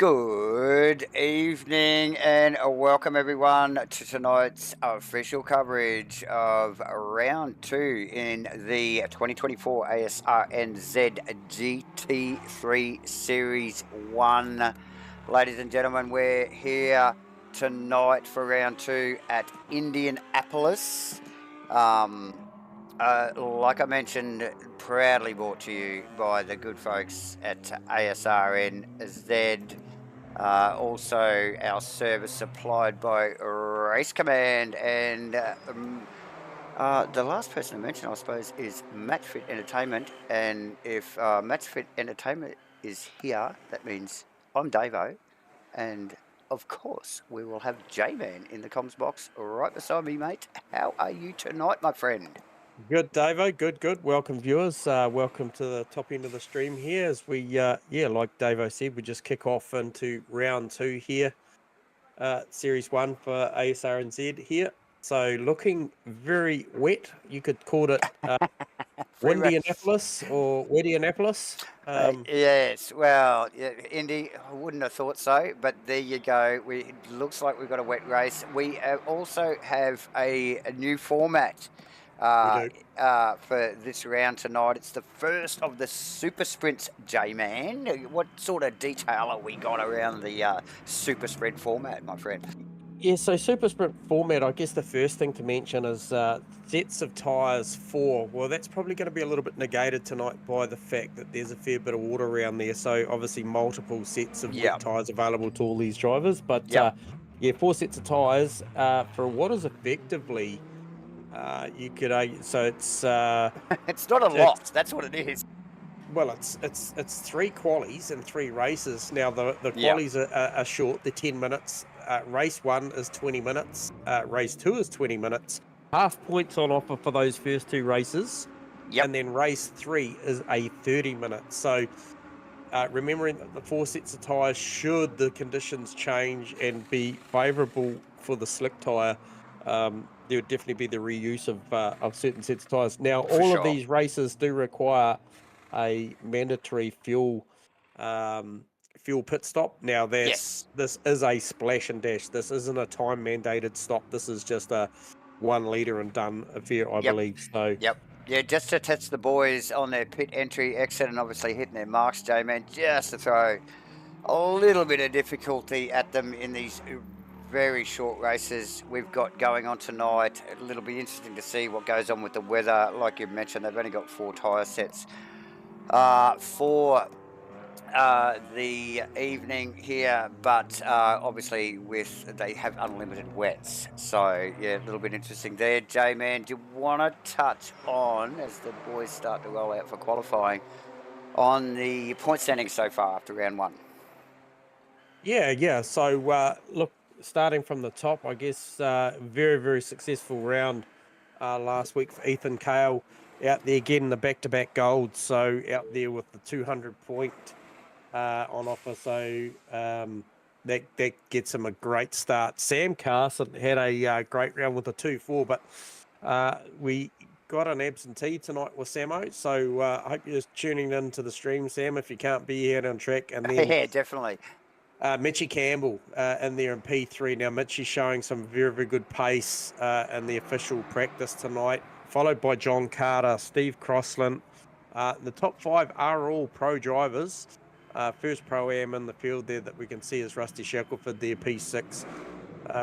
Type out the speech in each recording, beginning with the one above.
Good evening and welcome everyone to tonight's official coverage of round two in the 2024 Asrnz GT3 Series 1. Ladies and gentlemen, we're here tonight for round two at Indianapolis. Like I mentioned, proudly brought to you by the good folks at ASRNZ. Also, our service supplied by Race Command. And the last person to mention, I suppose, is Matchfit Entertainment. And if Matchfit Entertainment is here, that means I'm Davo. And of course, we will have J-Man in the comms box right beside me, mate. How are you tonight, my friend? Good, Davo. Good. Welcome, viewers. Welcome to the top end of the stream here as we, like Davo said, we just kick off into round two here, Series 1 for ASRNZ here. So looking very wet. You could call it Free race. Windianapolis or Wettianapolis. Yes, well, yeah, Indy, I wouldn't have thought so, but there you go. It looks like we've got a wet race. We also have a new format We uh, do. for this round tonight. It's the first of the Super Sprints, J-Man. What sort of detail have we got around the Super Sprint format, my friend? Yeah, so Super Sprint format, I guess the first thing to mention is sets of tyres four. Well, that's probably going to be a little bit negated tonight by the fact that there's a fair bit of water around there. So obviously multiple sets of wet Yep, tyres available to all these drivers. But yep. four sets of tyres for what is effectively, you could argue, so it's It's not a it's lot. That's what it is. well, it's three qualies and three races. Now the Yeah, qualies are short, they're 10 minutes. Race 1 is 20 minutes. Race 2 is 20 minutes. Half points on offer for those first two races, yep, and then race 3 is a 30 minutes. So remembering that the four sets of tyres, should the conditions change and be favourable for the slick tyre, there would definitely be the reuse of certain sets of tyres. Now, for all of sure. these races do require a mandatory fuel pit stop. Now, Yes. this is a splash and dash. This isn't a time mandated stop. This is just a 1 litre and done affair, I Yep. believe. So Yep. Yeah, just to test the boys on their pit entry, exit, and obviously hitting their marks, J-Man, just to throw a little bit of difficulty at them in these very short races we've got going on tonight. It'll be interesting to see what goes on with the weather. Like you mentioned, they've only got 4 tyre sets for the evening here, but obviously they have unlimited wets, so yeah, a little bit interesting there. J-Man, do you want to touch on, as the boys start to roll out for qualifying, on the point standings so far after round one? yeah. So look, starting from the top, I guess very successful round last week for Ethan Kale, out there getting the back-to-back gold. So out there with the 200 point on offer. So that gets him a great start. Sam Carson had a great round with a 2-4, but we got an absentee tonight with Samo. So I hope you're just tuning in to the stream, Sam, if you can't be here on track. And then Yeah, definitely. Mitchie Campbell in there in P3. Now, Mitchie's showing some very good pace in the official practice tonight, followed by John Carter, Steve Crossland. The top 5 are all pro drivers. First Pro-Am in the field there that we can see is Rusty Shackelford there, P6.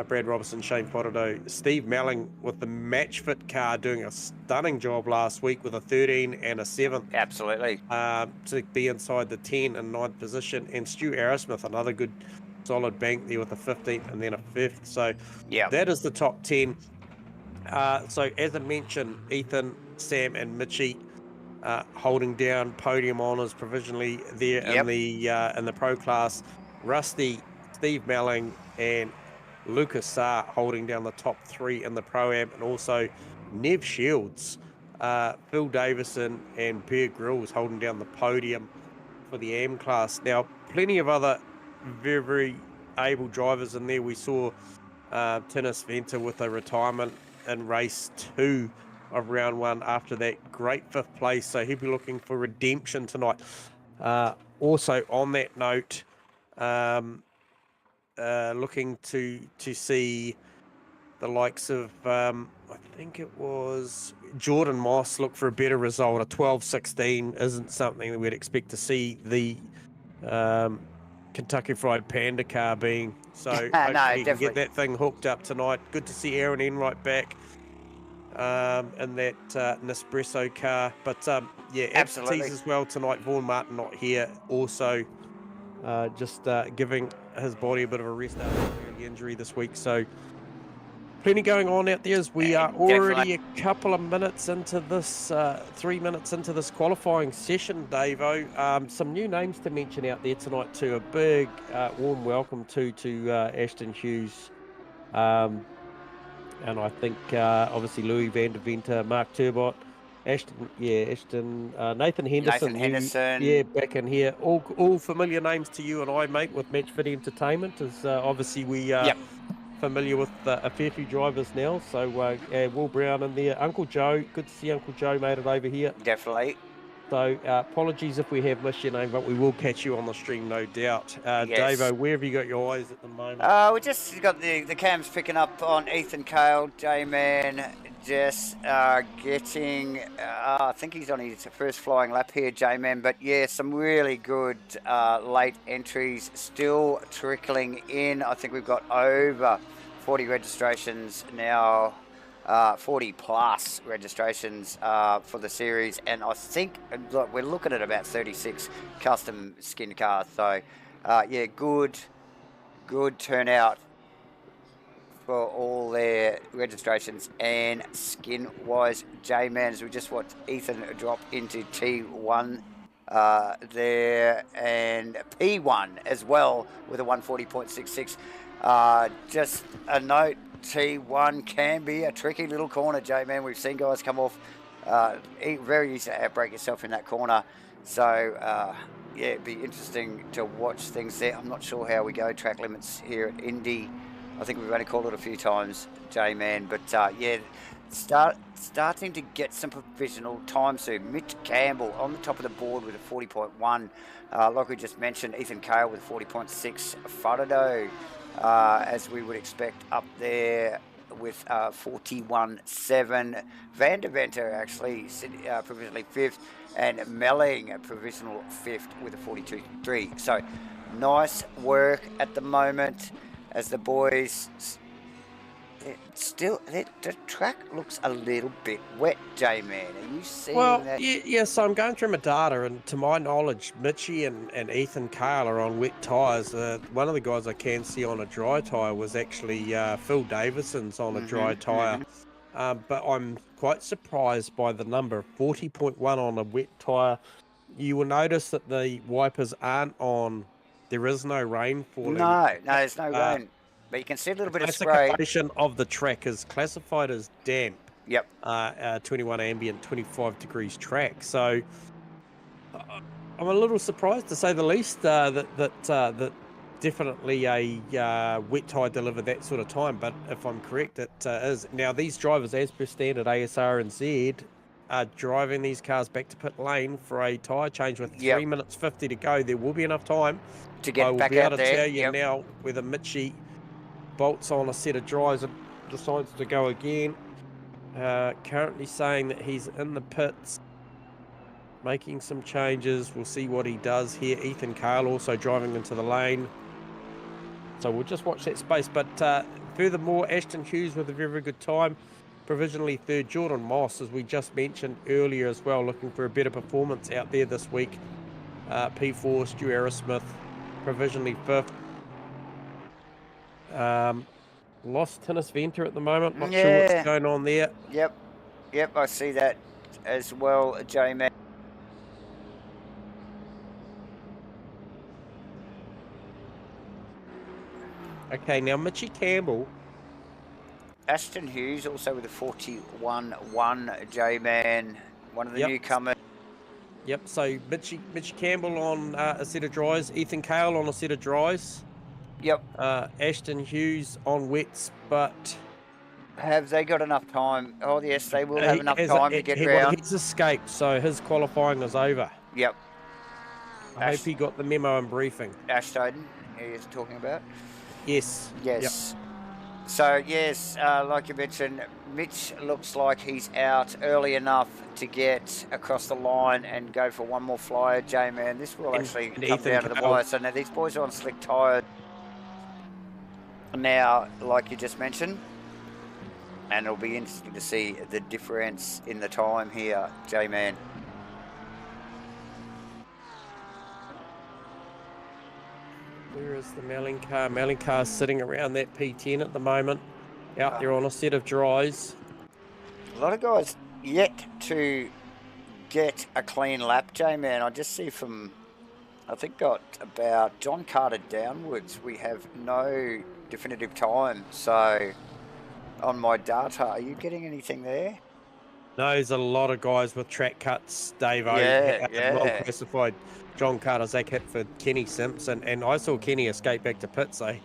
Brad Robertson, Shane Potterdo, Steve Melling with the match fit car doing a stunning job last week with a 13 and a 7th. Absolutely. To be inside the 10 and 9th position, and Stu Arrowsmith, another good solid bank there with a 15th and then a 5th. So Yeah. that is the top 10. So as I mentioned, Ethan, Sam and Mitchie holding down podium honours provisionally there Yep. in the pro class. Rusty, Steve Melling and Lucas Saar holding down the top 3 in the Pro-Am, and also Nev Shields, Phil Davison and Bear Grylls holding down the podium for the AM class. Now, plenty of other very able drivers in there. We saw Tinnis Venter with a retirement in race 2 of round 1 after that great 5th place, so he'll be looking for redemption tonight. Also on that note, looking to see the likes of, I think it was Jordan Moss look for a better result. A 12:16 isn't something that we'd expect to see the Kentucky Fried Panda car being. So No, hopefully he can definitely. get that thing hooked up tonight. Good to see Aaron Enright back in that Nespresso car. But yeah, absentees Absolutely. as well tonight. Vaughan Martin not here. Also just giving his body a bit of a rest after an early injury this week. So plenty going on out there as we are already a couple of minutes into this, 3 minutes into this qualifying session, Davo. Some new names to mention out there tonight too. A big warm welcome to Ashton Hughes. And I think obviously Louis Van der Venter, Mark Turbot, Nathan Henderson, Nathan Henderson. back in here. All familiar names to you and I, mate, with Match Fit Entertainment, as obviously we Yep. familiar with a fair few drivers now. So Will Brown in there. Uncle Joe, good to see Uncle Joe made it over here. Definitely. So apologies if we have missed your name, but we will catch you on the stream, no doubt. Yes. Davo, where have you got your eyes at the moment? We just got the cams picking up on Ethan Cale, J-Man, just getting, I think he's on his first flying lap here, J-Man, but yeah, some really good late entries still trickling in. I think we've got over 40 registrations now, 40 plus registrations for the series, and I think look, we're looking at about 36 custom skin cars, so yeah, good turnout for all their registrations and skin-wise. J-Man, as we just watched Ethan drop into T1 there, and P1 as well with a 140.66. Just a note, T1 can be a tricky little corner, J-Man. We've seen guys come off very easy to outbrake yourself in that corner. So, yeah, it'd be interesting to watch things there. I'm not sure how we go track limits here at Indy. I think we've only called it a few times, J-Man. But, yeah, starting to get some provisional time soon. Mitch Campbell on the top of the board with a 40.1. Like we just mentioned, Ethan Cale with 40.6. Faraday, as we would expect, up there with 41.7. Van der Venter actually provisionally 5th, and Melling provisional 5th with a 42.3. So nice work at the moment as the boys still, the track looks a little bit wet, J-Man. Are you seeing that? Yeah, so I'm going through my data, and to my knowledge, Mitchie and Ethan Cale are on wet tyres. One of the guys I can see on a dry tyre was actually Phil Davison's on a dry tyre. But I'm quite surprised by the number, 40.1 on a wet tyre. You will notice that the wipers aren't on. There is no rain falling. No, there's no rain. But you can see a little bit of spray. Classification of the track is classified as damp. Yep. 21 ambient, 25 degrees track. So I'm a little surprised, to say the least, that definitely a wet tyre delivered that sort of time. But if I'm correct, it is. Now, these drivers, as per standard Asrnz, are driving these cars back to pit lane for a tyre change with 3 minutes 50 to go. There will be enough time to get back out there. I will be able to tell you now whether Mitchie bolts on a set of dries and decides to go again. Currently saying that he's in the pits, making some changes. We'll see what he does here. Ethan Cale also driving into the lane. So we'll just watch that space. But furthermore, Ashton Hughes with a very, very good time. Provisionally 3rd. Jordan Moss, as we just mentioned earlier as well, looking for a better performance out there this week. P4, Stu Aerosmith, provisionally 5th. Lost Tennis Venter at the moment. Not sure what's going on there. Yep, I see that as well, J-Man. Okay, now Mitchie Campbell. Ashton Hughes also with a 41.1, J-Man, one of the newcomers. Yep, so Mitchie Campbell on a set of dries, Ethan Cale on a set of dries. Yep. Ashton Hughes on wets, but have they got enough time? Oh, yes, they will have enough time to get round. He's escaped, so his qualifying is over. Yep. I hope he got the memo and briefing. Ashton, he's talking about? Yes. Yes. So, yes, like you mentioned, Mitch looks like he's out early enough to get across the line and go for one more flyer, J-Man. This will actually And come Ethan down to the Cale. wire. So now these boys are on slick tyres now, like you just mentioned. And it'll be interesting to see the difference in the time here, J-Man. Where is the Malincar? Malincar's sitting around that P10 at the moment, out there on a set of dries. A lot of guys yet to get a clean lap, J-Man. I just see from, I think, got about John Carter downwards, we have no definitive time. So on my data, are you getting anything there? No, there's a lot of guys with track cuts, Dave-O, Yeah. non-classified. John Carter, Zach Hitford, Kenny Simpson, and I saw Kenny escape back to pit, so he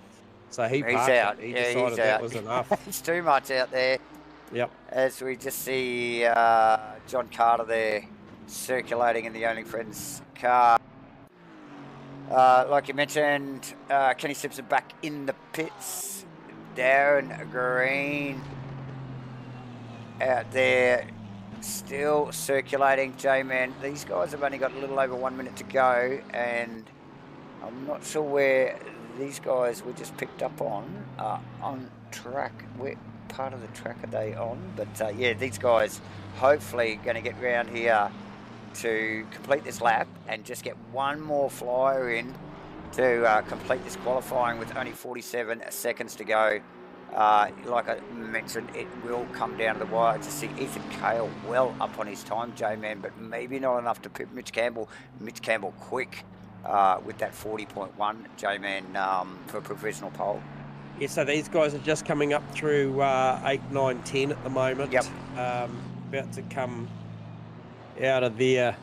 He's parked out. it. He Yeah, decided he's that out. was enough. It's too much out there. Yep. As we just see John Carter there circulating in the Only Friends car. Like you mentioned, Kenny Simpson back in the pits. Darren Green out there still circulating, J-Man. These guys have only got a little over 1 minute to go, and I'm not sure where these guys were just picked up on track. Where part of the track are they on? But yeah, these guys hopefully going to get round here to complete this lap and just get one more flyer in to complete this qualifying with only 47 seconds to go. Like I mentioned, it will come down to the wire to see Ethan Cale well up on his time, J-Man, but maybe not enough to pit Mitch Campbell. Mitch Campbell quick with that 40.1, J-Man, for a provisional pole. Yeah, so these guys are just coming up through 8, 9, 10 at the moment. Yep. About to come out of there.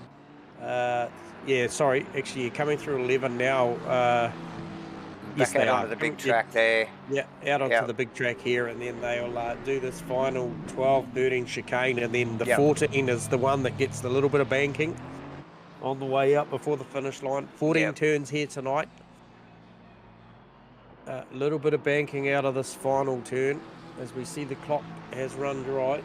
Yeah, sorry, actually, you're coming through 11 now. Back out onto the big track there. Yeah, out onto the big track here, and then they'll do this final 12, 13 chicane, and then the 14 is the one that gets the little bit of banking on the way up before the finish line. 14 turns here tonight. A little bit of banking out of this final turn, as we see the clock has run dry.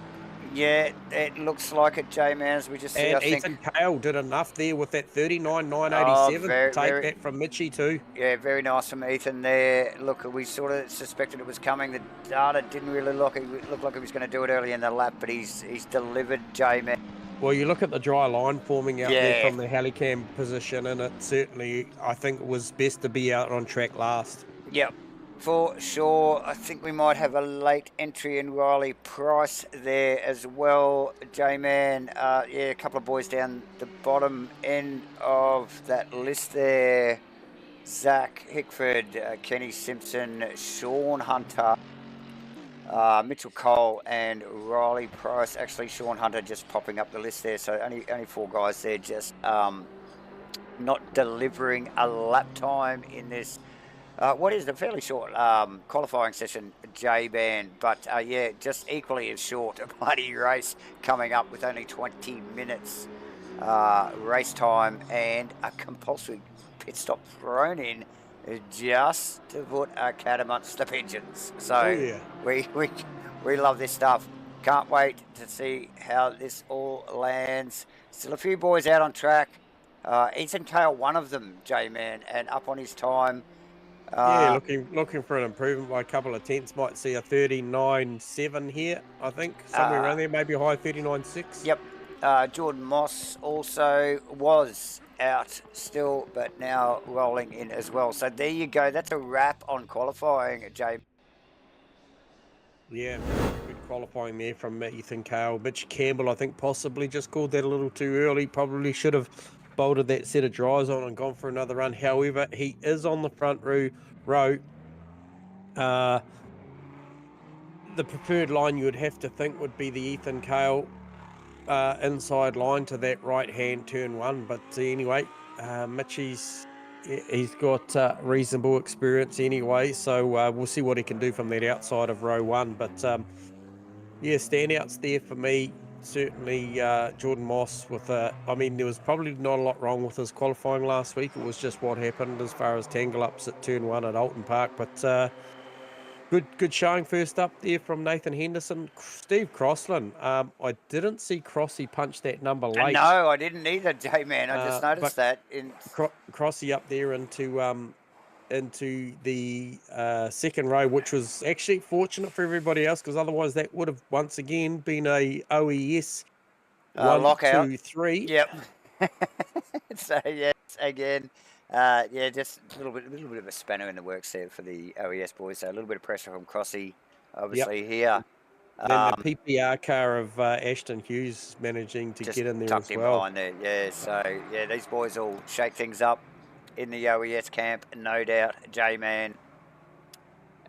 Yeah, it looks like it, J-Man, as we just see, and I think. Ethan Cale did enough there with that 39.987 to take that from Mitchie too. Yeah, very nice from Ethan there. Look, we sort of suspected it was coming. The data didn't really look like he was going to do it early in the lap, but he's delivered, J-Man. Well, you look at the dry line forming out there from the helicam position, and it certainly, I think it was best to be out on track last. Yep. For sure. I think we might have a late entry in Riley Price there as well, J-Man. Yeah, a couple of boys down the bottom end of that list there. Zach Hickford, Kenny Simpson, Sean Hunter, Mitchell Cole and Riley Price. Actually, Sean Hunter just popping up the list there. So only 4 guys there just not delivering a lap time in this what is a fairly short qualifying session, J-Man, but yeah, just equally as short a bloody race coming up with only 20 minutes race time and a compulsory pit stop thrown in just to put a cat amongst the pigeons. So we love this stuff. Can't wait to see how this all lands. Still a few boys out on track. Ethan Cale, one of them, J-Man, and up on his time. Yeah, looking for an improvement by a couple of tenths. Might see a 39.7 here, I think, somewhere around there, maybe a high 39.6. Yep. Jordan Moss also was out still, but now rolling in as well. So there you go. That's a wrap on qualifying, Jay. Yeah, good qualifying there from Ethan Cale. Mitch Campbell, I think, possibly just called that a little too early. Probably should have bolted that set of dries on and gone for another run. However, he is on the front row. The preferred line you would have to think would be the Ethan Cale inside line to that right-hand turn 1. But anyway, Mitchie's got reasonable experience anyway, so we'll see what he can do from that outside of row 1. But yeah, standouts there for me. certainly Jordan Moss with a. I mean, there was probably not a lot wrong with his qualifying last week. It was just what happened as far as tangle ups at turn 1 at Alton Park. But good showing first up there from Nathan Henderson. Steve Crossland. I didn't see Crossy punch that number late. No, I didn't either, J-Man. I just noticed that. Crossy up there into the second row, which was actually fortunate for everybody else, because otherwise that would have once again been a OES 1, lockout. 2, 3. Yep. So yes, again, just a little bit of a spanner in the works there for the OES boys. So a little bit of pressure from Crossy, obviously here. Then the PPR car of Ashton Hughes managing to get in there as well. Behind there, yeah. So yeah, these boys will shake things up in the OES camp, no doubt, J-Man,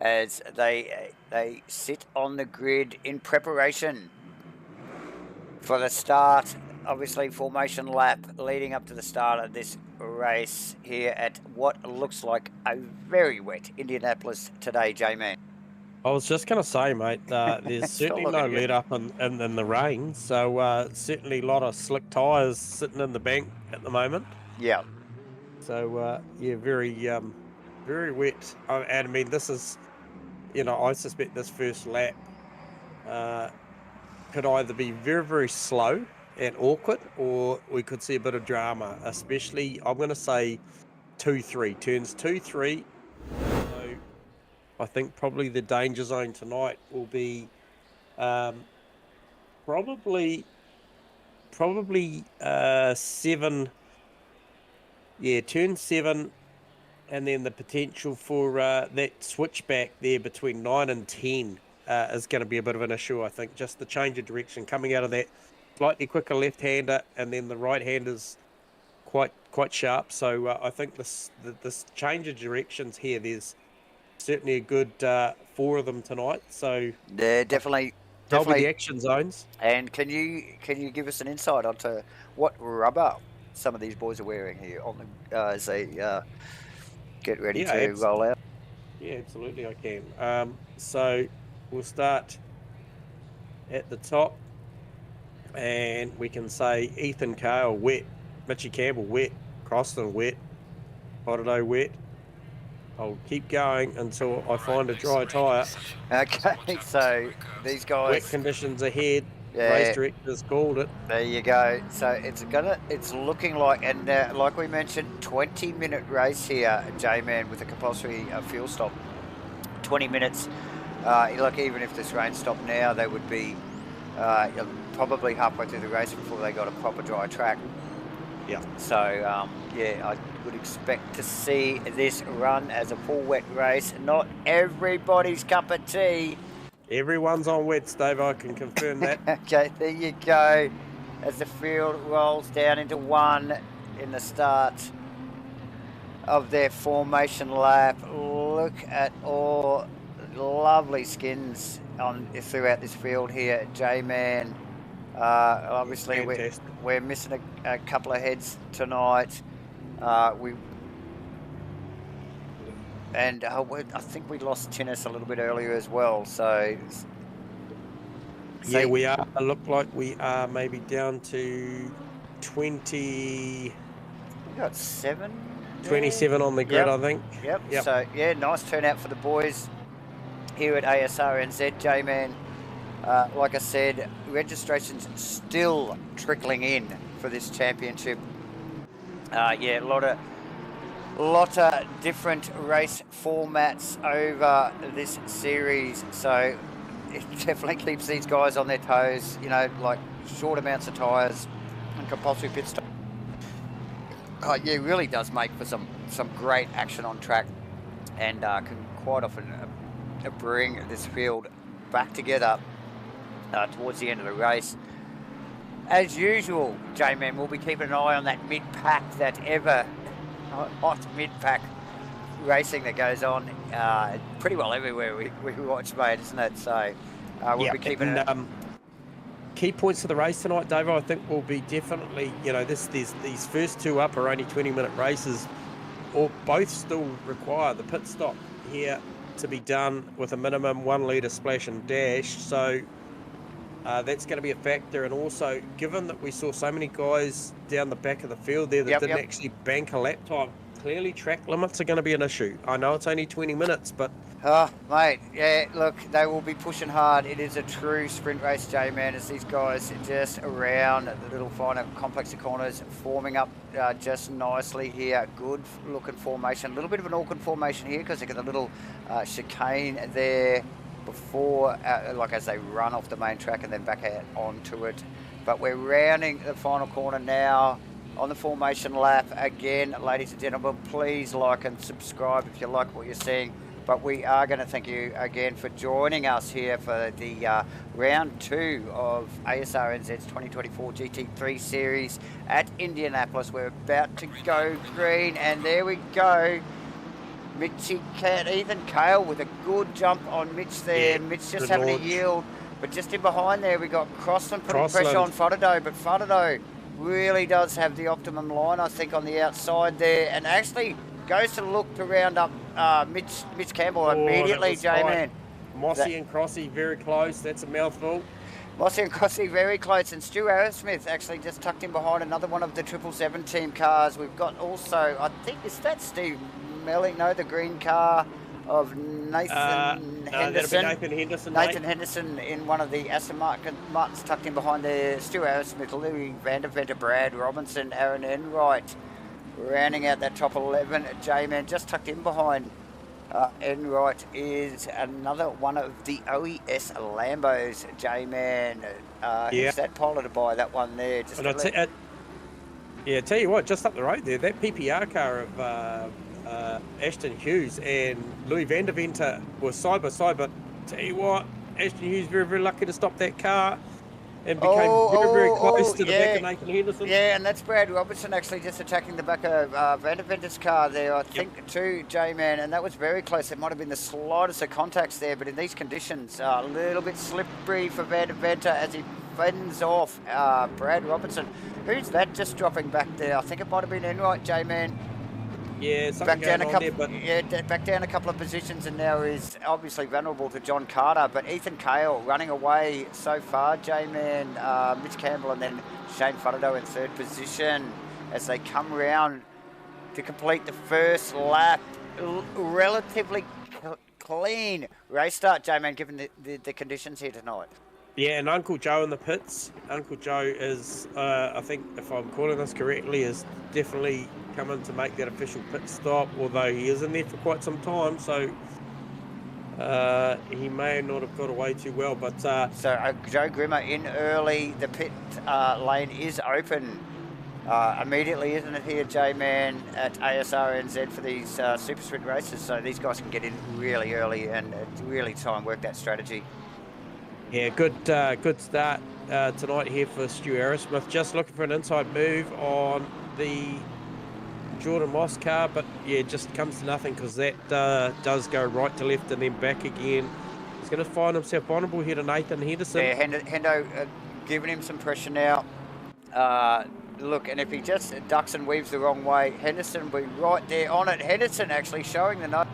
as they sit on the grid in preparation for the start, obviously formation lap leading up to the start of this race here at what looks like a very wet Indianapolis today, J-Man. I was just going to say, mate, there's certainly no let up in the rain, so certainly a lot of slick tyres sitting in the bank at the moment. Yeah. So, yeah, very wet. And I mean, this is, I suspect this first lap could either be very, very slow and awkward, or we could see a bit of drama, especially, I'm going to say, 2-3. Turns 2-3. So I think probably the danger zone tonight will be probably 7. Yeah, turn 7, and then the potential for that switchback there between 9 and 10 is going to be a bit of an issue, I think. Just the change of direction coming out of that slightly quicker left-hander, and then the right-hander's quite sharp. So I think this change of directions here, there's certainly a good 4 of them tonight. So they're definitely the action zones. And can you give us an insight onto what rubber some of these boys are wearing here on the as they get ready to roll out? Yeah, absolutely, I can. So we'll start at the top, and we can say Ethan Cale wet, Mitchie Campbell wet, Croston wet, Potato wet. I'll keep going until I find a dry tyre. Okay, so these guys... Wet conditions ahead. Yeah. Race directors called it. There you go. So it's looking like, and like we mentioned, 20-minute race here, J-Man, with a compulsory fuel stop. 20 minutes. Look, even if this rain stopped now, they would be probably halfway through the race before they got a proper dry track. Yeah. So, yeah, I would expect to see this run as a full wet race. Not everybody's cup of tea. Everyone's on wets, Dave, I can confirm that. Okay, there you go. As the field rolls down into 1 in the start of their formation lap. Look at all the lovely skins throughout this field here, J-Man. Obviously, we're missing a couple of heads tonight. I think we lost Tinnis a little bit earlier as well. So yeah, we are. It looked like we are maybe down to 20. We got 7. 27 on the grid, I think. Yep. So yeah, nice turnout for the boys here at Asrnz, J-Man. Like I said, registration's still trickling in for this championship. Yeah, a lot of different race formats over this series, so it definitely keeps these guys on their toes, like short amounts of tyres and compulsory pit stop. Yeah, it really does make for some great action on track, and can quite often bring this field back together towards the end of the race. As usual, J-Man, we'll be keeping an eye on that mid-pack, that ever hot mid-pack racing that goes on pretty well everywhere we watch, mate, isn't it? So we'll be keeping it. Key points of the race tonight, Dave, I think will be definitely, these first 2 up are only 20-minute races, or both still require the pit stop here to be done with a minimum 1 litre splash and dash. So That's going to be a factor. And also, given that we saw so many guys down the back of the field there that didn't actually bank a lap time, clearly track limits are going to be an issue. I know it's only 20 minutes, but... Oh, mate, yeah, look, they will be pushing hard. It is a true sprint race, J-Man, as these guys just around the little finer complex of corners, forming up just nicely here. Good looking formation. A little bit of an awkward formation here because they got a little chicane there before, like as they run off the main track and then back out onto it. But we're rounding the final corner now on the formation lap. Again, ladies and gentlemen, please like and subscribe if you like what you're seeing. But we are going to thank you again for joining us here for the round 2 of Asrnz's 2024 GT3 series at Indianapolis. We're about to go green, and there we go. Ethan Cale with a good jump on Mitch there. Yeah, Mitch just having a yield. But just in behind there, we got Crossland putting pressure on Fodado. But Fodado really does have the optimum line, I think, on the outside there. And actually goes to look to round up Mitch Campbell immediately, J-Man. Mossy and Crossy very close. That's a mouthful. Mossy and Crossy very close. And Stu Arrowsmith actually just tucked in behind another one of the 777 team cars. We've got also, I think, is that Steve Melling? No, the green car of Nathan Henderson. Nathan Henderson in one of the Aston Martins tucked in behind there. Stu Arrowsmith, Louis Vanderventer, Brad Robinson, Aaron Enright. Rounding out that top 11, J-Man just tucked in behind. Enright is another one of the OES Lambos, J-Man. Who's that piloted by, that one there? Just tell you what, just up the road there, that PPR car of Ashton Hughes and Louis Vanderventer were side by side, but tell you what, Ashton Hughes very, very lucky to stop that car. And became very close to the back of Nathan Henderson. Yeah, and that's Brad Robertson actually just attacking the back of Vanderventer's car there, I think, too, J-Man. And that was very close. It might have been the slightest of contacts there, but in these conditions, a little bit slippery for Vanderventer as he fends off Brad Robertson. Who's that just dropping back there? I think it might have been Enright, J-Man. Yeah, something going on there, but... Yeah, back down a couple of positions, and now is obviously vulnerable to John Carter. But Ethan Cale running away so far, J-Man, Mitch Campbell, and then Shane Fodado in third position as they come round to complete the first lap. Relatively clean race start, J-Man, given the conditions here tonight. Yeah, and Uncle Joe in the pits. Uncle Joe is, I think, if I'm calling this correctly, is definitely coming to make that official pit stop, although he is in there for quite some time, so he may not have got away too well. But so Joe Grimmer in early. The pit lane is open immediately, isn't it, here, J-Man, at ASRNZ for these super sprint races, so these guys can get in really early and really try and work that strategy. Yeah, good start tonight here for Stu Arrowsmith. Just looking for an inside move on the Jordan Moss car, but yeah, it just comes to nothing because that does go right to left and then back again. He's going to find himself vulnerable here to Nathan Henderson. Yeah, Hendo giving him some pressure now. Look, and if he just ducks and weaves the wrong way, Henderson will be right there on it. Henderson actually showing the nose.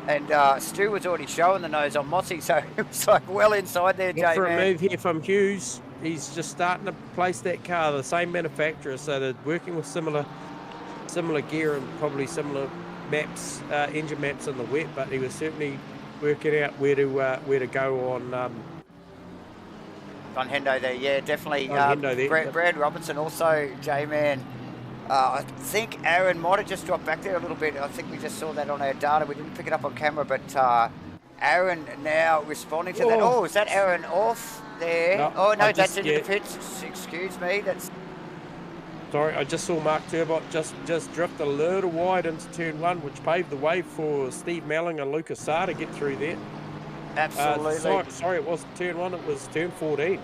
And Stu was already showing the nose on Mossy, so it was like well inside there, J-Man. For a move here from Hughes, he's just starting to place that car, the same manufacturer, so they're working with similar gear and probably similar maps, engine maps in the wet, but he was certainly working out where to go on Hendo there, yeah, definitely. Hendo there. Brad Robinson also, J-Man. I think Aaron might have just dropped back there a little bit. I think we just saw that on our data. We didn't pick it up on camera, but Aaron now responding to that. Oh, is that Aaron off there? No, that's into the pits. Excuse me. Sorry, I just saw Mark Turbot just drift a little wide into turn 1, which paved the way for Steve Melling and Lucas Sarr to get through there. Absolutely. Sorry, it wasn't turn 1, it was turn 14.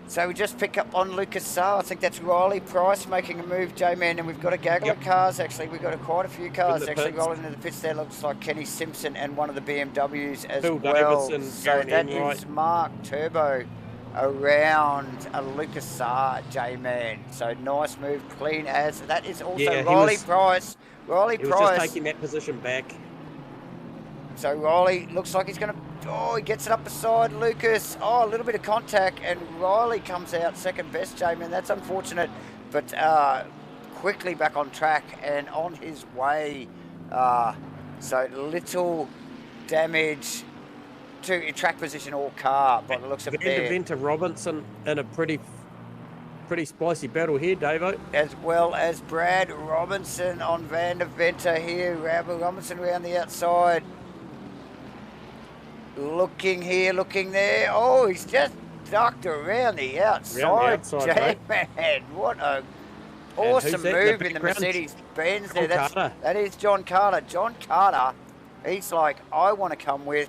So we just pick up on Lucas Sarr. I think that's Riley Price making a move, J-Man, and we've got a gaggle of cars, actually. We've got quite a few cars actually rolling into the pits there. Looks like Kenny Simpson and one of the BMWs as Phil well. Davidson, so that is Mark Turbo around Lucas Sarr, J-Man. So nice move, clean as. That is also Riley Price. He was just taking that position back. So Riley looks like he's going to... Oh, he gets it up beside Lucas. Oh, a little bit of contact, and Riley comes out second best, Jamie. That's unfortunate, but quickly back on track and on his way. So little damage to track position or car by the looks of it there. Venter Robinson in a pretty spicy battle here, Davo. As well as Brad Robinson on Van der Venter here. Robinson around the outside. Looking here, looking there. Oh, he's just ducked around the outside. Man, what a awesome move in the Mercedes-Benz there. That is John Carter. John Carter, he's like, I want to come with.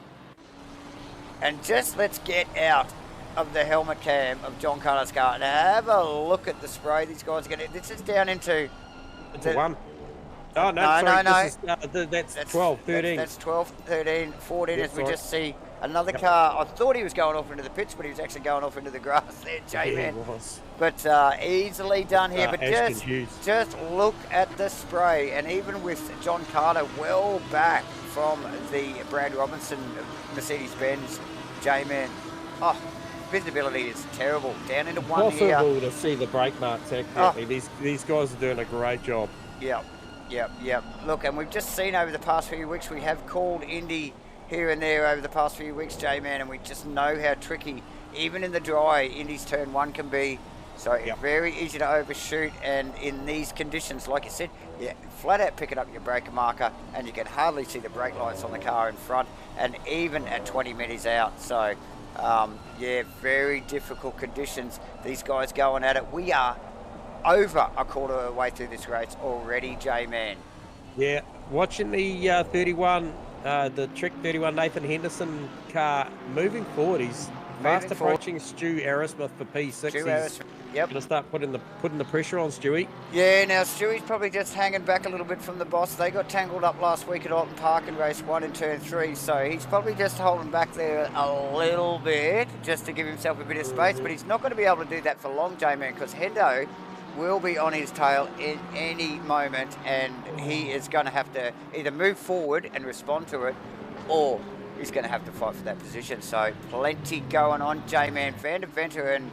And just let's get out of the helmet cam of John Carter's car and have a look at the spray these guys are getting. This is down into... one. Oh, no. That's 12, 13. That's 12, 13, 14 as we just see another car. I thought he was going off into the pits, but he was actually going off into the grass there, J-Man. But easily done here. But just look at the spray. And even with John Carter well back from the Brad Robinson Mercedes-Benz, J-Man, visibility is terrible. Down into one here. Possible to see the brake marks accurately. These guys are doing a great job. Yep. Look, and we've just seen over the past few weeks, we have called Indy here and there over the past few weeks, J-Man, and we just know how tricky, even in the dry, Indy's turn one can be. So very easy to overshoot, and in these conditions, like you said, flat out picking up your brake marker, and you can hardly see the brake lights on the car in front, and even at 20 metres out. So, very difficult conditions. These guys going at it. We are over a quarter of the way through this race already, J-Man. Yeah, watching the 31, the Trick 31 Nathan Henderson car moving forward. He's fast approaching Stu Arrowsmith for P6. Stu Arrowsmith, going to start putting the pressure on Stewie. Yeah, now Stewie's probably just hanging back a little bit from the boss. They got tangled up last week at Alton Park in race 1 in turn 3, so he's probably just holding back there a little bit just to give himself a bit of space, but he's not going to be able to do that for long, J-Man, because Hendo will be on his tail in any moment, and he is going to have to either move forward and respond to it, or he's going to have to fight for that position. So plenty going on, J-Man. Van der Venter, and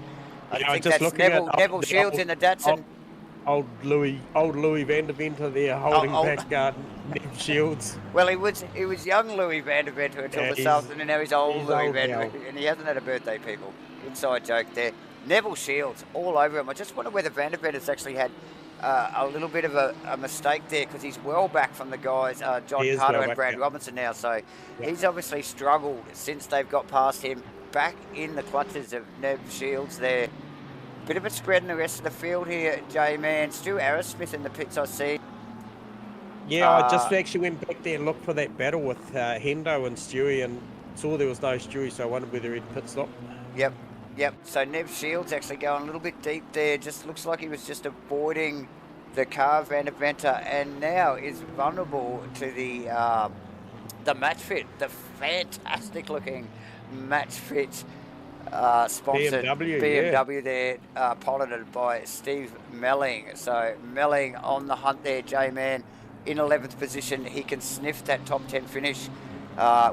I think that's Neville Shields in the Datsun. Old Louis Van der Venter there holding back Nev Shields. Well, he was young Louis Van der Venter until this afternoon, and now he's old Louis Van der Venter, and he hasn't had a birthday, people. Inside joke there. Neville Shields all over him. I just wonder whether Van der Venter's actually had a little bit of a mistake there, because he's well back from the guys, John Carter and Brad Robinson now. So he's obviously struggled since they've got past him. Back in the clutches of Nev Shields there. Bit of a spread in the rest of the field here, J-Man. Stu Arrowsmith in the pits, I see. Yeah, I just actually went back there and looked for that battle with Hendo and Stewie, and saw there was no Stewie, so I wondered whether he'd pit stop. Yep, so Nev Shields actually going a little bit deep there. Just looks like he was just avoiding the car, Van der Venter, and now is vulnerable to the match fit, the fantastic looking match fit sponsored BMW there, piloted by Steve Melling. So Melling on the hunt there, J-Man, in 11th position. He can sniff that top 10 finish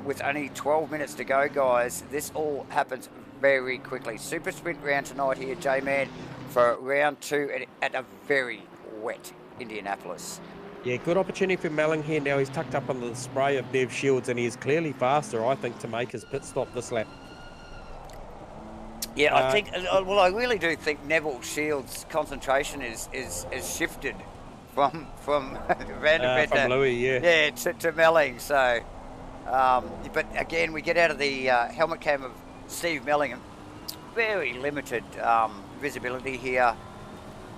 with only 12 minutes to go, guys. This all happens very quickly. Super sprint round tonight here, J-Man, for round 2 at a very wet Indianapolis. Yeah, good opportunity for Melling here. Now he's tucked up under the spray of Nev Shields, and he is clearly faster, I think, to make his pit stop this lap. Yeah, I think, well, I really do think Neville Shields' concentration is shifted from Van der Venter, from Louis, to Melling. So, but again, we get out of the helmet cam of Steve Melling. Very limited visibility here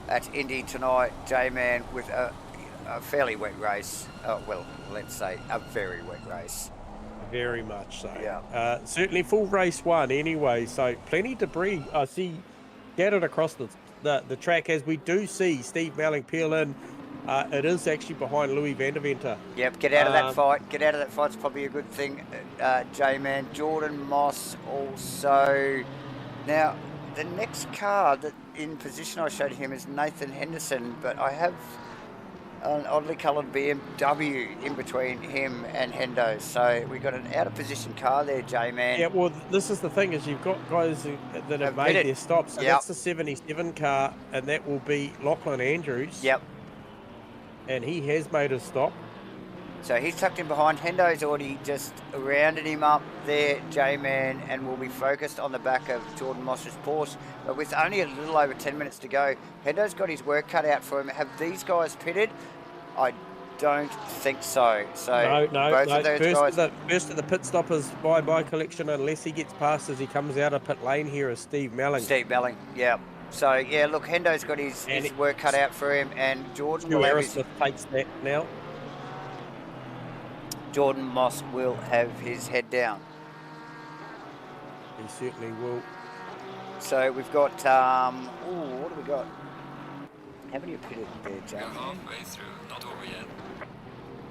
at Indy tonight, J-Man, with a fairly wet race. Well, let's say a very wet race. Very much so. Yeah. Certainly full race 1 anyway, so plenty of debris I see scattered across the track, as we do see Steve Melling peel in. It is actually behind Louis Van der Venter. Yep, get out of that fight. Get out of that fight. It's probably a good thing, J-Man. Jordan Moss also. Now, the next car that in position I showed him is Nathan Henderson, but I have an oddly coloured BMW in between him and Hendo. So we got an out of position car there, J-Man. Yeah, well, this is the thing, is you've got guys that have made pitted. their stops. So Yep. that's the 77 car, and that will be Lachlan Andrews. Yep. And he has made a stop. So he's tucked in behind. Hendo's already just rounded him up there, J-Man, and will be focused on the back of Jordan Moss's Porsche. But with only a little over 10 minutes to go, Hendo's got his work cut out for him. Have these guys pitted? I don't think so. So no. Of those guys... First of the pit stoppers bye collection, unless he gets past as he comes out of pit lane here, is Steve Melling. Steve Melling, yeah. So, yeah, look, Hendo's got his work cut out for him, and Jordan will have his... takes that now. Jordan Moss will have his head down. He certainly will. So we've got, what do we got? How many are pitted there, Jack? We're halfway through, not over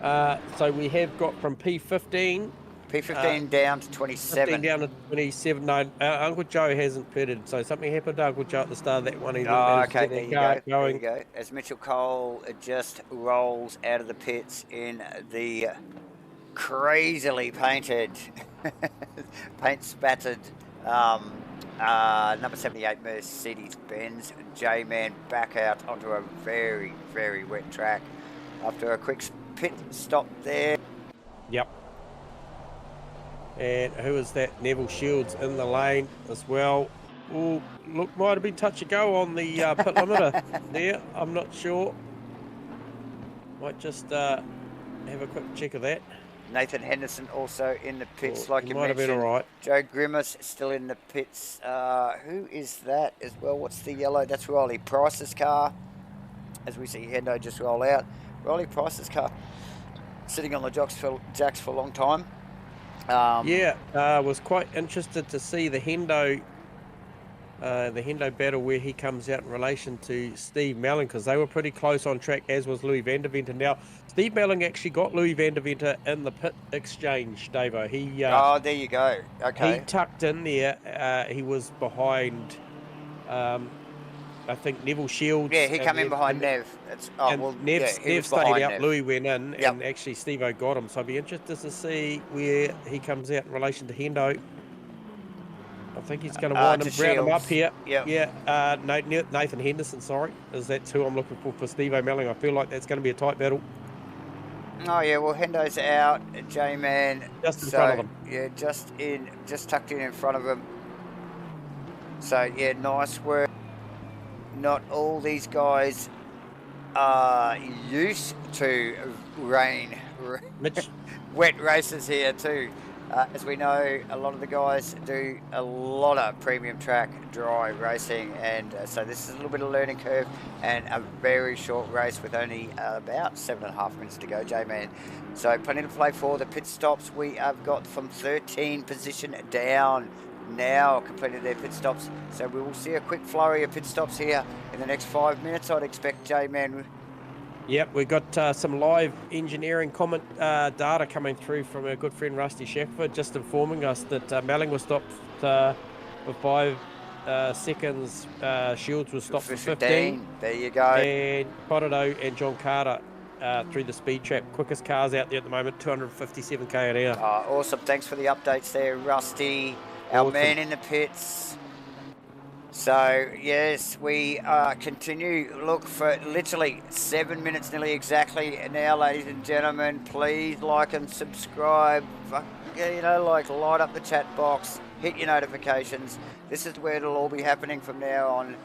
yet. So we have got from P15. P15 down to 27. 15 down to 27. No, Uncle Joe hasn't pitted, so something happened to Uncle Joe at the start of that one. He Okay, there you go. As Mitchell Cole just rolls out of the pits in the crazily painted, paint spattered number 78 Mercedes-Benz. J-Man back out onto a very, very wet track after a quick pit stop there. Yep. And who is that? Neville Shields in the lane as well. Oh, look, might have been touch and go on the pit limiter there. I'm not sure. Might just have a quick check of that. Nathan Henderson also in the pits, like you might mentioned. Have been all right. Joe Grimace still in the pits. Who is that as well? What's the yellow? That's Riley Price's car. As we see Hendo just roll out. Riley Price's car sitting on the jacks for a long time. Was quite interested to see the Hendo battle where he comes out in relation to Steve Melling, because they were pretty close on track, as was Louis van der Venter. Now, Steve Melling actually got Louis van der Venter in the pit exchange, Davo. There you go. Okay. He tucked in there. He was behind, I think, Neville Shields. Yeah, he came in behind Nev. Nev stayed out, Nev. Louis went in, and actually Steve-O got him. So I'd be interested to see where he comes out in relation to Hendo. I think he's going to round him up here. Yep. Yeah. Nathan Henderson, that's who I'm looking for Steve-O Melling. I feel like that's going to be a tight battle. Oh yeah, well Hendo's out, J-Man just in front of him. Yeah, just tucked in front of him. So yeah, nice work. Not all these guys are used to wet races here too. As we know, a lot of the guys do a lot of premium track dry racing, and so this is a little bit of a learning curve and a very short race with only about 7.5 minutes to go, J-Man. So plenty to play for. The pit stops we have got from 13 position down now completed their pit stops. So we will see a quick flurry of pit stops here in the next 5 minutes, I'd expect, J-Man. Yep, we've got some live engineering comment data coming through from our good friend Rusty Shackford, just informing us that Melling was stopped for 5 seconds. Shields was stopped for 15. There you go. And Potato and John Carter through the speed trap. Quickest cars out there at the moment, 257 k an hour. Awesome. Thanks for the updates there, Rusty. Our man in the pits. So, yes, we continue. Look, for literally 7 minutes nearly exactly now, ladies and gentlemen. Please like and subscribe. Light up the chat box. Hit your notifications. This is where it'll all be happening from now on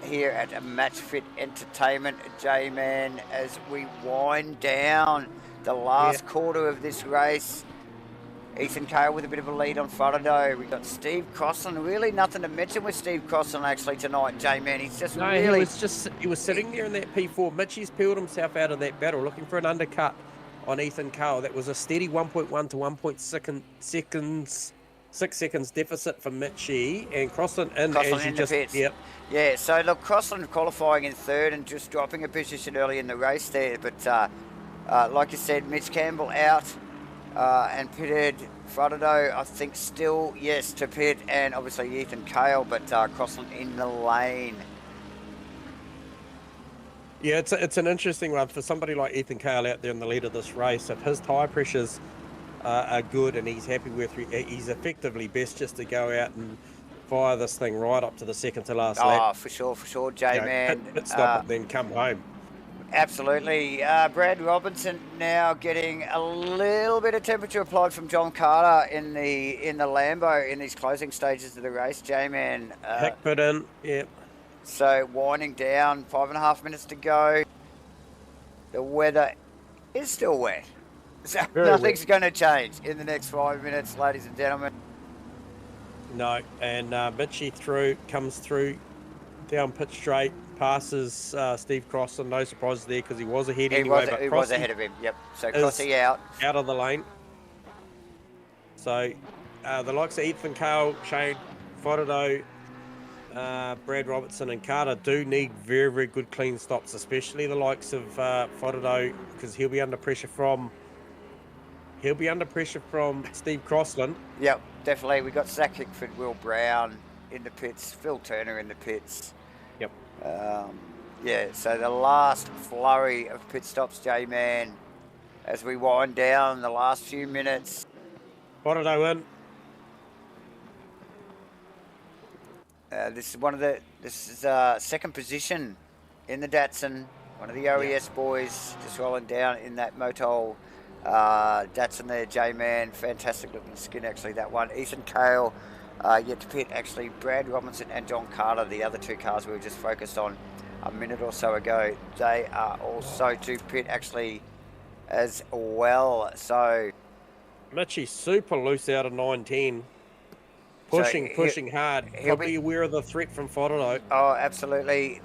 here at Match Fit Entertainment, J-Man, as we wind down the last quarter of this race. Ethan Cale with a bit of a lead on Faraday. We've got Steve Crossland. Really nothing to mention with Steve Crossland actually tonight, J-Man. He's just he was sitting there in that P4. Mitchie's peeled himself out of that battle, looking for an undercut on Ethan Cale. That was a steady 1.1 to 1.6 seconds. 6 seconds deficit for Mitchie, and Crossland in the pits. Yep. Yeah, so look, Crossland qualifying in third and just dropping a position early in the race there. But like you said, Mitch Campbell out. And pitted. Faraday, I think, still, yes, to pit, and obviously Ethan Cale, but Crossland in the lane. Yeah, it's an interesting one for somebody like Ethan Cale out there in the lead of this race. If his tyre pressures are good and he's happy with, he's effectively best just to go out and fire this thing right up to the second to last lap. Oh, for sure, J-Man. Pit stop it, then come home. Absolutely. Brad Robinson now getting a little bit of temperature applied from John Carter in the Lambo in these closing stages of the race, J-Man. Hick put in, yeah. So winding down, 5.5 minutes to go. The weather is still wet. So nothing's going to change in the next 5 minutes, ladies and gentlemen. No, and Mitchie comes through down pit straight, passes Steve Crossland. No surprises there because he was ahead anyway. He was ahead of him, yep. So Crossy out of the lane. So the likes of Ethan Cale, Shane Fodado, Brad Robertson and Carter do need very, very good clean stops, especially the likes of Fodado, because he'll be under pressure from Steve Crossland. Yep, definitely. We got Zach Hickford, Will Brown in the pits, Phil Turner in the pits. Yep. Yeah, so the last flurry of pit stops, J-Man, as we wind down the last few minutes. Fodado in. This is second position in the Datsun. One of the OES boys just rolling down in that Motol Datsun there, J-Man. Fantastic looking skin, actually, that one. Ethan Cale yet to pit, actually. Brad Robinson and John Carter, the other two cars we were just focused on a minute or so ago, they are also to pit, actually, as well. So Mitchie's super loose out of 910. Pushing hard. Probably aware of the threat from Fodado. Oh, absolutely.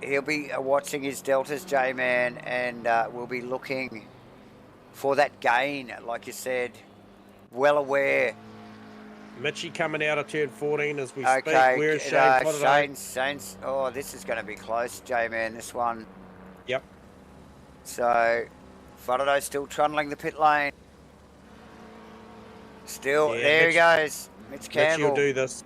He'll be watching his deltas, J-Man, and we'll be looking for that gain, like you said. Well aware. Mitchie coming out of turn 14 as we speak. Where's Shane Fodado? Shane's, oh, this is going to be close, J-Man, this one. Yep. So, Fodado's still trundling the pit lane. Still, yeah, there he goes. Mitch Campbell. Mitch will do this.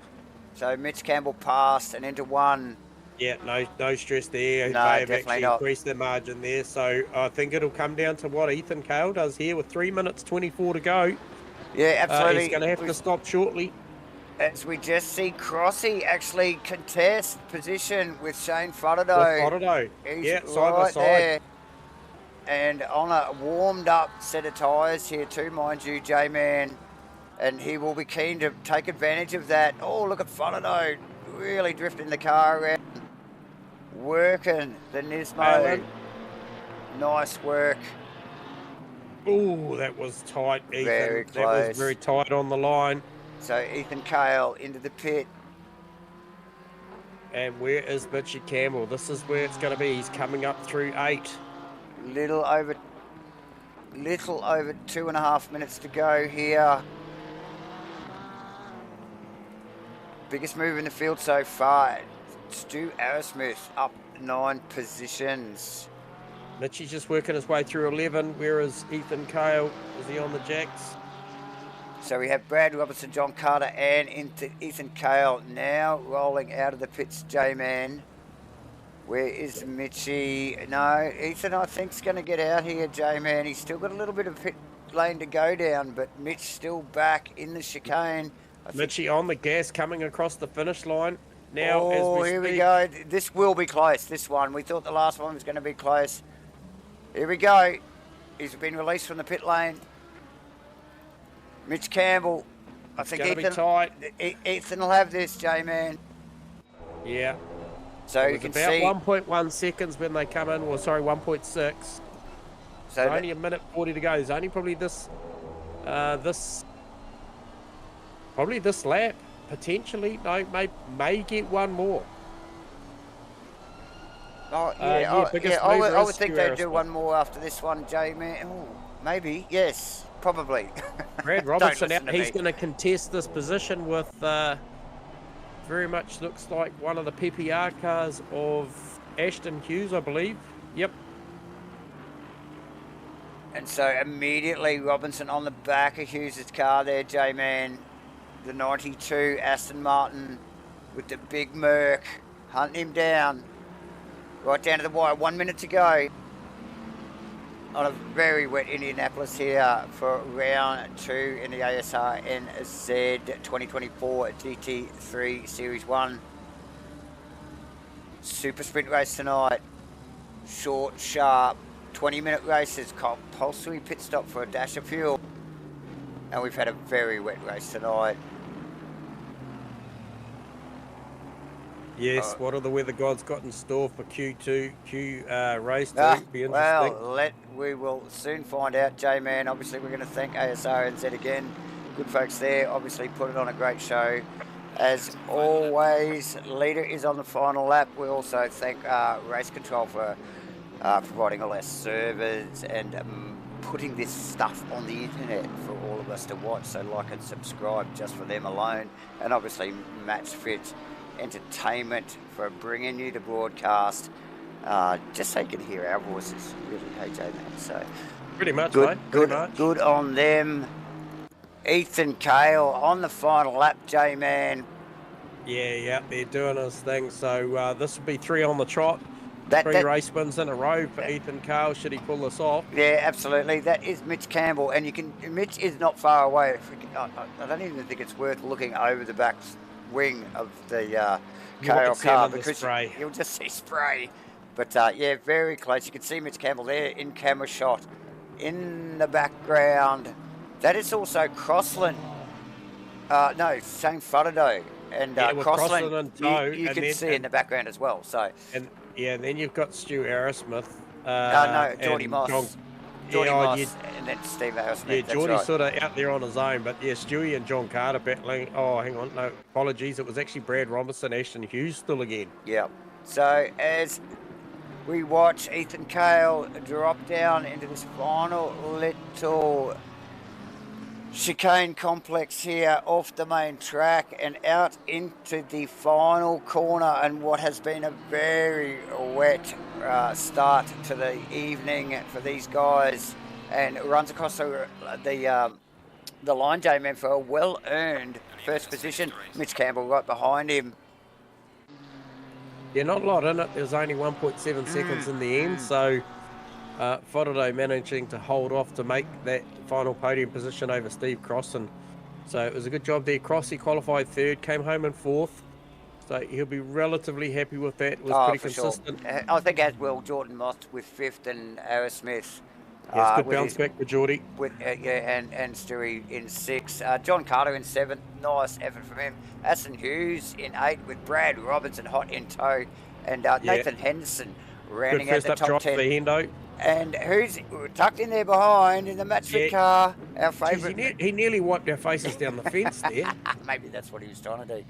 So Mitch Campbell passed and into one. Yeah, no stress there. No, they have definitely actually not. Increased their margin there. So I think it'll come down to what Ethan Cale does here with 3 minutes 24 to go. Yeah, absolutely. He's going to have to stop shortly. As we just see Crossy actually contest position with Shane Fodado. He's yeah, right side by side. there. And on a warmed up set of tyres here too, mind you, J-Man. And he will be keen to take advantage of that. Oh, look at Fodado really drifting the car around. Working the Nismo. Nice work. Oh, that was tight, Ethan. Very close. That was very tight on the line. So Ethan Cale into the pit. And where is Mitchie Campbell? This is where it's going to be. He's coming up through 8. Little over 2.5 minutes to go here. Biggest move in the field so far. Stu Arrowsmith up 9 positions. Mitchie's just working his way through 11. Where is Ethan Cale? Is he on the jacks? So we have Brad Robertson, John Carter, and into Ethan Cale now rolling out of the pits, J-Man. Where is Mitchie? No, Ethan, I think, is going to get out here, J-Man. He's still got a little bit of pit lane to go down, but Mitch still back in the chicane. Mitchie on the gas coming across the finish line. Now, as we here speak. we go. This will be close, this one. We thought the last one was going to be close. Here we go. He's been released from the pit lane. Mitch Campbell. I think Ethan will have this, J-Man. Yeah. So you can see about 1.1 seconds when they come in. Well, sorry, 1.6. So only a minute 40 to go. There's only probably this lap potentially. No, may get one more. Oh yeah, I would think they'd do one more after this one, J-Man. Oh, maybe, yes, probably. Brad Robertson out. He's going to contest this position with very much looks like one of the PPR cars of Ashton Hughes, I believe. Yep. And so immediately Robinson on the back of Hughes' car there, J-Man. The 92 Aston Martin with the big Merc hunting him down. Right down to the wire, 1 minute to go. On a very wet Indianapolis here for round 2 in the Asrnz 2024 GT3 Series 1. Super sprint race tonight. Short, sharp, 20-minute races. Compulsory pit stop for a dash of fuel. And we've had a very wet race tonight. Yes, what are the weather gods got in store for race 2? Be interesting. Well, we will soon find out, J-Man. Obviously, we're going to thank Asrnz again. Good folks there, obviously put it on a great show. As always, leader is on the final lap. We also thank Race Control for providing all our servers and putting this stuff on the internet for all of us to watch. So like and subscribe just for them alone. And obviously Match Fit Entertainment for bringing you the broadcast, just so you can hear our voices, really, hey J-Man. So pretty much, good, mate. Good on them. Ethan Cale on the final lap, J-Man. Yeah, they're doing his thing. So this will be 3 on the trot. 3 race wins in a row for Ethan Cale, should he pull this off. Yeah, absolutely. That is Mitch Campbell, and Mitch is not far away. I don't even think it's worth looking over the back wing of the Cale car, because you'll just see spray. But yeah, very close. You can see Mitch Campbell there in camera shot in the background. That is also Crossland. No, same Faraday. And Crossland, you can see in the background as well. So and then you've got Stu Arrowsmith. No, Geordie Moss. Geordie Moss and then Steve Arrowsmith. Yeah, Geordie's sort of out there on his own, but yeah, Stewie and John Carter battling. Oh, hang on, no, apologies. It was actually Brad Robinson, Ashton Hughes still again. Yeah. So as we watch Ethan Cale drop down into this final little chicane complex here off the main track and out into the final corner, and what has been a very wet start to the evening for these guys, and runs across the line, J-Man, for a well-earned first position. Mitch Campbell right behind him. Yeah, not a lot in it. There's only 1.7 seconds in the end, so Faraday managing to hold off to make that final podium position over Steve Crossan. So it was a good job there. Crossy qualified 3rd, came home in 4th. So he'll be relatively happy with that. It was pretty consistent. Sure. I think as well, Jordan Moss with 5th and Arrowsmith. Yes, good bounce back for Geordie. And Stewie in 6th. John Carter in 7th. Nice effort from him. Ashton Hughes in 8th with Brad Robinson hot in tow. And Nathan Henderson rounding out the top 10. For Hendo. And who's tucked in there behind in the Match Fit car? Our favourite. He nearly wiped our faces down the fence there. Maybe that's what he was trying to do.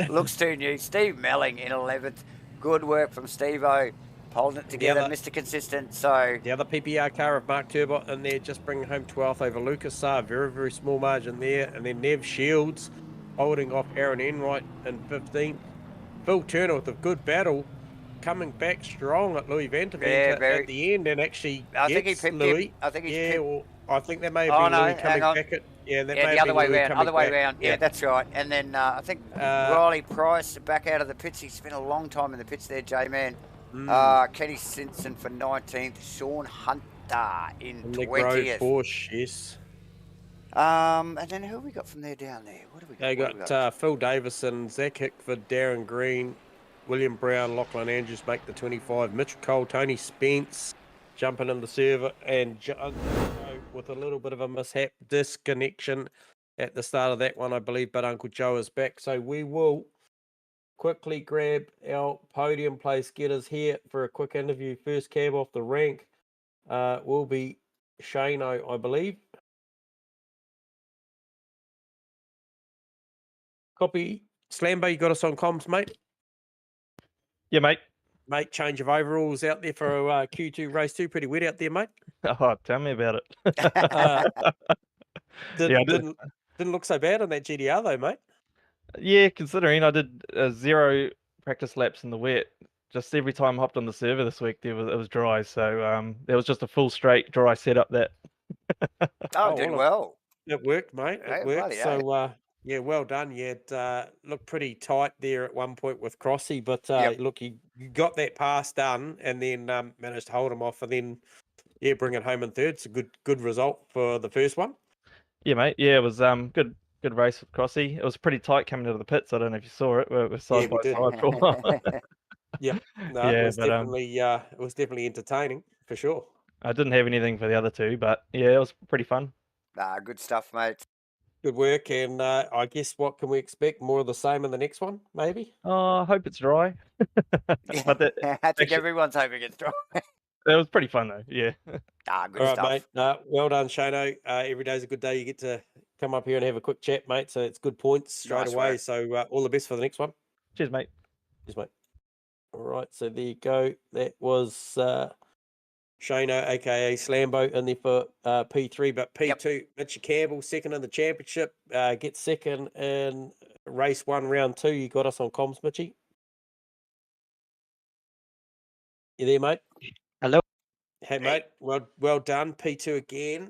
Looks too new. Steve Melling in 11th. Good work from Steve-O. Holding it together, Mr. Consistent. So the other PPR car of Mark Turbot in there, just bringing home 12th over Lucas Saar. Very, very small margin there. And then Nev Shields holding off Aaron Enright in 15th. Phil Turner with a good battle, coming back strong at Louis Vantavant at the end, and actually I think he picked Louis. Him. I think he's I think that may have been Louis coming back at. Yeah, the other way round. Yeah, that's right. And then I think Riley Price back out of the pits. He spent a long time in the pits there, J-Man. Kenny Simpson for 19th. Sean Hunter in 20th. Porsche, yes. And then who have we got from there down there? What have we got? They got Phil Davison, Zach Hickford, Darren Green, William Brown, Lachlan Andrews make the 25. Mitchell Cole, Tony Spence jumping in the server, and with a little bit of a mishap disconnection at the start of that one, I believe, but Uncle Joe is back. So we will quickly grab our podium place getters here for a quick interview. First cab off the rank will be Shano, I believe. Copy. Slambo, you got us on comms, mate? Yeah, mate. Mate, change of overalls out there for Q2 race 2. Pretty wet out there, mate. Oh, tell me about it. Didn't look so bad on that GDR though, mate. Yeah, considering I did 0 practice laps in the wet. Just every time I hopped on the server this week, it was dry. So there was just a full straight dry setup that. Did well. It worked, mate. It worked. So Yeah, well done. You looked pretty tight there at one point with Crossy, but Yep. look, you got that pass done and then managed to hold him off and then, yeah, bring it home in third. It's a good result for the first one. Yeah, mate. Yeah, it was good race with Crossy. It was pretty tight coming out of the pits. I don't know if you saw it. We're Yeah, side we by did. side for a while. Yep. No, Yeah, but it was definitely entertaining for sure. I didn't have anything for the other two, but yeah, it was pretty fun. Nah, good stuff, mate. Good work, and I guess what can we expect? More of the same in the next one, maybe? Oh, I hope it's dry. But I think actually, everyone's hoping it's dry. it was pretty fun though. Yeah. Ah, All good right, mate. stuff. Well done, Shano. Every day's a good day. You get to come up here and have a quick chat, mate. So it's good points straight Nice away. work. So all the best for the next one. Cheers, mate. Cheers, mate. All right, so there you go. That was Shano, aka Slambo, in there for P3, but P2, Mitchie Campbell, second in the championship, gets second in race 1, round 2. You got us on comms, Mitchie. You there, mate? Hello. Hey, mate. Well done. P2 again.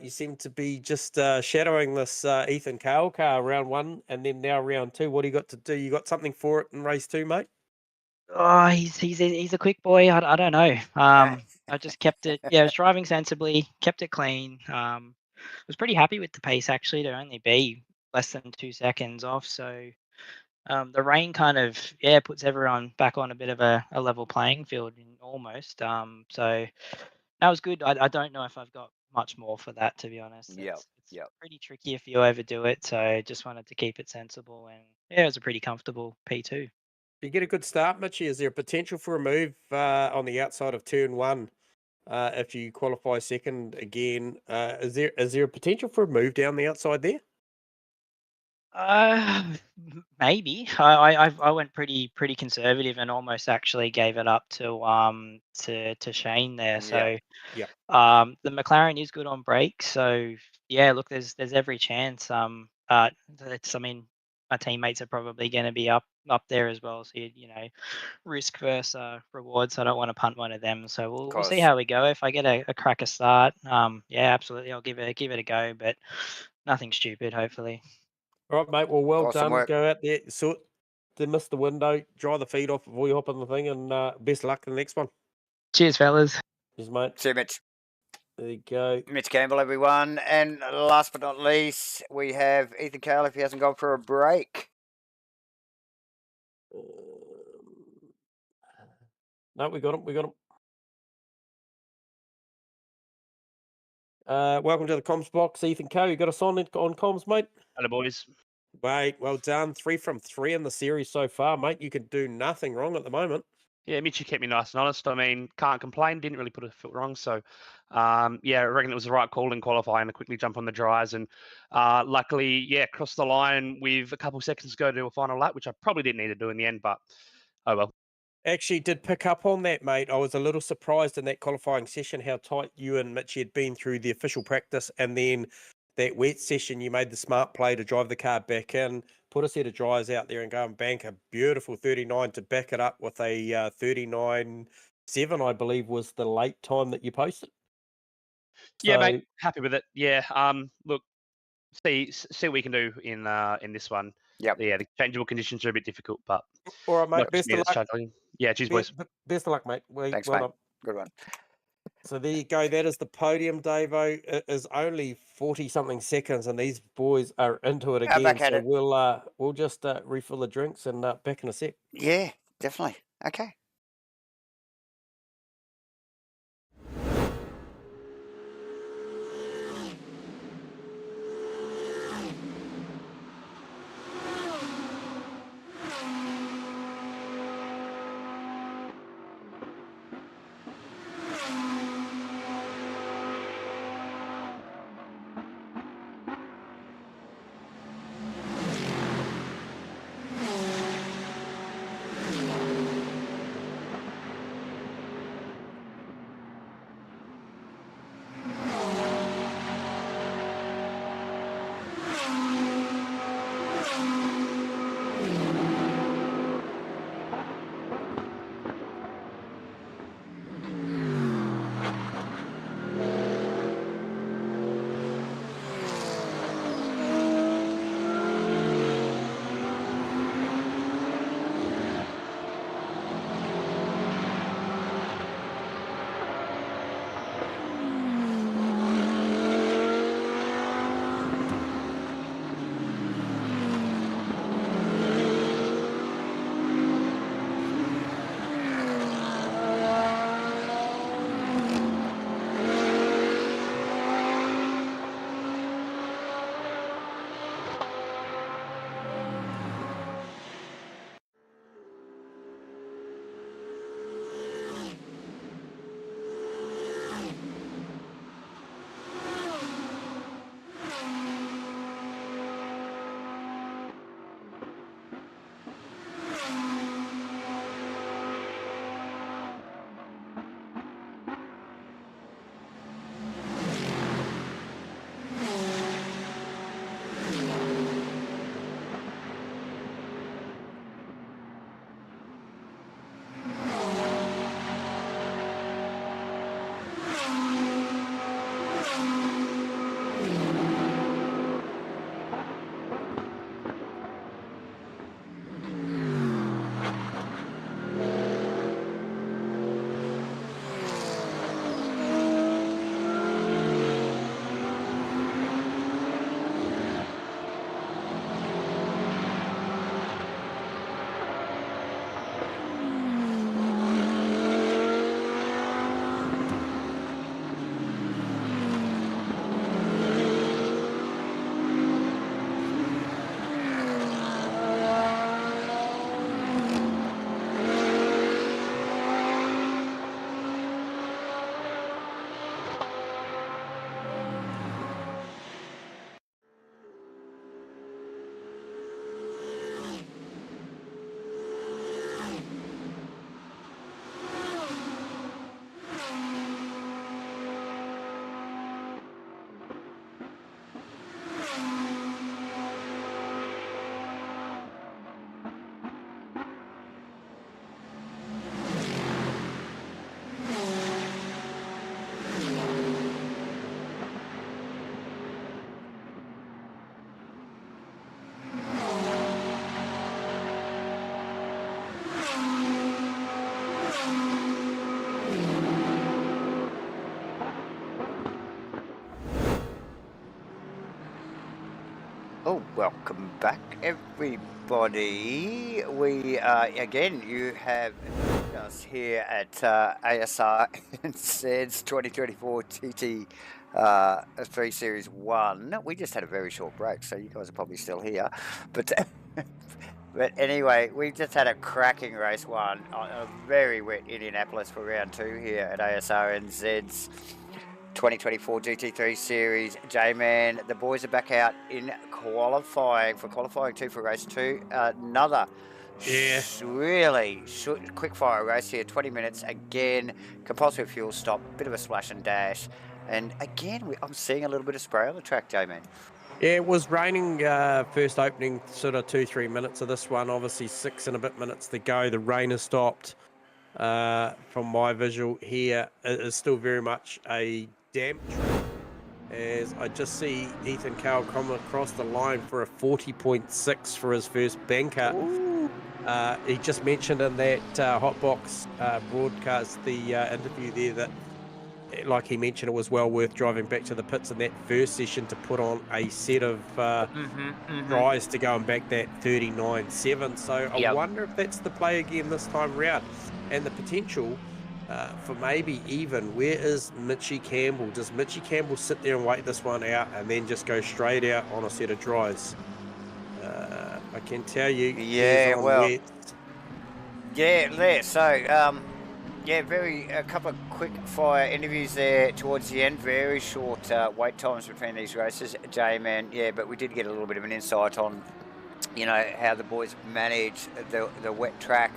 You seem to be just shadowing this Ethan Cale car round 1 and then now round 2. What do you got to do? You got something for it in race 2, mate? Oh, he's a quick boy. I don't know. I just kept it. Yeah, I was driving sensibly, kept it clean. Was pretty happy with the pace actually to only be less than 2 seconds off. So the rain kind of puts everyone back on a bit of a level playing field almost. So that was good. I don't know if I've got much more for that, to be honest. Yep. It's pretty tricky if you overdo it. So just wanted to keep it sensible, and it was a pretty comfortable P2. You get a good start, Mitchie. Is there potential for a move on the outside of turn 1 if you qualify second again? Is there a potential for a move down the outside there? Maybe. I went pretty conservative and almost actually gave it up to Shane there. So Yep. the McLaren is good on brakes. So yeah, look, there's every chance. I mean, my teammates are probably going to be up there as well. So you know, risk versus reward. So I don't want to punt one of them. So we'll see how we go. If I get a cracker start, yeah, absolutely, I'll give it a go. But nothing stupid, hopefully. All right, mate. Well, well Awesome done. work. Go out there, sort to miss the window, dry the feet off before you hop on the thing, and best luck in the next one. Cheers, fellas. Cheers, mate. See you, Mitch. There you go. Mitch Campbell, everyone. And last but not least, we have Ethan Cale if he hasn't gone for a break. No, we got him. Welcome to the comms box, Ethan Cale. You got us on comms, mate? Hello, boys. Mate, well done. 3 from 3 in the series so far, mate. You can do nothing wrong at the moment. Yeah, Mitchie kept me nice and honest. I mean, can't complain. Didn't really put a foot wrong. So, yeah, I reckon it was the right call in qualifying to quickly jump on the dries. And luckily, yeah, crossed the line with a couple of seconds to go to a final lap, which I probably didn't need to do in the end, but oh well. Actually, did pick up on that, mate. I was a little surprised in that qualifying session how tight you and Mitchie had been through the official practice, and then that wet session, you made the smart play to drive the car back in, put a set of dries out there, and go and bank a beautiful 39 to back it up with a 39.7, I believe, was the late time that you posted. Yeah, mate, happy with it. Yeah, look, see what we can do in this one. Yep. Yeah, the changeable conditions are a bit difficult, but All right, mate. not Best me of that's luck. struggling. Yeah, cheers, boys. Best of luck, mate. Thanks, well mate. done. Good one. So there you go. That is the podium, Davo. It is only 40-something seconds, and these boys are into it Yeah, again. back at So it. we'll just refill the drinks and back in a sec. Yeah, definitely. Okay. Oh, welcome back, everybody. We again, you have us here at Asrnz 2024 GT3 Series 1. We just had a very short break, so you guys are probably still here. But but anyway, we just had a cracking race one on a very wet Indianapolis for round 2 here at Asrnz's 2024 GT3 Series. J-Man, the boys are back out in qualifying 2 for race 2. Another really quick fire race here, 20 minutes again, compulsory fuel stop, bit of a slash and dash, and again I'm seeing a little bit of spray on the track, J-Man. Yeah, it was raining first opening sort of 2-3 minutes of this one. Obviously 6 and a bit minutes to go. The rain has stopped. From my visual here, it is still very much a damp track, as I just see Ethan Cowell come across the line for a 40.6 for his first banker. He just mentioned in that Hotbox broadcast, the interview there, that like he mentioned, it was well worth driving back to the pits in that first session to put on a set of tries to go and back that 39.7. So I wonder if that's the play again this time round. And the potential for maybe even, where is Mitchie Campbell? Does Mitchie Campbell sit there and wait this one out and then just go straight out on a set of tries? I can tell you. Yeah, well. Yeah, there. So, yeah, a couple of quick fire interviews there towards the end. Very short wait times between these races, J-Man. Yeah, but we did get a little bit of an insight on, you know, how the boys manage the wet track.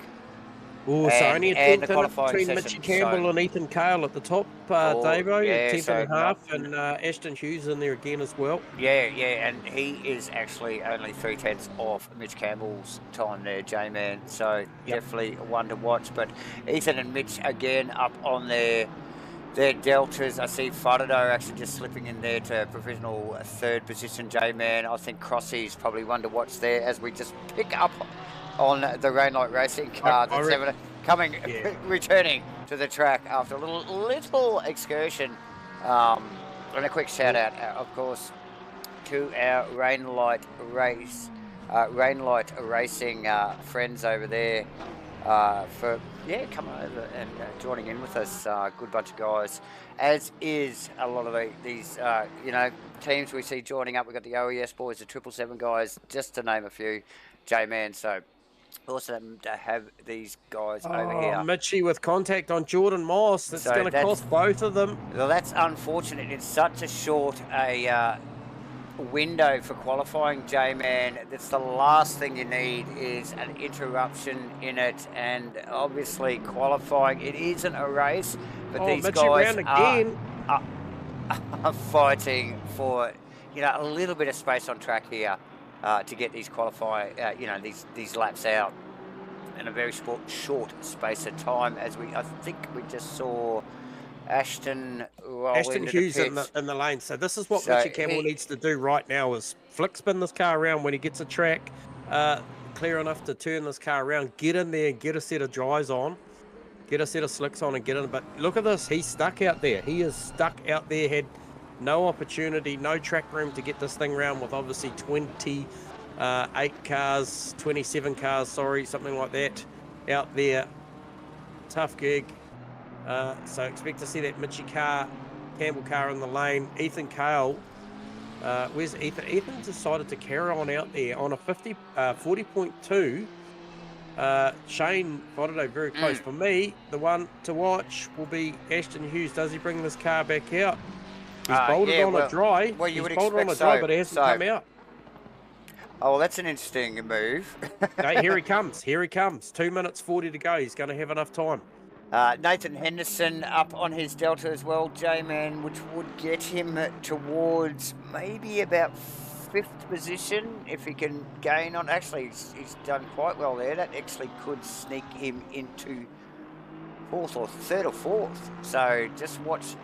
Oh, so only a tenth between Mitchie Campbell and Ethan Cale at the top, Davo, a tenth and a half, and Ashton Hughes in there again as well. Yeah, and he is actually only 3/10 off Mitch Campbell's time there, J-Man. So definitely one to watch. But Ethan and Mitch again up on their deltas. I see Fardado actually just slipping in there to provisional 3rd position, J-Man. I think Crossy's probably one to watch there as we just pick up on the Rainlight Racing car that's returning to the track after a little excursion. And a quick shout out, of course, to our Rainlight Racing friends over there for coming over and joining in with us. Good bunch of guys, as is a lot of these teams we see joining up. We've got the OES boys, the 777 guys, just to name a few, J-Man. So awesome to have these guys over here. Mitchie with contact on Jordan Moss. That's going to cost both of them. Well, that's unfortunate. It's such a short window for qualifying, J-Man. That's the last thing you need is an interruption in it. And obviously qualifying, it isn't a race, but these guys are fighting for a little bit of space on track here. To get these these laps out in a very short space of time, as I think we just saw Ashton Hughes in the lane. So this is what Mitchie Campbell needs to do right now, is flick spin this car around when he gets a track clear enough to turn this car around, get in there and get a set of dries on, get a set of slicks on and get in. But look at this, he's stuck out there. He is stuck out there, had no opportunity, no track room to get this thing around with obviously 28 cars, 27 cars, something like that out there. Tough gig. So expect to see that Mitchie Campbell car in the lane. Ethan Cale, where's Ethan? Ethan decided to carry on out there on a 40.2. Shane Fodado very close. For me, the one to watch will be Ashton Hughes. Does he bring this car back out? He's bolted on a dry. Well, you would expect on a dry, but it hasn't come out. Oh, well, that's an interesting move. No, here he comes. 2 minutes 40 to go. He's going to have enough time. Nathan Henderson up on his Delta as well, J-Man, which would get him towards maybe about 5th position if he can gain on. Actually, he's done quite well there. That actually could sneak him into 4th or 3rd or 4th. So just watch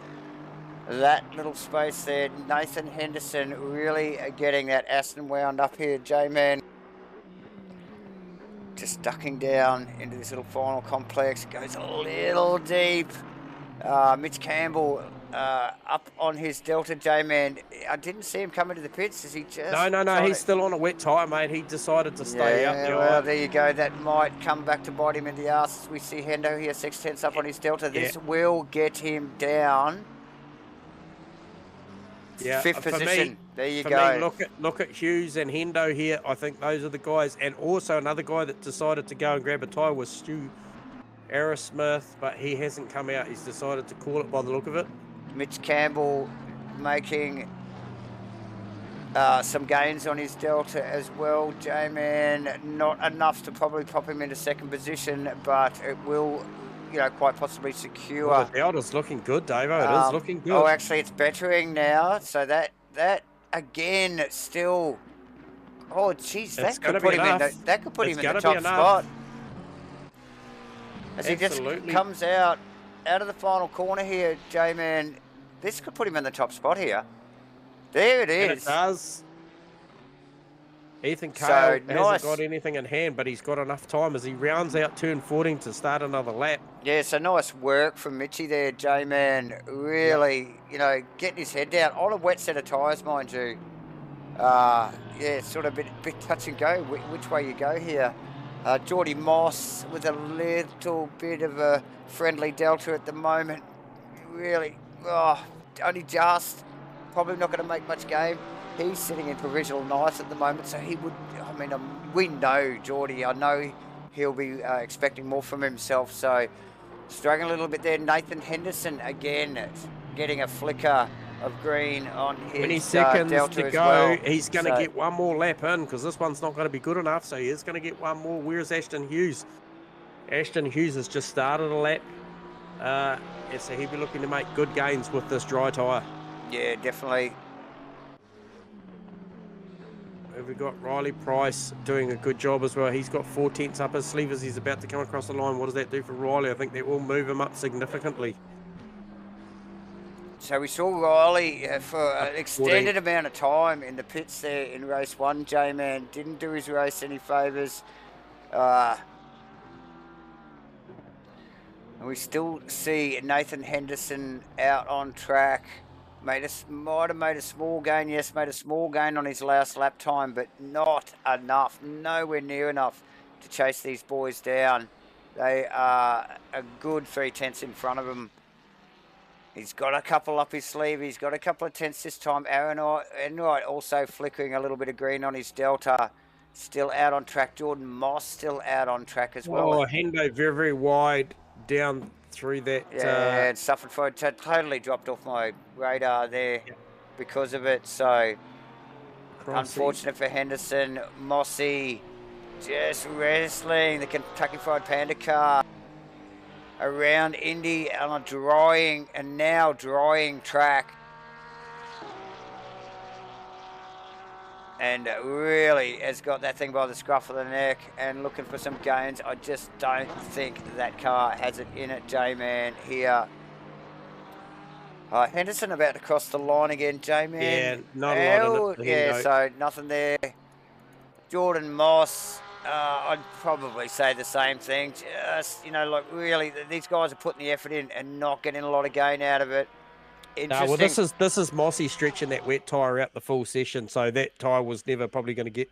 that little space there. Nathan Henderson really getting that Aston wound up here, J-Man. Just ducking down into this little final complex. Goes a little deep. Mitch Campbell up on his Delta, J-Man. I didn't see him come into the pits. Is he just... No. He's still on a wet tyre, mate. He decided to stay out there. Well, there you go. That might come back to bite him in the arse. We see Hendo here, 6/10 up on his Delta. This will get him down. Yeah, 5th position. Me, there you go. Me, look at Hughes and Hendo here. I think those are the guys. And also another guy that decided to go and grab a tyre was Stu Asrnz, but he hasn't come out. He's decided to call it by the look of it. Mitch Campbell making some gains on his Delta as well. J-Man, not enough to probably pop him into 2nd position, but it will, quite possibly secure. Well, the Delta's looking good, Davo. It is looking good. Oh, actually, it's bettering now. So that again, still. Oh, jeez, that could put him in the top spot. As Absolutely. He just comes out of the final corner here, J-Man. This could put him in the top spot here. There it is. And it does. Ethan Kale nice. hasn't got anything in hand, but he's got enough time as he rounds out turn 14 to start another lap. Yeah, so nice work from Mitchie there, J-Man. Really, getting his head down on a wet set of tyres, mind you. Sort of a bit touch and go which way you go here. Geordie Moss with a little bit of a friendly Delta at the moment. Really, only just. Probably not going to make much game. He's sitting in provisional ninth at the moment, so he would... we know Geordie. I know he'll be expecting more from himself, so struggling a little bit there. Nathan Henderson, again, getting a flicker of green on his 20 seconds Delta to as go. well. He's going to get one more lap in because this one's not going to be good enough, so he is going to get one more. Where's Ashton Hughes? Ashton Hughes has just started a lap, so he'll be looking to make good gains with this dry tyre. Yeah, definitely. We've got Riley Price doing a good job as well. He's got 4/10 up his sleeve as he's about to come across the line. What does that do for Riley? I think that will move him up significantly. So we saw Riley for an extended amount of time in the pits there in race 1. J-Man didn't do his race any favours. And we still see Nathan Henderson out on track. Might have made a small gain, yes, made a small gain on his last lap time, but not enough, nowhere near enough to chase these boys down. They are a good 3/10 in front of him. He's got a couple up his sleeve. He's got a couple of tenths this time. Enright also flickering a little bit of green on his Delta. Still out on track. Jordan Moss still out on track as well. Oh, Hendo very, very wide down through that. Yeah, and suffered for it. Totally dropped off my radar there because of it. So unfortunate for Henderson. Mossy just wrestling the Kentucky Fried Panda car around Indy on a now drying track. And really has got that thing by the scruff of the neck and looking for some gains. I just don't think that car has it in it, J-Man, here. Henderson about to cross the line again, J-Man. Yeah, not a lot in it. So nothing there. Jordan Moss, I'd probably say the same thing. Just, really, these guys are putting the effort in and not getting a lot of gain out of it. No, well, this is Mossy stretching that wet tyre out the full session, so that tyre was never probably going to get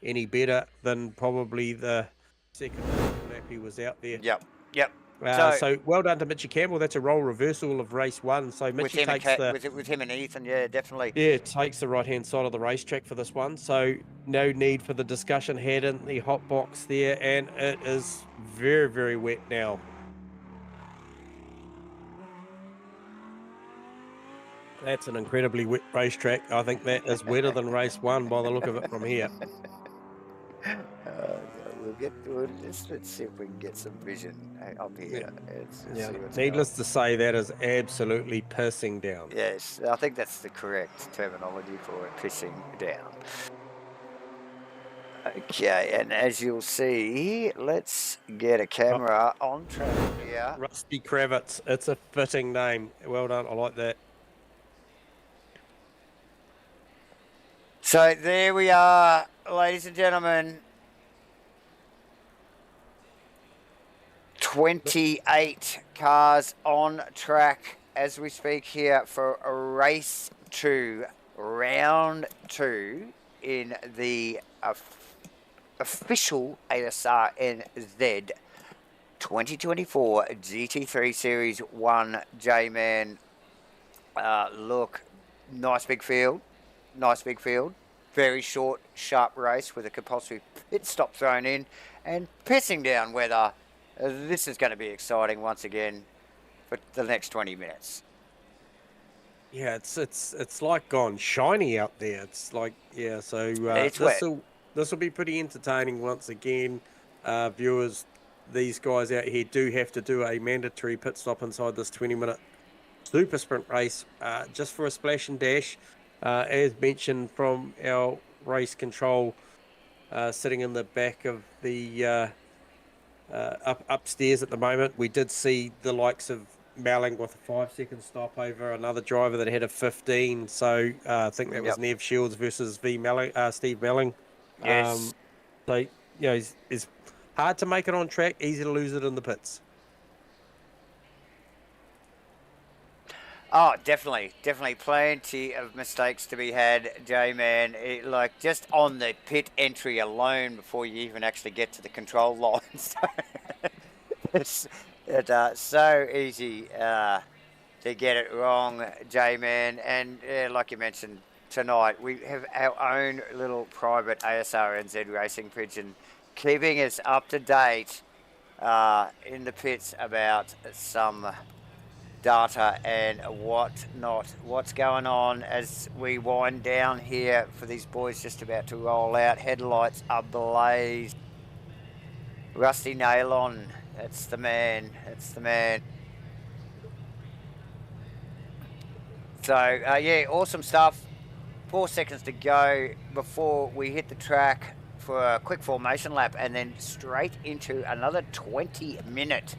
any better than probably the second lap he was out there. Yep. So well done to Mitchie Campbell. That's a role reversal of race 1. So Mitchie takes with him and Ethan, yeah, definitely. Yeah, takes the right-hand side of the racetrack for this one. So no need for the discussion had in the hot box there, and it is very, very wet now. That's an incredibly wet racetrack. I think that is wetter than race 1 by the look of it from here. Let's see if we can get some vision up here. Needless to say, that is absolutely pissing down. Yes, I think that's the correct terminology for it, pissing down. Okay, and as you'll see, let's get a camera on track here. Rusty Kravitz. It's a fitting name. Well done. I like that. So there we are, ladies and gentlemen. 28 cars on track as we speak here for race 2, round 2 in the official Asrnz 2024 GT3 Series 1 J-Man. Look, nice big field. Very short, sharp race with a compulsory pit stop thrown in and pissing down weather. This is going to be exciting once again for the next 20 minutes. Yeah, it's like gone shiny out there. It's like, yeah, so It's wet. this will be pretty entertaining once again. Viewers, these guys out here do have to do a mandatory pit stop inside this 20-minute super sprint race just for a splash and dash. As mentioned from our race control sitting in the back of the upstairs at the moment, we did see the likes of Melling with a 5-second stop over another driver that had a 15. So I think that was Nev Shields versus Steve Melling. Yes. So, you know, it's hard to make it on track, easy to lose it in the pits. Oh, definitely. Plenty of mistakes to be had, J-Man. Like, just on the pit entry alone before you even actually get to the control lines. It's so easy to get it wrong, J-Man. And like you mentioned, tonight we have our own little private Asrnz racing pigeon keeping us up to date in the pits about some data and what's going on as we wind down here for these boys just about to roll out. Headlights ablaze. Rusty Nailon, that's the man. So yeah, awesome stuff. 4 seconds to go before we hit the track for a quick formation lap and then straight into another 20-minute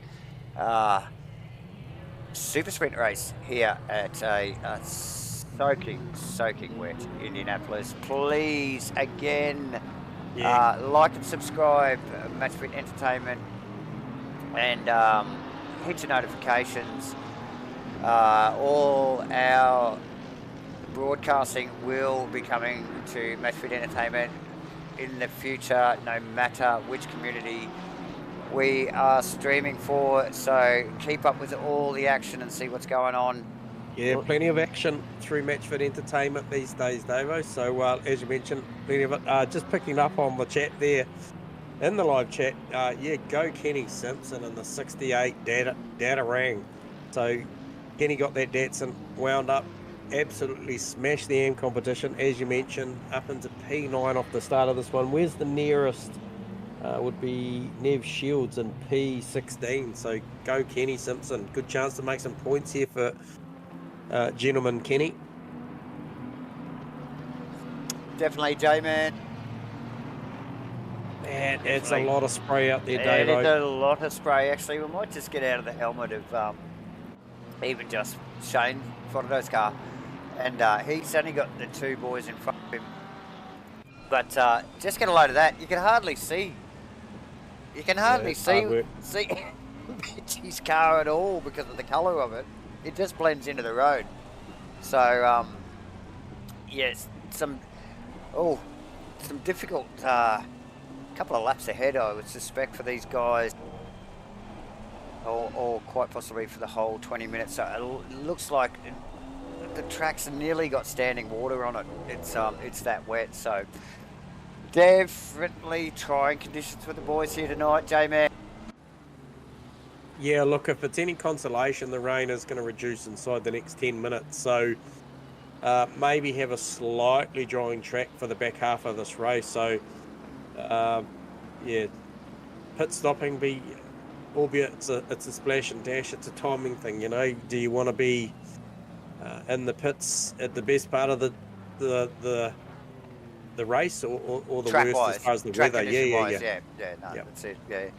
super sprint race here at a soaking wet Indianapolis. Please, again, like and subscribe, MatchFit Entertainment, and hit your notifications. All our broadcasting will be coming to MatchFit Entertainment in the future, no matter which community we are streaming for, so keep up with all the action and see what's going on. Yeah, plenty of action through MatchFit Entertainment these days, Davo. So as you mentioned, plenty of it. Just picking up on the chat there, in the live chat, yeah, go Kenny Simpson in the 68 data rang. So Kenny got that Datsun wound up, absolutely smashed the AM competition, as you mentioned, up into P9 off the start of this one. Where's the nearest? Would be Nev Shields in P16. So go Kenny Simpson. Good chance to make some points here for gentleman Kenny. Definitely, J-Man. Man, it's a lot of spray out there, Dave. It's a lot of spray, actually. We might just get out of the helmet of even just Shane Fordo's car. And he's only got the two boys in front of him. But just get a load of that. You can hardly see. You can hardly see his car at all because of the colour of it. It just blends into the road. So, yes, some difficult couple of laps ahead, I would suspect, for these guys. Or quite possibly for the whole 20 minutes. So it looks like the track's nearly got standing water on it. It's that wet, so definitely trying conditions for the boys here tonight, J-Man. Yeah, look, if it's any consolation, the rain is going to reduce inside the next 10 minutes. So maybe have a slightly drying track for the back half of this race. So, yeah, pit stopping albeit it's a splash and dash, it's a timing thing, you know. Do you want to be in the pits at the best part of the race or the track worst wise, as far as the track weather? Yeah, that's it. Yeah.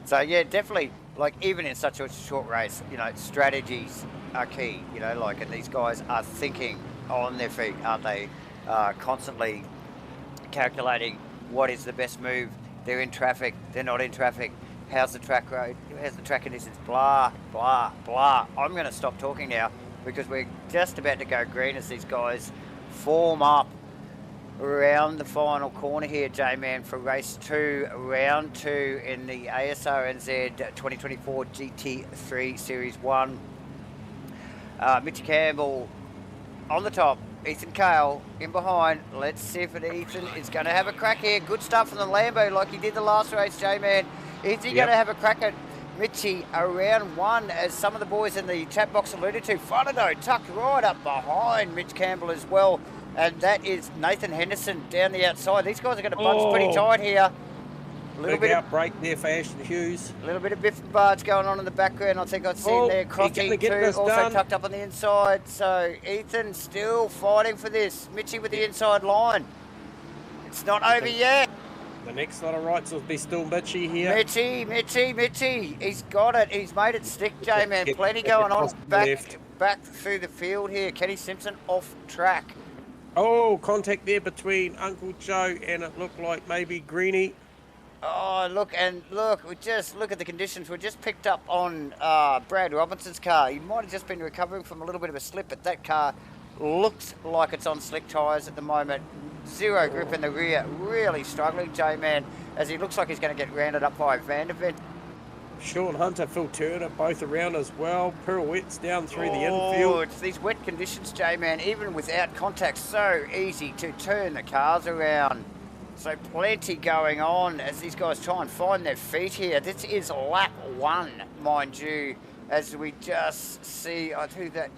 So yeah, definitely. Like even in such a short race, you know, strategies are key. You know, like, and these guys are thinking on their feet, aren't they? Constantly calculating what is the best move. They're in traffic. They're not in traffic. How's the track road? How's the track conditions? Blah blah blah. I'm going to stop talking now. because we're just about to go green as these guys form up around the final corner here, J-Man, for race 2, round 2 in the Asrnz 2024 GT3 Series 1. Mitch Campbell on the top, Ethan Cale in behind. Let's see if Ethan is going to have a crack here. Good start from the Lambo like he did the last race, J-Man. Is he going to have a crack at Mitchie around 1, as some of the boys in the chat box alluded to? Fonado tucked right up behind Mitch Campbell as well. And that is Nathan Henderson down the outside. These guys are going to bunch pretty tight here. A little bit outbreak there for Ashton Hughes. A little bit of biff and barge going on in the background. I think I've seen there. Crofty too, also done. tucked up on the inside. So Ethan still fighting for this. Mitchie with the inside line. It's not over yet. The next lot of rights will be still Mitchie here. Mitchie. He's got it. He's made it stick, J-Man. Plenty going on back through the field here. Kenny Simpson off track. Oh, contact there between Uncle Joe and it looked like maybe Greenie. Oh, look at the conditions. We just picked up on Brad Robinson's car. He might have just been recovering from a little bit of a slip, but that car looks like it's on slick tyres at the moment. Zero grip in the rear, really struggling, J-Man, as he looks like he's going to get rounded up by Van der Ven. Sean Hunter, Phil Turner, both around as well. Pirouettes down through the infield. It's these wet conditions, J-Man, even without contact, so easy to turn the cars around. So plenty going on as these guys try and find their feet here. This is lap 1, mind you, as we just see,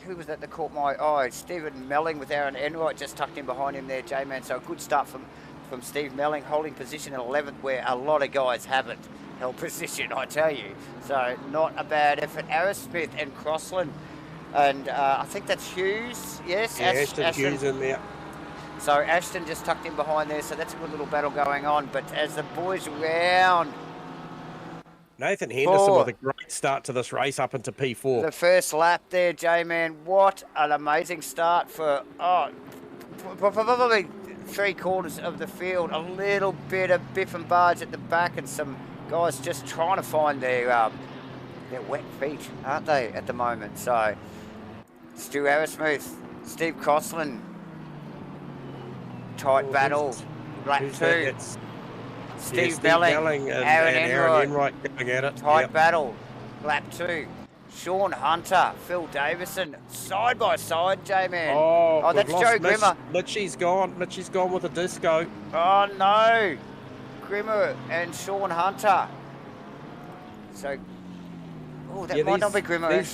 who was that that caught my eye? Stephen Melling with Aaron Enright just tucked in behind him there, J-Man. So a good start from Steve Melling, holding position in 11th, where a lot of guys haven't held position, I tell you. So not a bad effort. Aris Smith and Crossland, and I think that's Hughes. Yes, yeah, Ashton Hughes in there. So Ashton just tucked in behind there, so that's a good little battle going on. But as the boys round, Nathan Henderson with a great start to this race up into P4. The first lap there, J-Man. What an amazing start for probably 3/4 of the field. A little bit of biff and barge at the back, and some guys just trying to find their wet feet, aren't they, at the moment? So Stu Arrowsmith, Steve Crossland, tight battle. Lap 2. Steve Melling and Aaron Enright going at it. Tight battle. Lap 2. Sean Hunter, Phil Davison, side by side, J-Man. Oh, that's Joe Grimmer. Mitchie's gone with a disco. Oh no, Grimmer and Sean Hunter. So, that might not be Grimmer.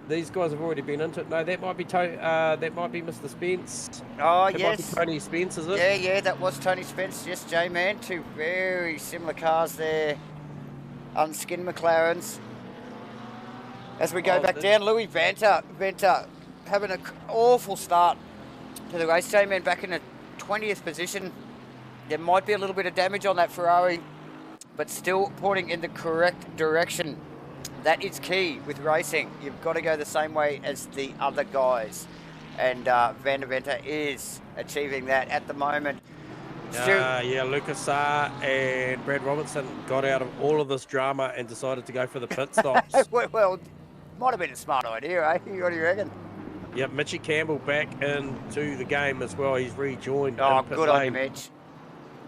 These guys have already been into it. No, that might be Mr. Spence. Oh, that yes. Might be Tony Spence, is it? Yeah, that was Tony Spence. Yes, J-Man. 2 very similar cars there. Unskinned McLarens. As we go back down, Louis Venter having an awful start to the race, J-Man, back in the 20th position. There might be a little bit of damage on that Ferrari, but still pointing in the correct direction. That is key with racing. You've got to go the same way as the other guys. And Van der Venter is achieving that at the moment. Lucas Saar and Brad Robinson got out of all of this drama and decided to go for the pit stops. well, might have been a smart idea, eh? What do you reckon? Yep, Mitchie Campbell back into the game as well. He's rejoined. Oh, good on you, Mitch.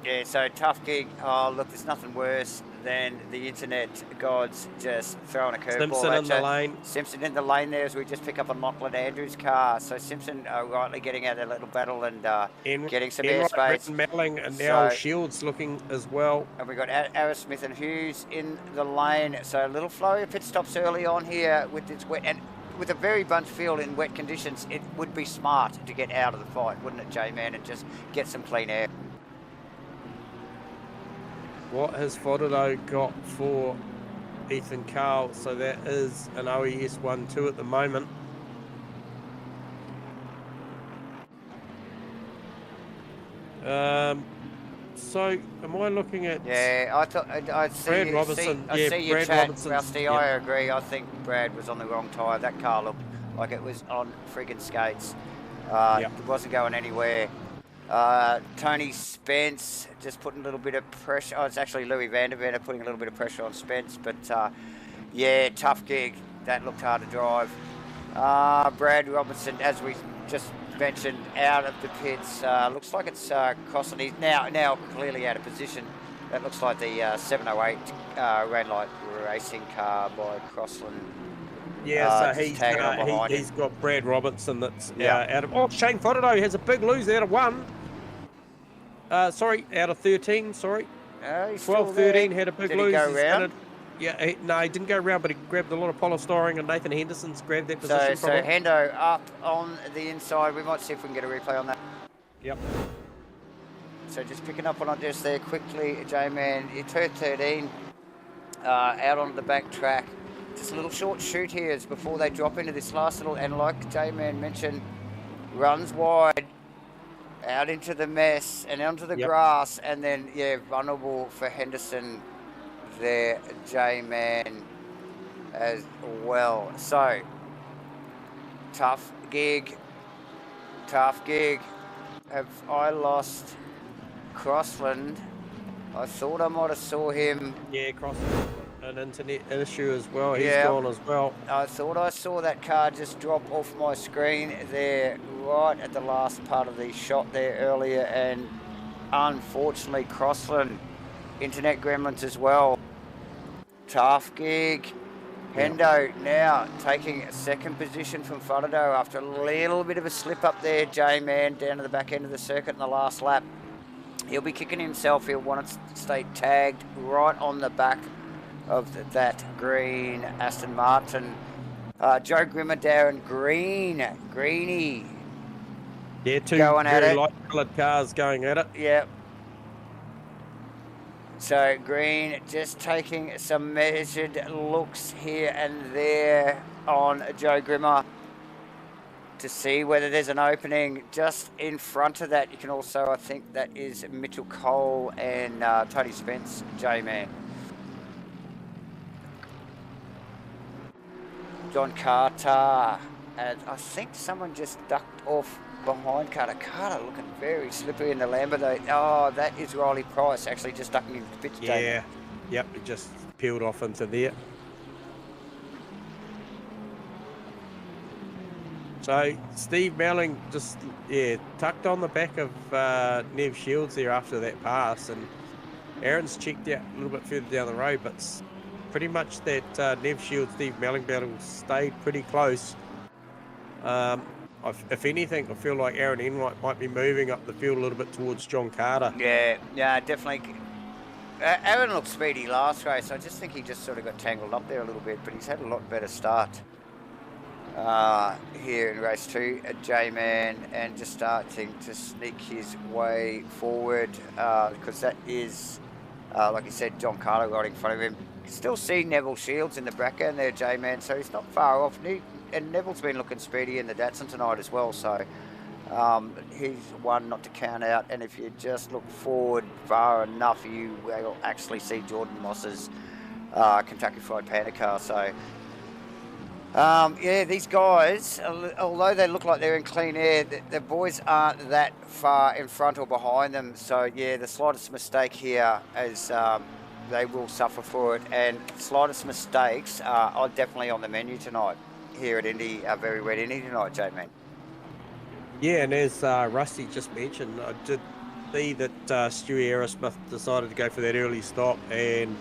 Yeah, so tough gig. Oh, look, there's nothing worse than the internet gods just throwing a curveball Simpson in the lane. Simpson in the lane there as we just pick up on Lachlan Andrews' car. So Simpson rightly getting out that little battle and getting some airspace. Melling and now Shields looking as well. And we've got Aris Smith and Hughes in the lane. So a little flurry of pit stops early on here with this wet. And with a very bunched field in wet conditions, it would be smart to get out of the fight, wouldn't it, J-Man, and just get some clean air. What has Fodado got for Ethan Cale? So that is an OES 1-2 at the moment. So am I looking at? Yeah, I thought I'd see Brad Robinson. I see your Brad chat, Robinson. Rusty. Yeah. I agree. I think Brad was on the wrong tyre. That car looked like it was on friggin' skates. It wasn't going anywhere. Tony Spence just putting a little bit of pressure. Oh, it's actually Louis Van der Ven putting a little bit of pressure on Spence. But yeah, tough gig. That looked hard to drive. Brad Robinson, as we just mentioned, out of the pits. Looks like it's Crossland. He's now clearly out of position. That looks like the 708 ran light racing car by Crossland. Yeah, so just tagging on behind he's got Brad Robinson that's Yeah. out of. Oh, Shane Fotido has a big lose out of 1. Sorry, out of 13. Sorry, he's still 12, there. 13 had a big Did lose. he go He's round? Yeah, no, he didn't go round, but he grabbed a lot of polystyrene, and Nathan Henderson's grabbed that position. So Hendo up on the inside. We might see if we can get a replay on that. Yep. So just picking up on this there quickly, J-Man. You turn 13 out onto the back track. Just a little short shoot here is before they drop into this last little, and like J-Man mentioned, runs wide out into the mess and onto the grass, and then vulnerable for Henderson there, J-Man, as well. So tough gig. Have I lost Crossland? I thought I might have saw him. Yeah, Crossland, an internet issue as well. He's Yeah. gone as well. I thought I saw that car just drop off my screen there right at the last part of the shot there earlier, and unfortunately Crossland, internet gremlins as well. Tough gig. Hendo now taking second position from Fotido after a little bit of a slip up there, J-Man, down to the back end of the circuit in the last lap. He'll be kicking himself. He'll want to stay tagged right on the back of that green Aston Martin. Joe Grimmer, Darren Greeny. Yeah, two going at very it. light coloured cars going at it. Yep. So Green just taking some measured looks here and there on Joe Grimmer to see whether there's an opening just in front of that. You can also, I think that is Mitchell Cole and Tony Spence, J-Man. John Carter, and I think someone just ducked off behind Carter. Carter looking very slippery in the Lambo though. Oh, that is Riley Price actually just ducking into the pits. Yeah, yep, it just peeled off into there. So Steve Melling just tucked on the back of Nev Shields there after that pass, and Aaron's checked out a little bit further down the road, but pretty much that Nev Shields Steve Melling battle stayed pretty close. If anything, I feel like Aaron Enright might be moving up the field a little bit towards John Carter. Yeah, definitely. Aaron looked speedy last race. I just think he just sort of got tangled up there a little bit, but he's had a lot better start here in race 2 at J-Man, and just starting to sneak his way forward because that is, like you said, John Carter right in front of him. You can still see Neville Shields in the background there, J-Man, so he's not far off. And Neville's been looking speedy in the Datsun tonight as well, so he's one not to count out. And if you just look forward far enough, you will actually see Jordan Moss's Kentucky Fried Panda car. So yeah, these guys, although they look like they're in clean air, the boys aren't that far in front or behind them. So yeah, the slightest mistake here is they will suffer for it, and slightest mistakes are definitely on the menu tonight here at Indy, very wet Indy tonight, J-Man. Yeah, and as Rusty just mentioned, I did see that Stewie Aerosmith decided to go for that early stop, and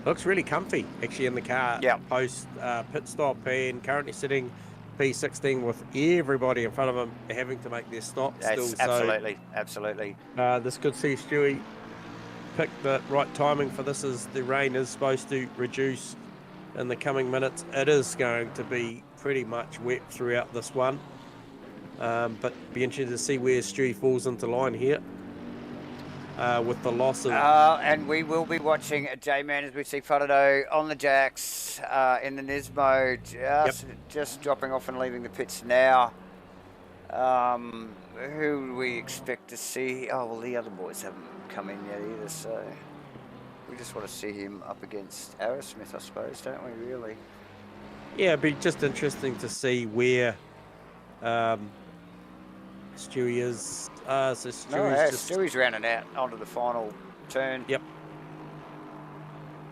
looks really comfy actually in the car post pit stop, and currently sitting P16 with everybody in front of him having to make their stop still. Absolutely. This could see Stewie pick the right timing for this, as the rain is supposed to reduce in the coming minutes. It is going to be pretty much wet throughout this one, but be interested to see where Stewie falls into line here with the loss of and we will be watching J-Man as we see Fotido on the jacks in the Nismo, just dropping off and leaving the pits now. Who do we expect to see? Oh well, the other boys haven't come in yet either, so we just want to see him up against Asrnz, I suppose, don't we, really? Yeah, it'd be just interesting to see where Stewie is. So Stewie's rounding out onto the final turn. Yep.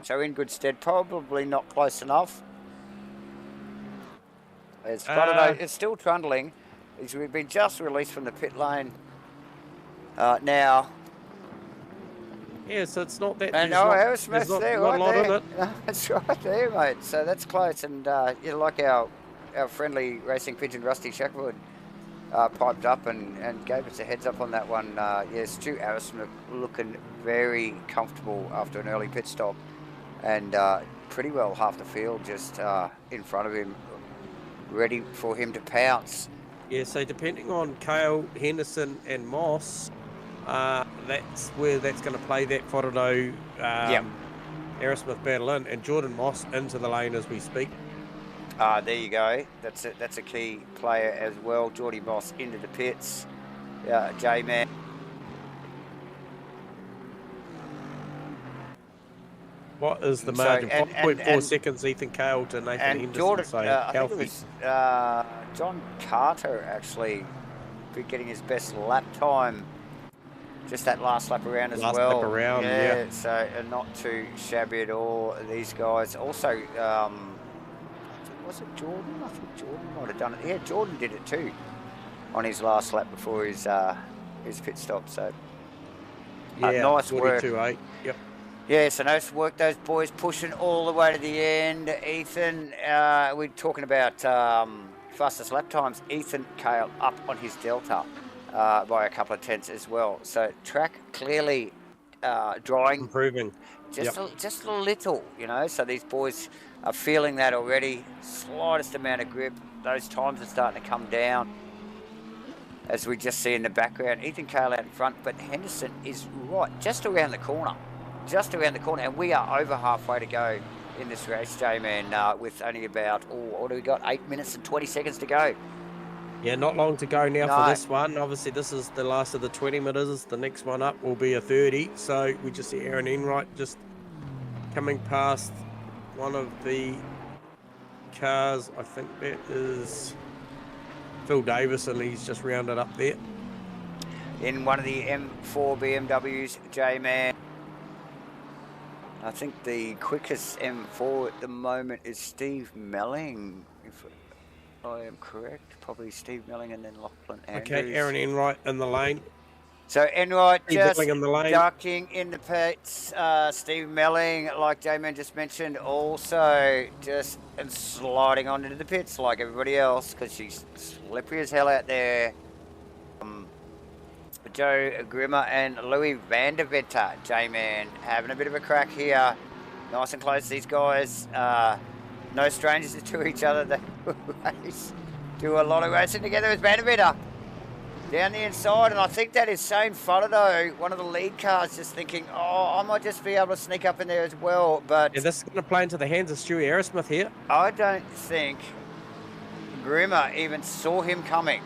So in good stead, probably not close enough. It's Frodo. It's still trundling. We've been just released from the pit lane now. Yeah, so it's not that. And There's Aerosmith's there, not right a lot there. in it. No, that's right there, mate. So that's close. And like our friendly racing pigeon, Rusty Shacklewood, piped up and gave us a heads up on that one. Stu Aerosmith looking very comfortable after an early pit stop, and pretty well half the field just in front of him, ready for him to pounce. Yeah, so depending on Kale, Henderson, and Moss, that's where that's going to play that Forodo Aerosmith battle in, and Jordan Moss into the lane as we speak. There you go. That's it. That's a key player as well. Geordie Moss into the pits. J-Man. What is the margin? 5.4 seconds, Ethan Kale to Nathan Henderson. Jordan, so I think healthy. it was John Carter actually getting his best lap time. Just that last lap around as well. Last lap around, yeah. So not too shabby at all. These guys also, was it Jordan? I think Jordan might have done it. Yeah, Jordan did it too on his last lap before his pit stop. So nice work. 42.8. Yep. Yeah, so nice work. Those boys pushing all the way to the end. Ethan, we're talking about fastest lap times. Ethan Kale up on his delta by a couple of tenths as well. So track clearly drying. Improving. Just a little, So these boys are feeling that already. Slightest amount of grip. Those times are starting to come down, as we just see in the background. Ethan Kale out in front, but Henderson is right just around the corner. And we are over halfway to go in this race, J-Man, with only about, what do we got, 8 minutes and 20 seconds to go. Yeah, not long to go now for this one. Obviously, this is the last of the 20 meters. The next one up will be a 30. So we just see Aaron Enright just coming past one of the cars. I think that is Phil Davis, and he's just rounded up there. In one of the M4 BMWs, J-Man. I think the quickest M4 at the moment is Steve Melling, if I am correct. Probably Steve Melling and then Lachlan Andrews. Okay, Aaron Enright in the lane. So Enright just in the lane. ducking in the pits. Steve Melling, like J-Man just mentioned, also just sliding on into the pits like everybody else, because she's slippery as hell out there. Joe Grimmer and Louis Vanderventer, J-Man, having a bit of a crack here. Nice and close, these guys. No strangers to each other. They do a lot of racing together with Vanderventer. Down the inside, and I think that is Shane Frodo, one of the lead cars, just thinking, I might just be able to sneak up in there as well. But yeah, this is going to play into the hands of Stewie Aerosmith here. I don't think Grimmer even saw him coming.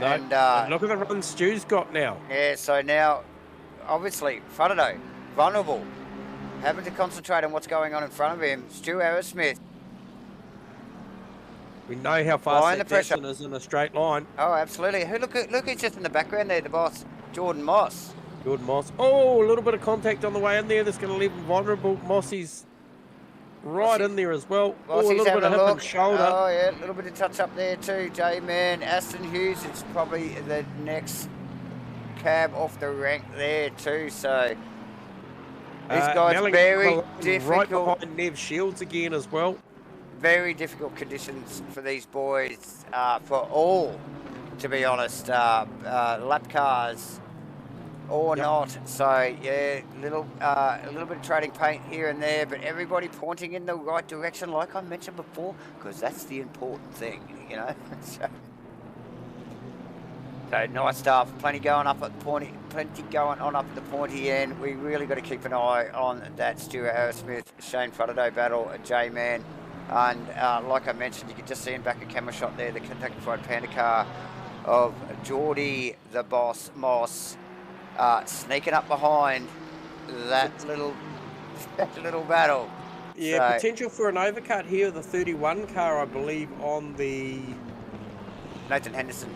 No, and look at the run Stu's got now. Yeah, so now, obviously, Frodo, vulnerable, having to concentrate on what's going on in front of him. Stu Aerosmith. We know how fast that Jackson is in a straight line. Oh, absolutely. Look who's just in the background there, the boss, Jordan Moss. Jordan Moss. Oh, a little bit of contact on the way in there. That's going to leave him vulnerable. Mossy's right in there as well. Mossy's a little bit of hip and shoulder. Oh, yeah, a little bit of touch up there too, J-Man. Aston Hughes is probably the next cab off the rank there too, so these guys very difficult. Right behind Nev Shields again as well. Very difficult conditions for these boys, for all, to be honest, lap cars or not. So yeah, a little bit of trading paint here and there, but everybody pointing in the right direction, like I mentioned before, because that's the important thing, So nice stuff. Plenty going on up at the pointy end. We really got to keep an eye on that Stuart Aerosmith, Shane Frodo battle, J-Man. And like I mentioned, you can just see him back a camera shot there, the Kentucky Fried Panda car of Geordie the Boss Moss, sneaking up behind that little battle. Yeah, so, potential for an overcut here, the 31 car, I believe, on the Nathan Henderson.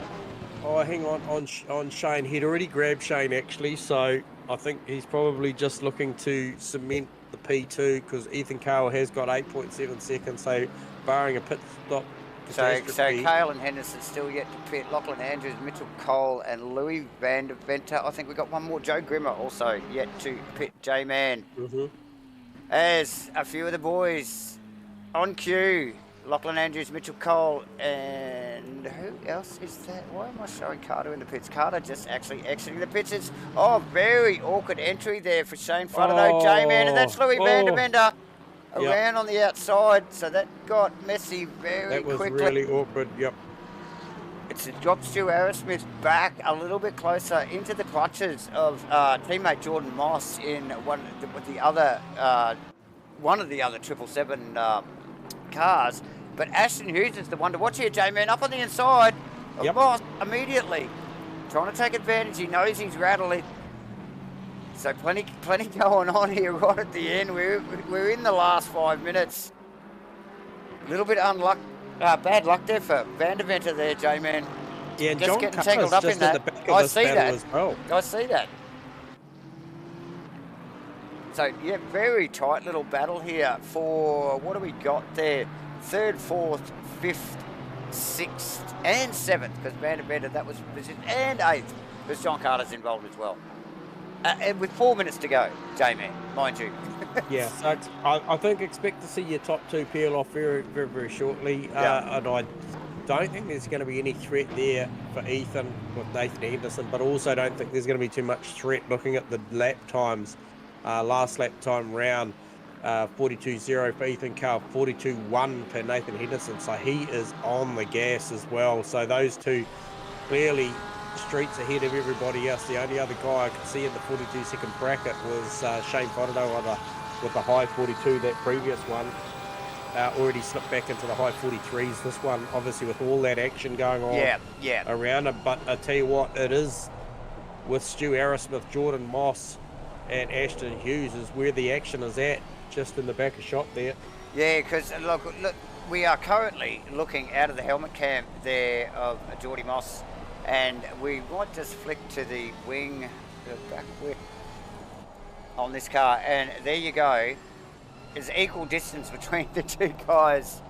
Oh, hang on Shane. He'd already grabbed Shane, actually, so I think he's probably just looking to cement the P2, because Ethan Kale has got 8.7 seconds, so barring a pit stop So catastrophe. Cale and Henderson still yet to pit. Lachlan Andrews, Mitchell Cole, and Louis Van der Venter. I think we got one more. Joe Grimmer also yet to pit. J-Man. As a few of the boys on cue. Lachlan Andrews, Mitchell Cole, and who else is that? Why am I showing Carter in the pits? Carter just actually exiting the pits. It's, very awkward entry there for Shane Fratterno, J-Man, and that's Louis Van der Venter around on the outside. So that got messy very quickly. That was really awkward, It's dropped Stu Arrowsmith back a little bit closer into the clutches of teammate Jordan Moss in one of the other 777 cars. But Ashton Hughes is the one to watch here, J-Man, up on the inside of Moss immediately. Trying to take advantage. He knows he's rattling. So plenty going on here right at the end. We're in the last 5 minutes. A little bit bad luck there for Van der Venter there, J-Man. Yeah, just John getting tangled up in that. I see that. So, yeah, very tight little battle here for, what do we got there? 3rd, 4th, 5th, 6th, and 7th, because Van der Venter, that was position, and 8th, because John Carter's involved as well. And with 4 minutes to go, J-Man, mind you. Yeah, so I think expect to see your top 2 peel off very, very, very shortly. And I don't think there's going to be any threat there for Ethan with Nathan Henderson, but also don't think there's going to be too much threat looking at the lap times. Last lap time round, 42.0 for Ethan Carl, 42.1 for Nathan Henderson. So he is on the gas as well. So those two clearly streets ahead of everybody else. The only other guy I could see in the 42-second bracket was Shane Fratterno with the high 42, that previous one. Already slipped back into the high 43s. This one, obviously, with all that action going on around him. But I tell you what, it is with Stu Arrowsmith, Jordan Moss, and Ashton Hughes is where the action is at, just in the back of shot there. Yeah, because look, we are currently looking out of the helmet cam there of Geordie Moss, and we might just flick to the wing, the back wing on this car, and there you go. There's equal distance between the two guys,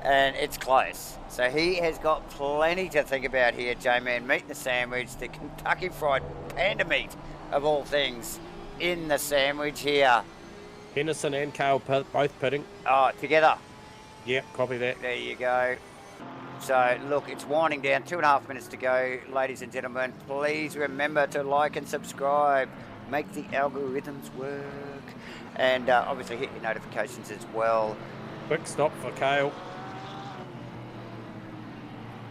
and it's close. So he has got plenty to think about here, J-Man. Meat in the sandwich, the Kentucky Fried Panda meat, of all things, in the sandwich here. Henderson and Cale both pitting. Oh, together. Yep, copy that. There you go. So, look, it's winding down. 2.5 minutes to go, ladies and gentlemen. Please remember to like and subscribe. Make the algorithms work. And obviously hit your notifications as well. Quick stop for Cale.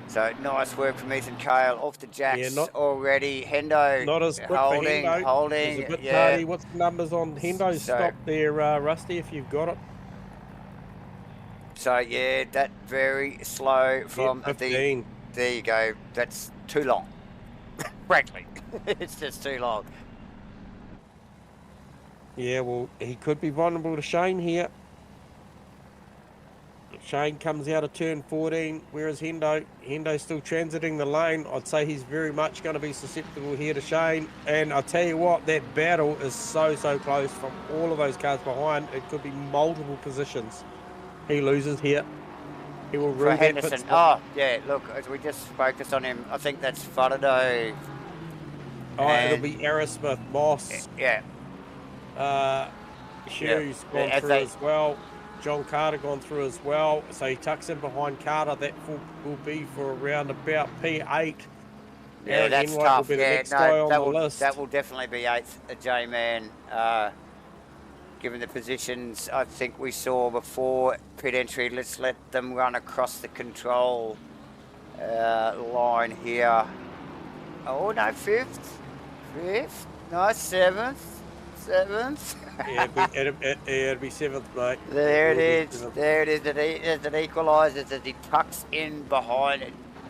So, nice work from Ethan Cale. Off the jacks already. Hendo not as quick holding. It's a bit tardy. What's the numbers on Hendo's stop there, Rusty, if you've got it? So, yeah, that very slow from 15. There you go. That's too long. Frankly, it's just too long. Yeah, well, he could be vulnerable to Shane here. Shane comes out of turn 14. Where is Hendo? Hendo's still transiting the lane. I'd say he's very much going to be susceptible here to Shane. And I tell you what, that battle is so close from all of those cars behind. It could be multiple positions. He loses here. He will rule Henderson. Oh, yeah, look, as we just focused on him, I think that's Fratterno. Oh, it'll be Arrowsmith, Moss. Yeah. Hughes gone through as well. John Carter gone through as well. So he tucks in behind Carter. That will be for around about P8. Yeah, that's tough. That will definitely be 8th, J-Man. Given the positions I think we saw before pit entry, let's let them run across the control line here. Oh, no, 5th? No, 7th. Yeah, it'd be 7th, mate. There it is. There it is. As it equalises, as he tucks in behind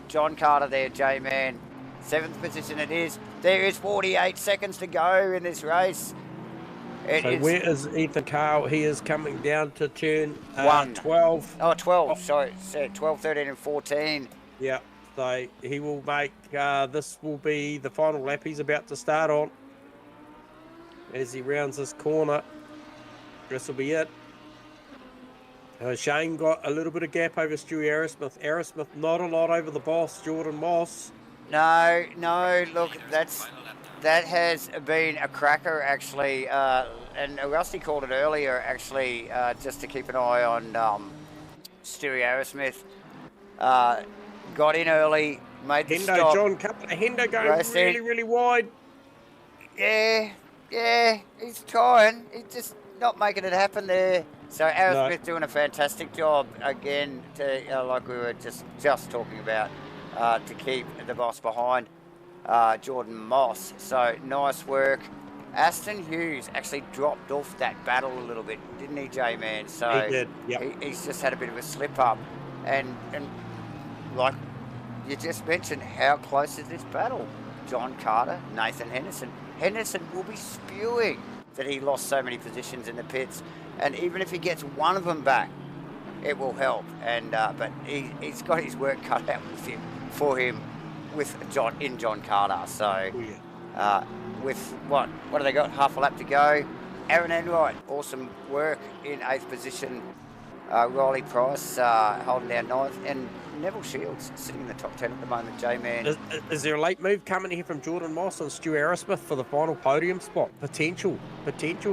John Carter there, J-Man. 7th position it is. There is 48 seconds to go in this race. Where is Ethan Carl? He is coming down to turn 12. Oh, 12. Sorry, 12, 13 and 14. Yeah, so he will make, this will be the final lap he's about to start on. As he rounds this corner, this will be it. Shane got a little bit of gap over Stewie Arrowsmith. Arrowsmith not a lot over the boss, Jordan Moss. No, look, that has been a cracker, actually. And Rusty called it earlier, actually, just to keep an eye on Stewie Arrowsmith. Got in early, made the Hendo, stop. John Carter. Hendo going Racing. really, really wide. Yeah, he's trying. He's just not making it happen there. So Arrowsmith doing a fantastic job again, to like we were just talking about, to keep the boss behind Jordan Moss. So nice work. Aston Hughes actually dropped off that battle a little bit, didn't he, J-Man? So he did. Yep. He's just had a bit of a slip up, and like you just mentioned, how close is this battle? John Carter, Nathan Henderson. Henderson will be spewing that he lost so many positions in the pits, and even if he gets one of them back, it will help. And but he's got his work cut out for him with John Carter. So with what do they got? Half a lap to go. Aaron Enright, awesome work in 8th position. Riley Price holding down 9th, and Neville Shields sitting in the top 10 at the moment, J-Man. Is there a late move coming here from Jordan Moss and Stu Arrowsmith for the final podium spot? Potential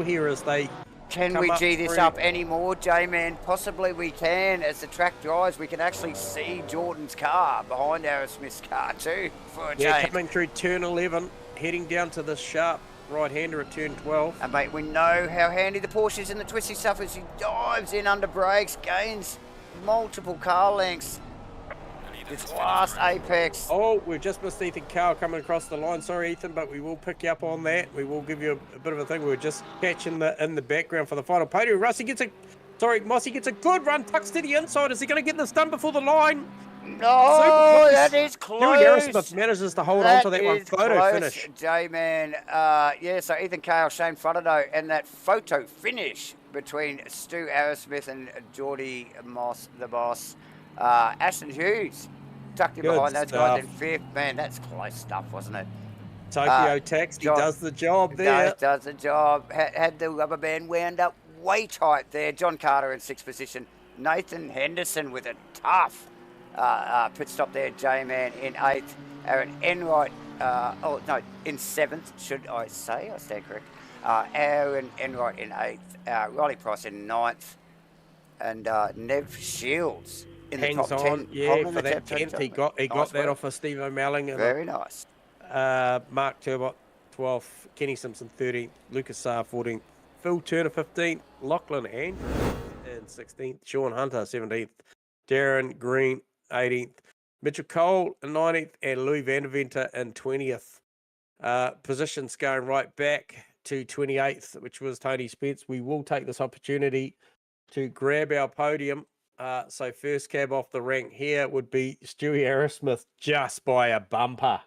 here as they Can we G this up anymore, J-Man? Possibly we can. As the track dries, we can actually see Jordan's car behind Arrowsmith's car too, for a change. Coming through turn 11, heading down to the sharp right-hander at turn 12. And mate, we know how handy the Porsche is in the twisty stuff as he dives in under brakes, gains multiple car lengths. This last apex. Oh, we've just missed Ethan Carl coming across the line. Sorry, Ethan, but we will pick you up on that. We will give you a bit of a thing. We were just catching in the background for the final podium. Mossy gets a good run, tucks to the inside. Is he going to get this done before the line? No, that is close. Arrowsmith manages to hold on to that one. Photo finish. J-Man. So Ethan Cale, Shane Frontado, and that photo finish between Stu Arrowsmith and Geordie Moss, the boss. Aston Hughes tucked in behind those guys in 5th. Man, that's close stuff, wasn't it? Tokyo Taxi does the job there. Does the job. Had the rubber band wound up way tight there. John Carter in 6th position. Nathan Henderson with a tough pit stop there. J-Man in 8th. Aaron Enright, in 7th, should I say. I stand correct. Aaron Enright in 8th. Riley Price in 9th. And Nev Shields in the top 10. Yeah, for that 10th. He got that off of Steve O'Melling. Very nice. Mark Turbot, 12th. Kenny Simpson, 13th. Lucas Saar, 14th. Phil Turner, 15th. Lachlan Andrews in 16th. Sean Hunter, 17th. Darren Green, 18th. Mitchell Cole in 19th. And Louis Vandeventer in 20th. Positions going right back to 28th, which was Tony Spence. We will take this opportunity to grab our podium. So first cab off the rank here would be Stewie Arrowsmith, just by a bumper.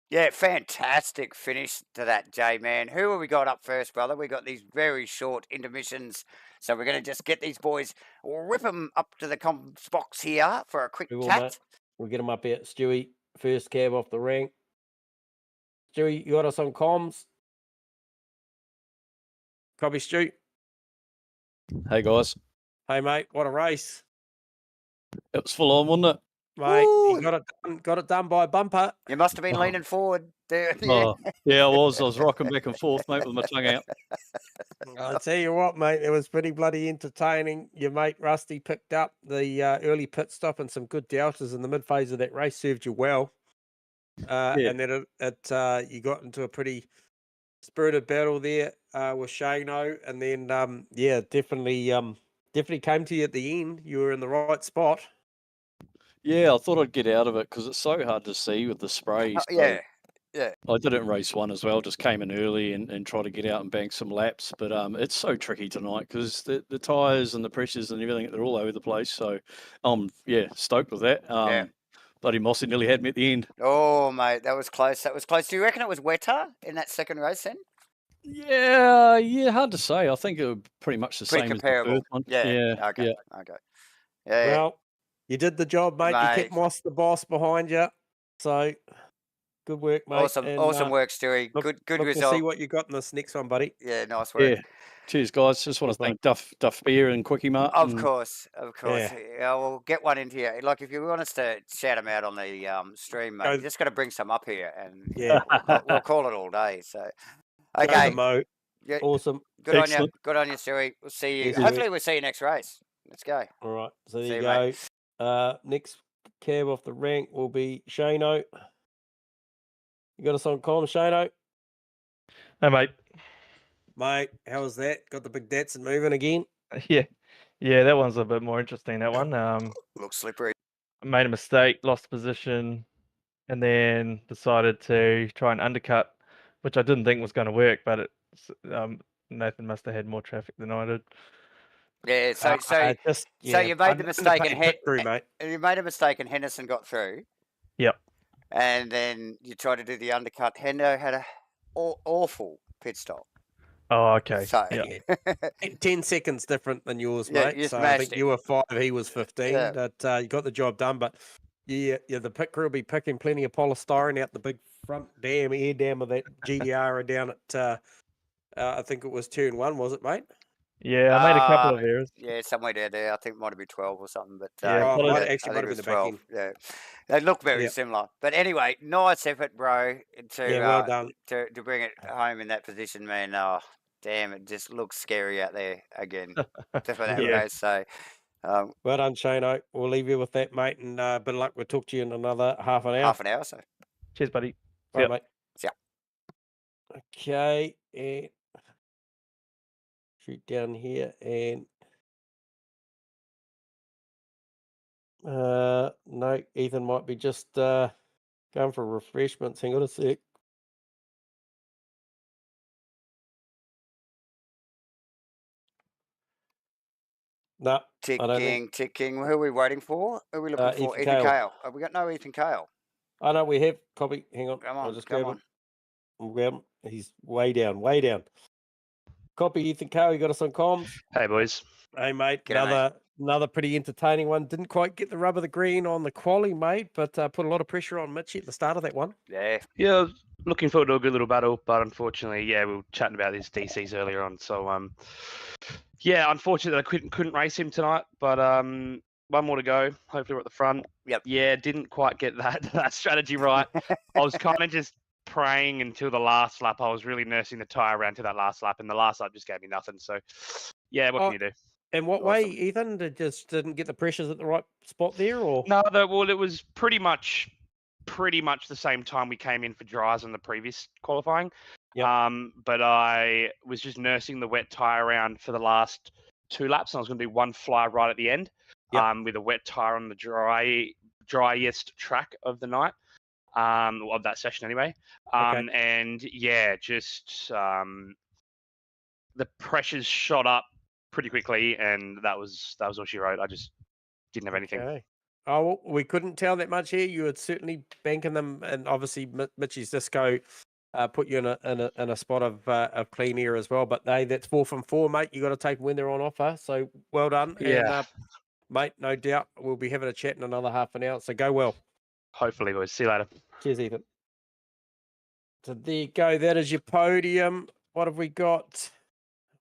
Yeah, fantastic finish to that, J-Man. Who have we got up first, brother? We got these very short intermissions. So we're going to just get these boys, rip them up to the comms box here for a quick chat. We'll get them up here. Stewie, first cab off the rank. Stewie, you got us on comms? Copy, Stu. Hey, guys. Hey, mate, what a race. It was full on, wasn't it? Mate, you got it done by a bumper. You must have been leaning forward there. Yeah, I was rocking back and forth, mate, with my tongue out. I'll tell you what, mate, it was pretty bloody entertaining. Your mate Rusty picked up the early pit stop and some good deltas in the mid phase of that race, served you well. And then you got into a pretty spirited battle there with Shano, and then definitely came to you at the end. You were in the right spot. Yeah, I thought I'd get out of it because it's so hard to see with the spray. Yeah. I did it in race 1 as well, just came in early and tried to get out and bank some laps. But it's so tricky tonight because the tyres and the pressures and everything, they're all over the place. So I'm stoked with that. Bloody Mossy nearly had me at the end. Oh, mate, that was close. Do you reckon it was wetter in that second race then? Yeah, hard to say. I think it was pretty much the same comparable. as the first one. Okay. Yeah. Well, you did the job, mate. You kept Moss the boss behind you. So Good work, mate. Awesome, And, awesome work, Stewie. Look, Good look to result. see what you got in this next one, buddy. Yeah, nice work. Yeah. Cheers, guys. Just want to Cheers, thank Duff Beer and Quickie Mart. Of and- course. Yeah. Yeah, we'll get one into here. Like, if you want us to shout them out on the stream, mate, Go- you just got to bring some up here, and Yeah. we'll call it all day. So, Go the okay, Mo. yeah, Awesome. good on you. Excellent. Good on you, Stewie. We'll see you. Yes, Hopefully, we'll see you next race. Let's go. All right. So there See you you, go. mate. Next cab off the rank will be Shano. You got us on comm, Shano? Hey, mate. Mate, how was that? Got the big Datsun moving again? Yeah, that one's a bit more interesting. That one. Looks slippery. I made a mistake, lost position, and then decided to try and undercut, which I didn't think was going to work. But Nathan must have had more traffic than I did. Yeah. So you made the mistake and you made a mistake and Henderson got through. Yep. And then you tried to do the undercut. Hendo had a awful pit stop. Oh, okay. So, yeah. 10 seconds different than yours, Yeah, mate. you So I smashed think it. you were 5, he was 15. Yeah. That you got the job done. But yeah, the pit crew will be picking plenty of polystyrene out the big front air dam of that GDR down at I think it was turn 1, was it, mate? Yeah, I made a couple of errors. Yeah, somewhere down there. I think it might have been 12 or something. But Yeah, Oh, follow might, that. actually I might think have it been was the back 12. end. Yeah, they look very Yep. similar. But anyway, nice effort, bro, to Yeah, well done. to bring it home in that position, man. Oh, damn, it just looks scary out there again for that Yeah. race. So, Well done, Shano. We'll leave you with that, mate. And bit of luck. We'll talk to you in another half an hour. half an hour. So, Cheers, buddy. Bye, Yep. mate. See ya. Okay, and shoot down here and no, Ethan might be just going for refreshments. Hang on a sec. No, I don't think. ticking. Who are we waiting for? Who are we looking for? Ethan Ethan Kale. Kale. Have we got no Ethan Kale? I know we have copy. Hang on. Come I'll on, just come grab on. him. We'll grab him. He's way down, way down. Copy Ethan Kale. You got us on comms. Hey, boys. Hey, mate. G'day, mate. Another pretty entertaining one. Didn't quite get the rub of the green on the quali, mate, but put a lot of pressure on Mitchie at the start of that one. Yeah. Yeah, I was looking forward to a good little battle, but unfortunately, yeah, we were chatting about these DCs earlier on. So, yeah, unfortunately, I couldn't race him tonight, but one more to go. Hopefully, we're at the front. Yep. Yeah, didn't quite get that strategy right. I was kind of just praying until the last lap. I was really nursing the tyre around to that last lap, and the last lap just gave me nothing. So, yeah, what can you do? In what way, Awesome. Ethan? Just didn't get the pressures at the right spot there, or No, well, it was pretty much the same time we came in for dries in the previous qualifying. Yep. But I was just nursing the wet tire around for the last 2 laps, and I was going to do one fly right at the end. Yep. With a wet tire on the driest track of the night, of that session anyway. Okay. And yeah, just the pressures shot up pretty quickly, and that was all she wrote. I just didn't have anything. Okay. Oh, well, we couldn't tell that much here. You were certainly banking them, and obviously Mitchie's disco put you in a spot of clean air as well. But hey, that's 4 from 4, mate. You got to take them when they're on offer. So well done. Yeah. And, mate, no doubt we'll be having a chat in another half an hour. So go well. Hopefully, boys. See you later. Cheers, Ethan. So there you go. That is your podium. What have we got?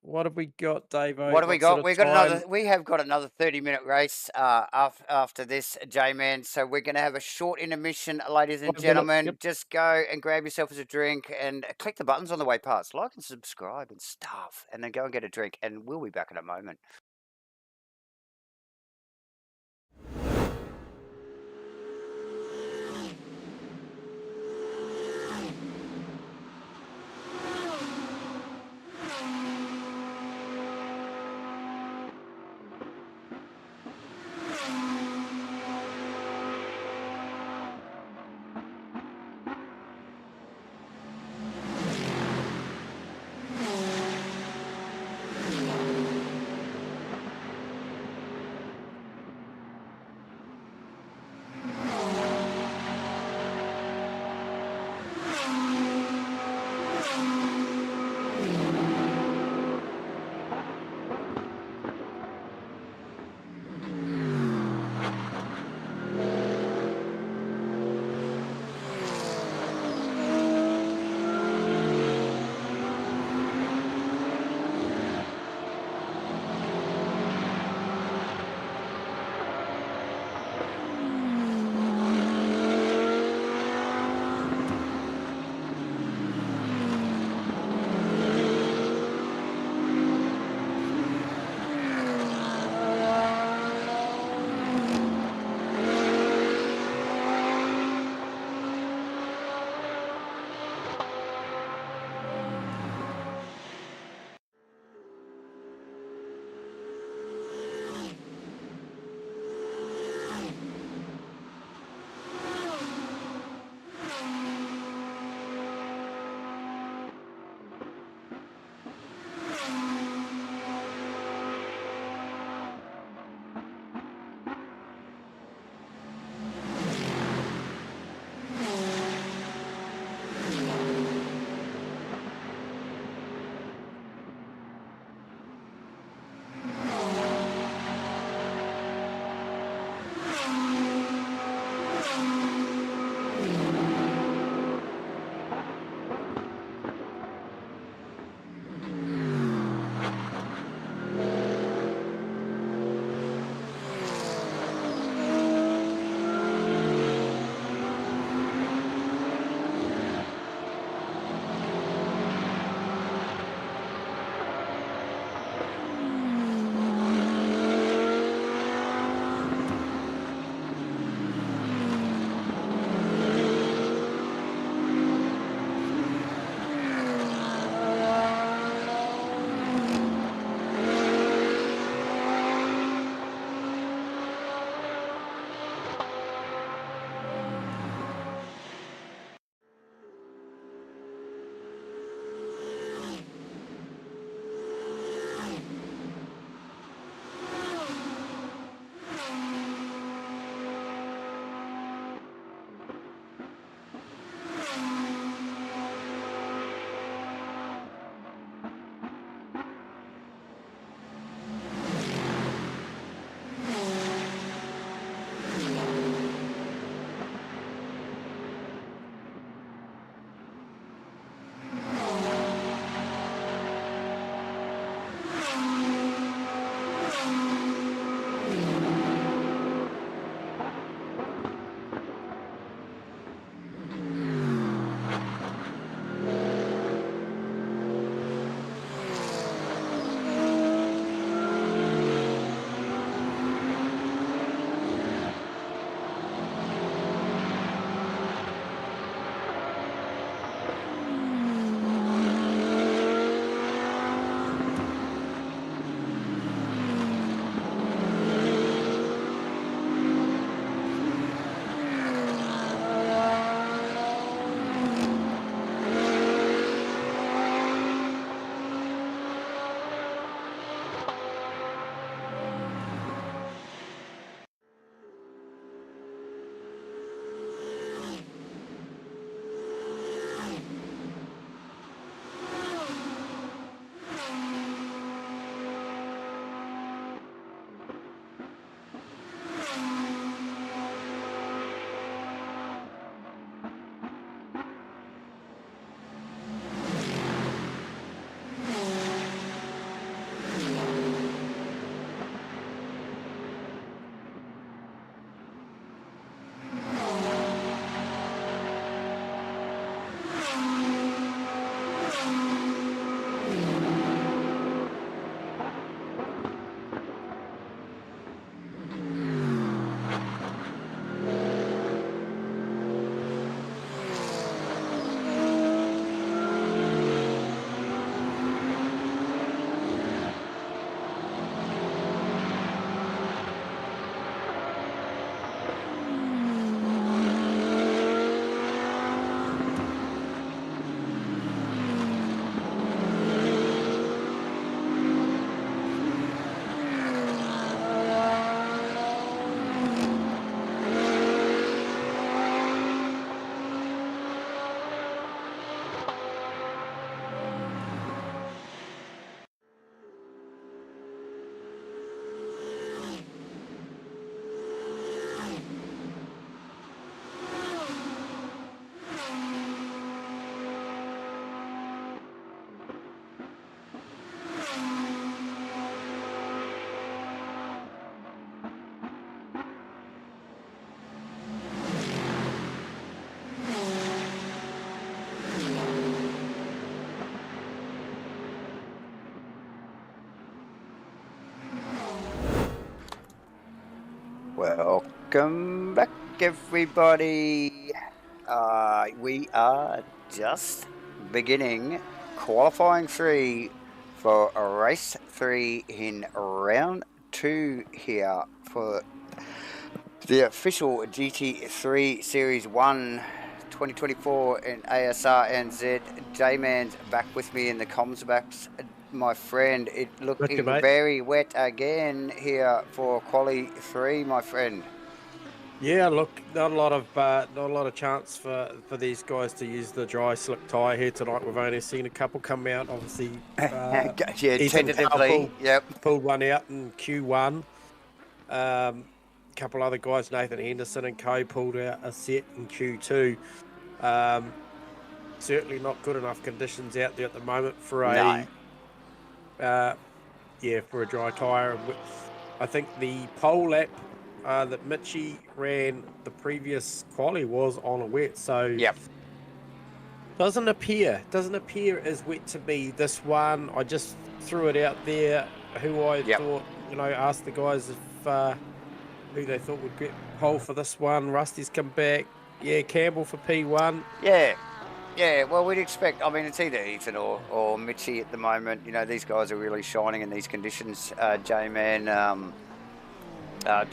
What have we got, Davo? What have we What got? sort of We have got another 30-minute race after this, J-Man. So we're going to have a short intermission, ladies and 5 minutes, gentlemen. yep. Just go and grab yourself a drink and click the buttons on the way past, like and subscribe and stuff, and then go and get a drink. And we'll be back in a moment. Welcome back, everybody. We are just beginning qualifying 3 for race 3 in round 2 here for the official GT3 Series 1 2024 in Asrnz. J-Man's back with me in the comms backs. My friend, it looking very wet again here for quali 3, my friend. Yeah, look, not a lot of chance for these guys to use the dry slick tyre here tonight. We've only seen a couple come out. Obviously, Yeah, Ethan tentatively. pulled one out in Q1. A couple other guys, Nathan Henderson and co, pulled out a set in Q2. Certainly not good enough conditions out there at the moment for a for a dry tyre. I think the pole lap that Mitchie ran the previous quali was on a wet, so doesn't appear as wet to me. This one, I just threw it out there. Who I thought, asked the guys if who they thought would get pole for this one. Rusty's come back. Yeah, Campbell for P1. Yeah, well, we'd expect, I mean, it's either Ethan or Mitchie at the moment. You know, these guys are really shining in these conditions, J-Man.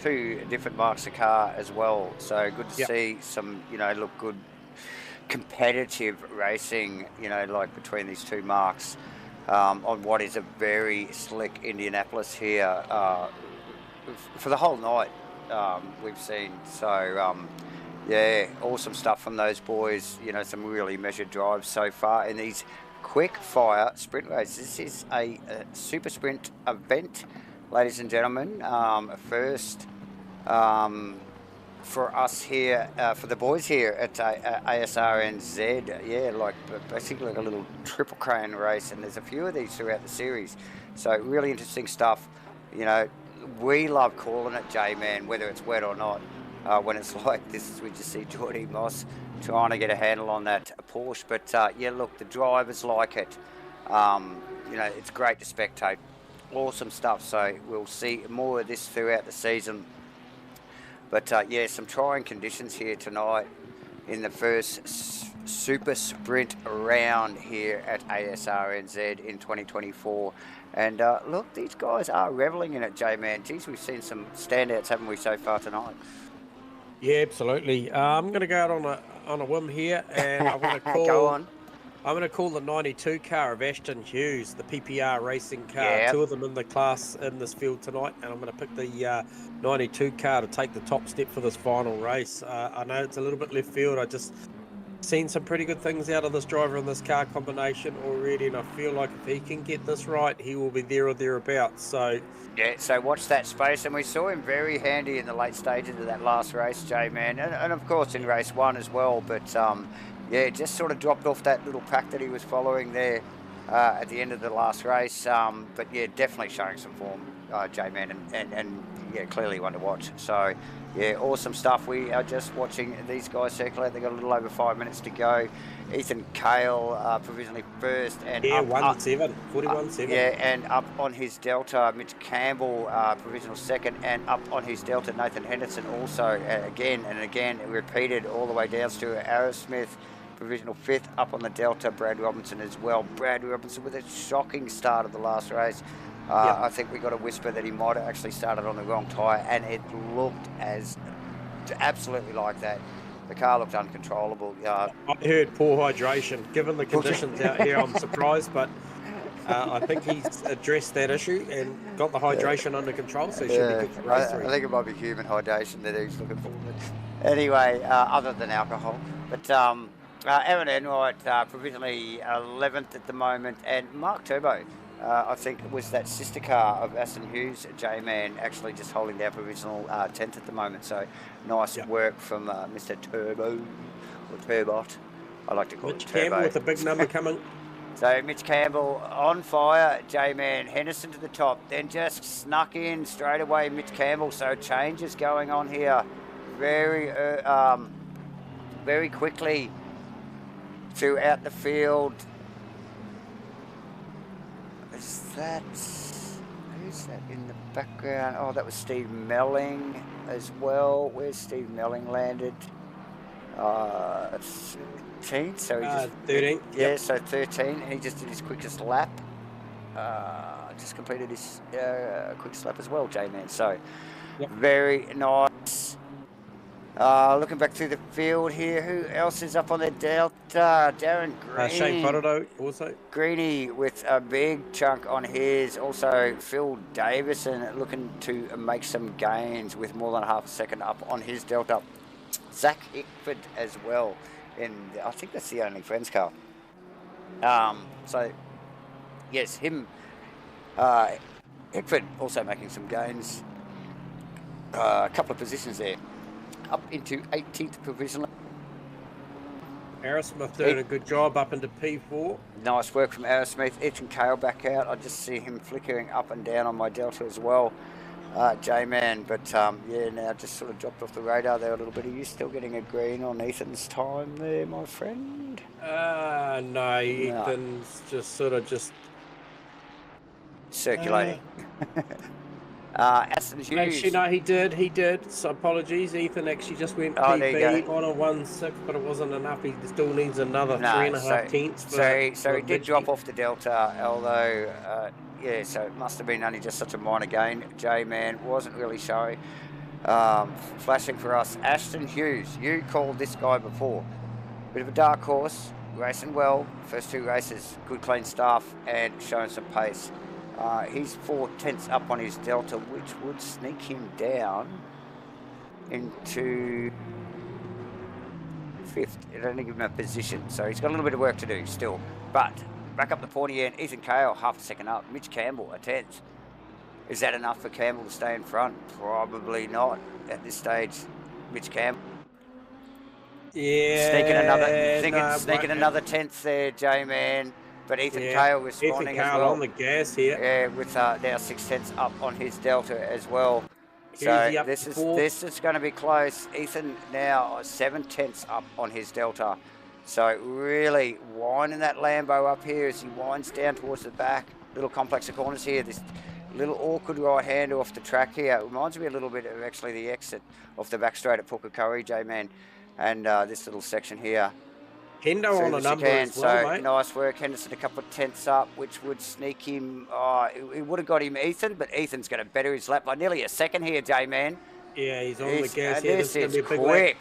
2 different marks of car as well. So good to see some, look good competitive racing, like between these 2 marks on what is a very slick Indianapolis here for the whole night we've seen. So, yeah, awesome stuff from those boys. Some really measured drives so far in these quick fire sprint races. This is a super sprint event, ladies and gentlemen. First for us here, for the boys here at Asrnz. Yeah, like basically like a little triple crane race, and there's a few of these throughout the series. So really interesting stuff. We love calling it, J-Man, whether it's wet or not. When it's like this, we just see Geordie Moss trying to get a handle on that Porsche. But yeah, look, the drivers like it. It's great to spectate. Awesome stuff. So we'll see more of this throughout the season. But yeah, some trying conditions here tonight in the first super sprint round here at Asrnz in 2024. And look, these guys are reveling in it, J-Man. Geez, we've seen some standouts, haven't we, so far tonight? Yeah, absolutely. I'm going to go out on a whim here, and I'm going to call. Go on. I'm going to call the 92 car of Ashton Hughes, the PPR racing car. Yep. 2 of them in the class in this field tonight, and I'm going to pick the 92 car to take the top step for this final race. I know it's a little bit left field. I just seen some pretty good things out of this driver in this car combination already, and I feel like if he can get this right, he will be there or thereabouts. So yeah, so watch that space, and we saw him very handy in the late stages of that last race, J-Man, and of course in race 1 as well. But yeah, just sort of dropped off that little pack that he was following there at the end of the last race. But yeah, definitely showing some form, J-Man, and yeah, clearly one to watch. So yeah, awesome stuff. We are just watching these guys circulate. They've got a little over 5 minutes to go. Ethan Cale provisionally first, and yeah, 41.7. Yeah, and up on his Delta, Mitch Campbell provisional second, and up on his Delta, Nathan Henderson also again and again repeated all the way down to Aerosmith, provisional 5th. Up on the Delta, Brad Robinson as well. Brad Robinson with a shocking start of the last race. I think we got a whisper that he might have actually started on the wrong tyre, and it looked as absolutely like that. The car looked uncontrollable. I heard poor hydration. Given the conditions out here, I'm surprised, but I think he's addressed that issue and got the hydration under control, so he should be good for race 3. I think it might be human hydration that he's looking for. But anyway, other than alcohol. But Aaron Enright provisionally 11th at the moment, and Mark Turbo, I think it was that sister car of Aston Hughes, J-Man, actually just holding down provisional 10th at the moment. So nice work from Mr. Turbo, or Turbot. I like to call Mitch it Turbo. Campbell with a big number coming. So Mitch Campbell on fire, J-Man, Henderson to the top, then just snuck in straight away Mitch Campbell. So changes going on here very quickly throughout the field. Who's that in the background? Oh, that was Steve Melling. as well. Where's Steve Melling landed? 13, so he just 13. yeah, Yep. so 13. He just did his quickest lap. Just completed his quickest lap as well, J-Man. So Yep. very nice. Looking back through the field here, who else is up on the Delta? Darren Green. Shane Faraday also. Greeny with a big chunk on his. Also, Phil Davison looking to make some gains with more than half a second up on his Delta. Zach Hickford as well. And I think that's the only friends car. So, yes, him. Hickford also making some gains. A couple of positions there. Up into 18th provisionally. Aerosmith doing a good job up into P4. Nice work from Aerosmith. Ethan Cale back out. I just see him flickering up and down on my Delta as well. J-Man, but yeah, now just sort of dropped off the radar there a little bit. Are you still getting a green on Ethan's time there, my friend? No, Ethan's just sort of circulating. Asrnz Hughes. Actually, no, he did. So apologies. Ethan actually just went PB on a 1.6, but it wasn't enough. He still needs another 3.5 tenths. So he did drop off the Delta, although, yeah, so it must have been only just such a minor gain. J-Man wasn't really showing. Flashing for us. Asrnz Hughes, you called this guy before. Bit of a dark horse, racing well. First two races, good clean stuff, and showing some pace. He's 4 tenths up on his Delta, which would sneak him down into 5th. It only give him a position, so he's got a little bit of work to do still. But back up the pointy end, Ethan Cale, half a second up. Mitch Campbell, a 10th. Is that enough for Campbell to stay in front? Probably not at this stage. Mitch Campbell. Yeah. Sneaking another 10th there, J-Man. But Ethan Cale responding as well. On the gas here. Yeah, with now 6 tenths up on his Delta as well. So this is going to be close. Ethan now 7 tenths up on his Delta. So really winding that Lambo up here as he winds down towards the back. Little complex of corners here. This little awkward right-hander off the track here. It reminds me a little bit of actually the exit off the back straight at Pukekohe, J-Man. And this little section here. Hendo on a number as well, mate. Nice work. Henderson a couple of tenths up, which would sneak him. It would have got him Ethan, but Ethan's going to better his lap by nearly a second here, J-Man. Yeah, he's on the gas here. This is quick.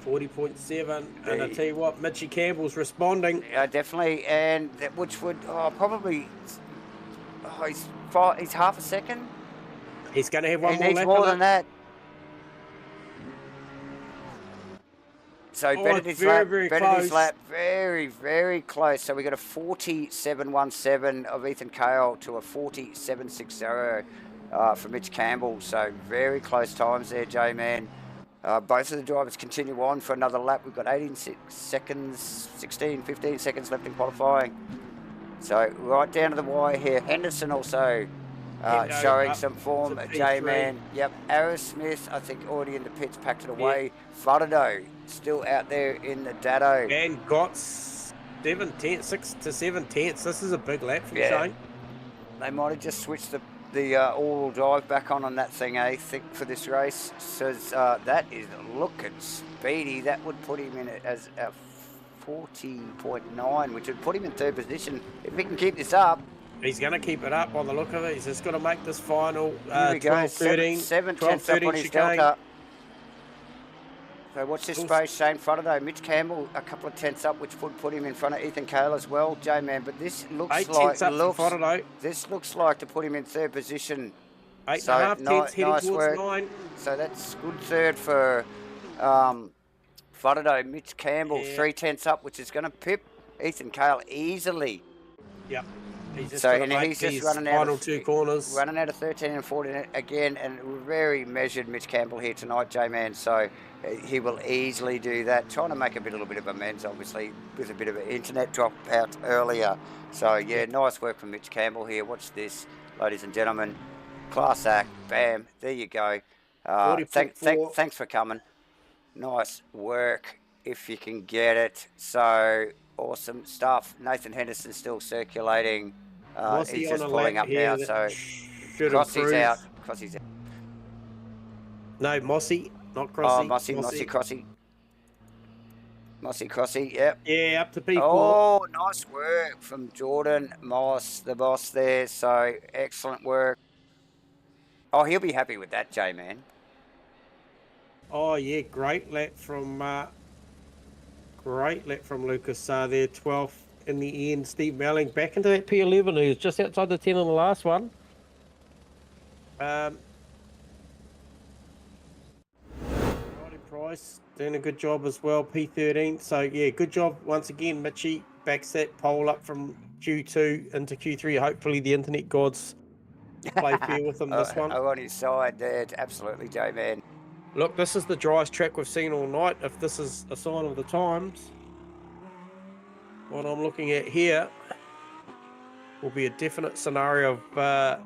40.7. And I tell you what, Mitchie Campbell's responding. Definitely, and which would probably. He's half a second. He's going to have one more lap. He needs more than that. So bettered his lap, very, very close. So we got a 47.17 of Ethan Cale to a 47.60 for Mitch Campbell. So very close times there, J-Man. Both of the drivers continue on for another lap. We've got 18 seconds, 16, 15 seconds left in qualifying. So right down to the wire here. Henderson also showing some form, J-Man. Yep, Aerosmith, I think already in the pits, packed it away. Faraday still out there in the Dado. And got 6 to 7 tenths. This is a big lap from Shane. They might have just switched the all-wheel drive back on that thing, I think, for this race. So that is looking speedy. That would put him in as a 40.9, which would put him in 3rd position. If he can keep this up. He's going to keep it up on the look of it. He's just got to make this final 12-13. 7 tenths up on his Delta. So watch this space, Shane Faraday. Mitch Campbell a couple of tenths up, which would put him in front of Ethan Cale as well, J-Man. But this looks like to put him in 3rd position. 8.5 tenths heading towards 9. So that's good 3rd for Faraday. Mitch Campbell 3 tenths up, which is going to pip Ethan Cale easily. Yep. He's just running out of 2 corners. Running out of 13 and 14 again, and very measured Mitch Campbell here tonight, J-Man. So he will easily do that. Trying to make a little bit of amends, obviously, with a bit of an internet dropout earlier. So yeah, nice work from Mitch Campbell here. Watch this, ladies and gentlemen. Class act. Bam. There you go. Thanks for coming. Nice work if you can get it. So awesome stuff. Nathan Henderson still circulating. He's just pulling up now, so Crossy's out. No, Mossy, not Oh, Crossy. Mossy Crossy. Mossy Crossy, yep. Yeah, up to P4. Oh, nice work from Jordan Moss, the boss there. So excellent work. Oh, he'll be happy with that, J-Man. Oh, yeah, great lap from Lucas there, 12th in the end. Steve Melling back into that P11, who was just outside the 10 on the last one. Roddy Price doing a good job as well, P13. So, yeah, good job once again, Mitchie. Backs that pole up from Q2 into Q3. Hopefully the internet gods play fair with him this one. Oh, on his side there, absolutely, J-Man. Look, this is the driest track we've seen all night. If this is a sign of the times, what I'm looking at here will be a definite scenario of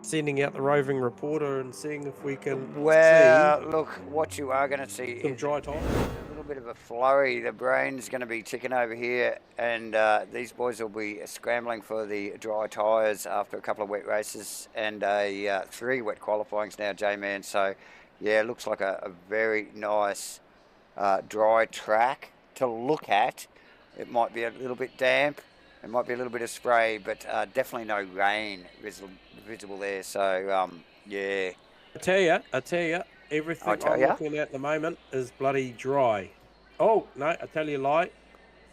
sending out the roving reporter and seeing if we can Well, look, what you are going to see some is dry time. a little bit of a flurry. The brain's going to be ticking over here, and these boys will be scrambling for the dry tyres after a couple of wet races and 3 wet qualifyings now, J-Man. So, yeah, it looks like a very nice dry track to look at. It might be a little bit damp. It might be a little bit of spray, but definitely no rain visible there. So, yeah. I tell you, everything I'm looking at the moment is bloody dry. Oh, no, I tell you a lie.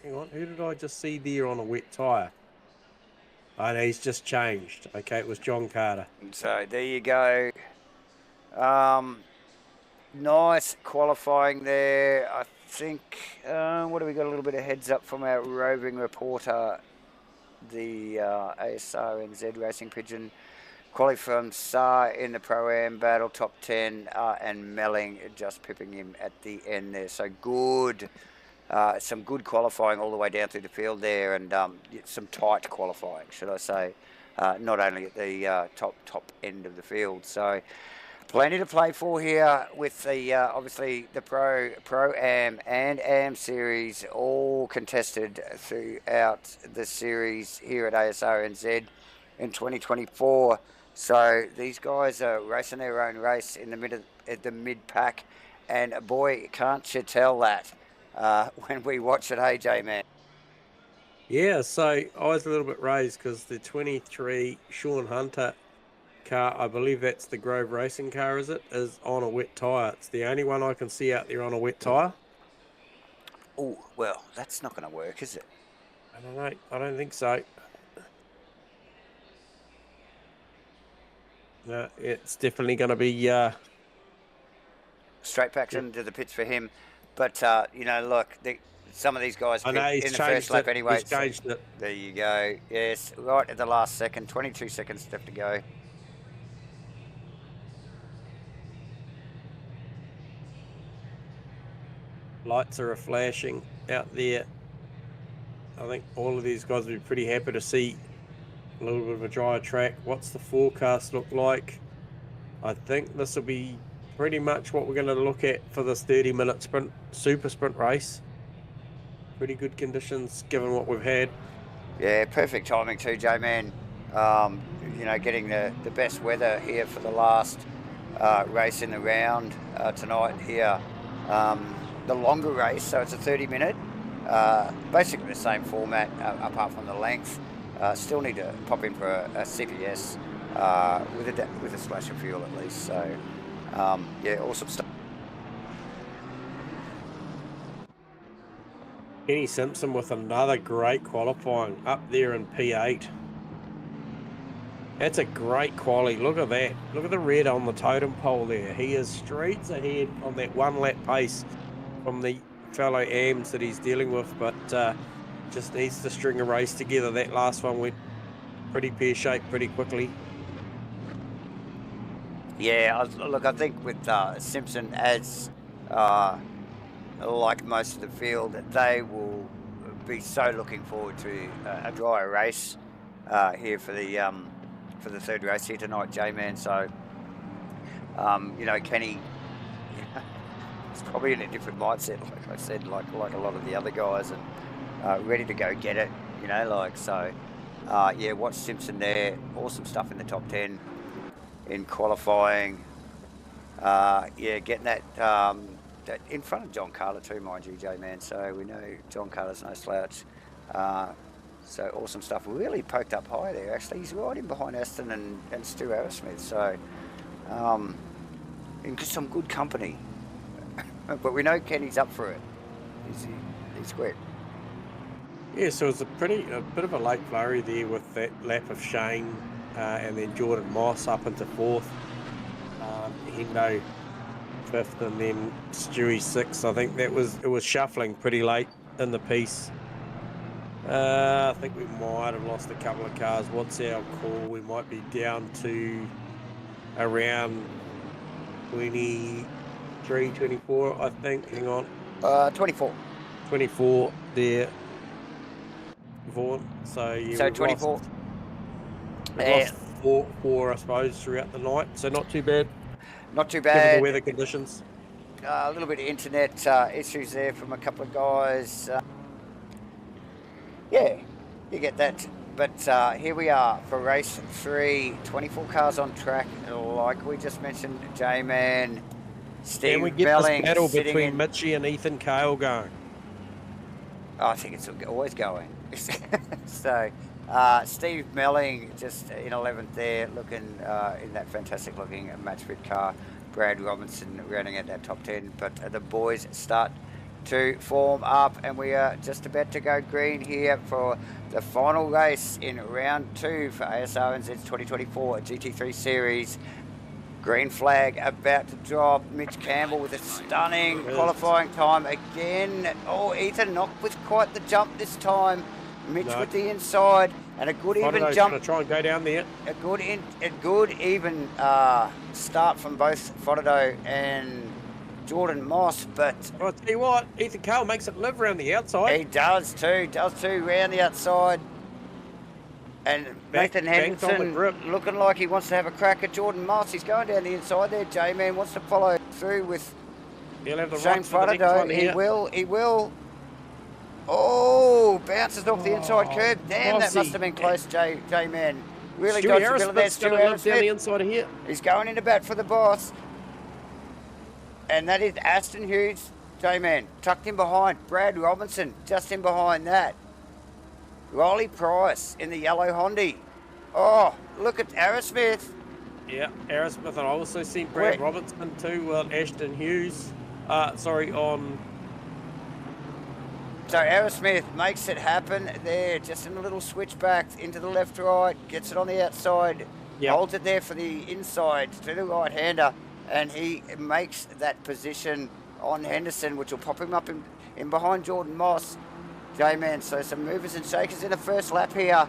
Hang on, who did I just see there on a wet tyre? Oh, no, he's just changed. Okay, it was John Carter. So, there you go. Nice qualifying there. I think, what do we got? A little bit of heads up from our roving reporter, the Asrnz Racing Pigeon. Quali from Saar in the Pro-Am battle, top 10, and Melling just pipping him at the end there. So good, some good qualifying all the way down through the field there, and some tight qualifying, should I say, not only at the top end of the field. So plenty to play for here with the obviously the Pro-Am and Am series all contested throughout the series here at Asrnz in 2024. So these guys are racing their own race in the mid pack, and boy, can't you tell that when we watch it, hey J-Man. Yeah, so I was a little bit raised because the 23 Sean Hunter car, I believe that's the Grove Racing car, is on a wet tyre. It's the only one I can see out there on a wet tyre. Oh, well, that's not going to work, is it? I don't know. I don't think so. No, it's definitely going to be straight back into the pits for him. But you know, look, some of these guys in the first lap anyway. He's changed it. There you go. Yes, right at the last second. 22 seconds left to go. Lights are flashing out there. I think all of these guys would be pretty happy to see a little bit of a drier track. What's the forecast look like? I think this will be pretty much what we're going to look at for this 30-minute super sprint race. Pretty good conditions given what we've had. Yeah, perfect timing too, J-Man. You know, getting the best weather here for the last race in the round tonight here. The longer race, so it's a 30-minute. Basically the same format apart from the length. Still need to pop in for a CPS with a splash of fuel at least. So yeah, awesome stuff. Kenny Simpson with another great qualifying up there in P8. That's a great quali. Look at that. Look at the red on the totem pole there. He is streets ahead on that 1 lap pace from the fellow AMs that he's dealing with, but just needs to string a race together. That last one went pretty pear-shaped pretty quickly. Yeah, look, I think with Simpson, as like most of the field, they will be so looking forward to a drier race here for the third race here tonight, J-Man. So, you know, Kenny is probably in a different mindset, like I said, like a lot of the other guys, and ready to go get it, you know, like, so, yeah, watch Simpson there. Awesome stuff in the top 10 in qualifying. yeah, getting that that in front of John Carter too, mind you, J-Man. So we know John Carter's no slouch. So awesome stuff. Really poked up high there. Actually, he's right in behind Aston and Stu Arrowsmith. So in some good company. But we know Kenny's up for it. He's quick. Yeah, so it's a bit of a late flurry there with that lap of Shane and then Jordan Moss up into 4th. Hendo 5th, and then Stewie 6th. I think it was shuffling pretty late in the piece. I think we might have lost a couple of cars. What's our call? We might be down to around 23, 24, I think. Hang on. 24. 24 there, Vaughan. So you So 24. Lost four, I suppose, throughout the night. So not too bad. Not too Given bad. the weather conditions. A little bit of internet issues there from a couple of guys. Yeah, you get that. But here we are for race 3. 24 cars on track, like we just mentioned. J-Man, Steve Can we get Belling this battle sitting between in. Mitchie and Ethan Cale going? I think it's always going. So, Steve Melling just in 11th there, looking in that fantastic looking match fit car. Brad Robinson rounding out that top 10. But the boys start to form up, and we are just about to go green here for the final race in round 2 for Asrnz 2024 GT3 Series. Green flag about to drop. Mitch Campbell with a stunning qualifying time again. Oh, Ethan not with quite the jump this time. Mitch with the inside and a good even jump. Going to try and go down there. A good even start from both Frodo and Jordan Moss, but I'll tell you what, Ethan Cale makes it live around the outside. he does too, round the outside. And Nathan Henderson looking like he wants to have a crack at Jordan Moss. He's going down the inside there. J-Man wants to follow through with He'll have the Shane right for the next one here. He will. Oh, bounces off the inside curb. Damn, that must have been close, J-Man. Really dodged the middle there. Stewie Harrismith down the inside of here. He's going into bat for the boss. And that is Aston Hughes, J-Man, tucked in behind. Brad Robinson, just in behind that. Riley Price in the yellow Honda. Oh, look at Arrowsmith. Yeah, Arrowsmith, and I also seen Brad Robinson too, Ashton Hughes. On... So Arrowsmith makes it happen there, just in a little switchback into the left-right, gets it on the outside, holds it there for the inside to the right-hander, and he makes that position on Henderson, which will pop him up in behind Jordan Moss. J-Man, so some movers and shakers in the first lap here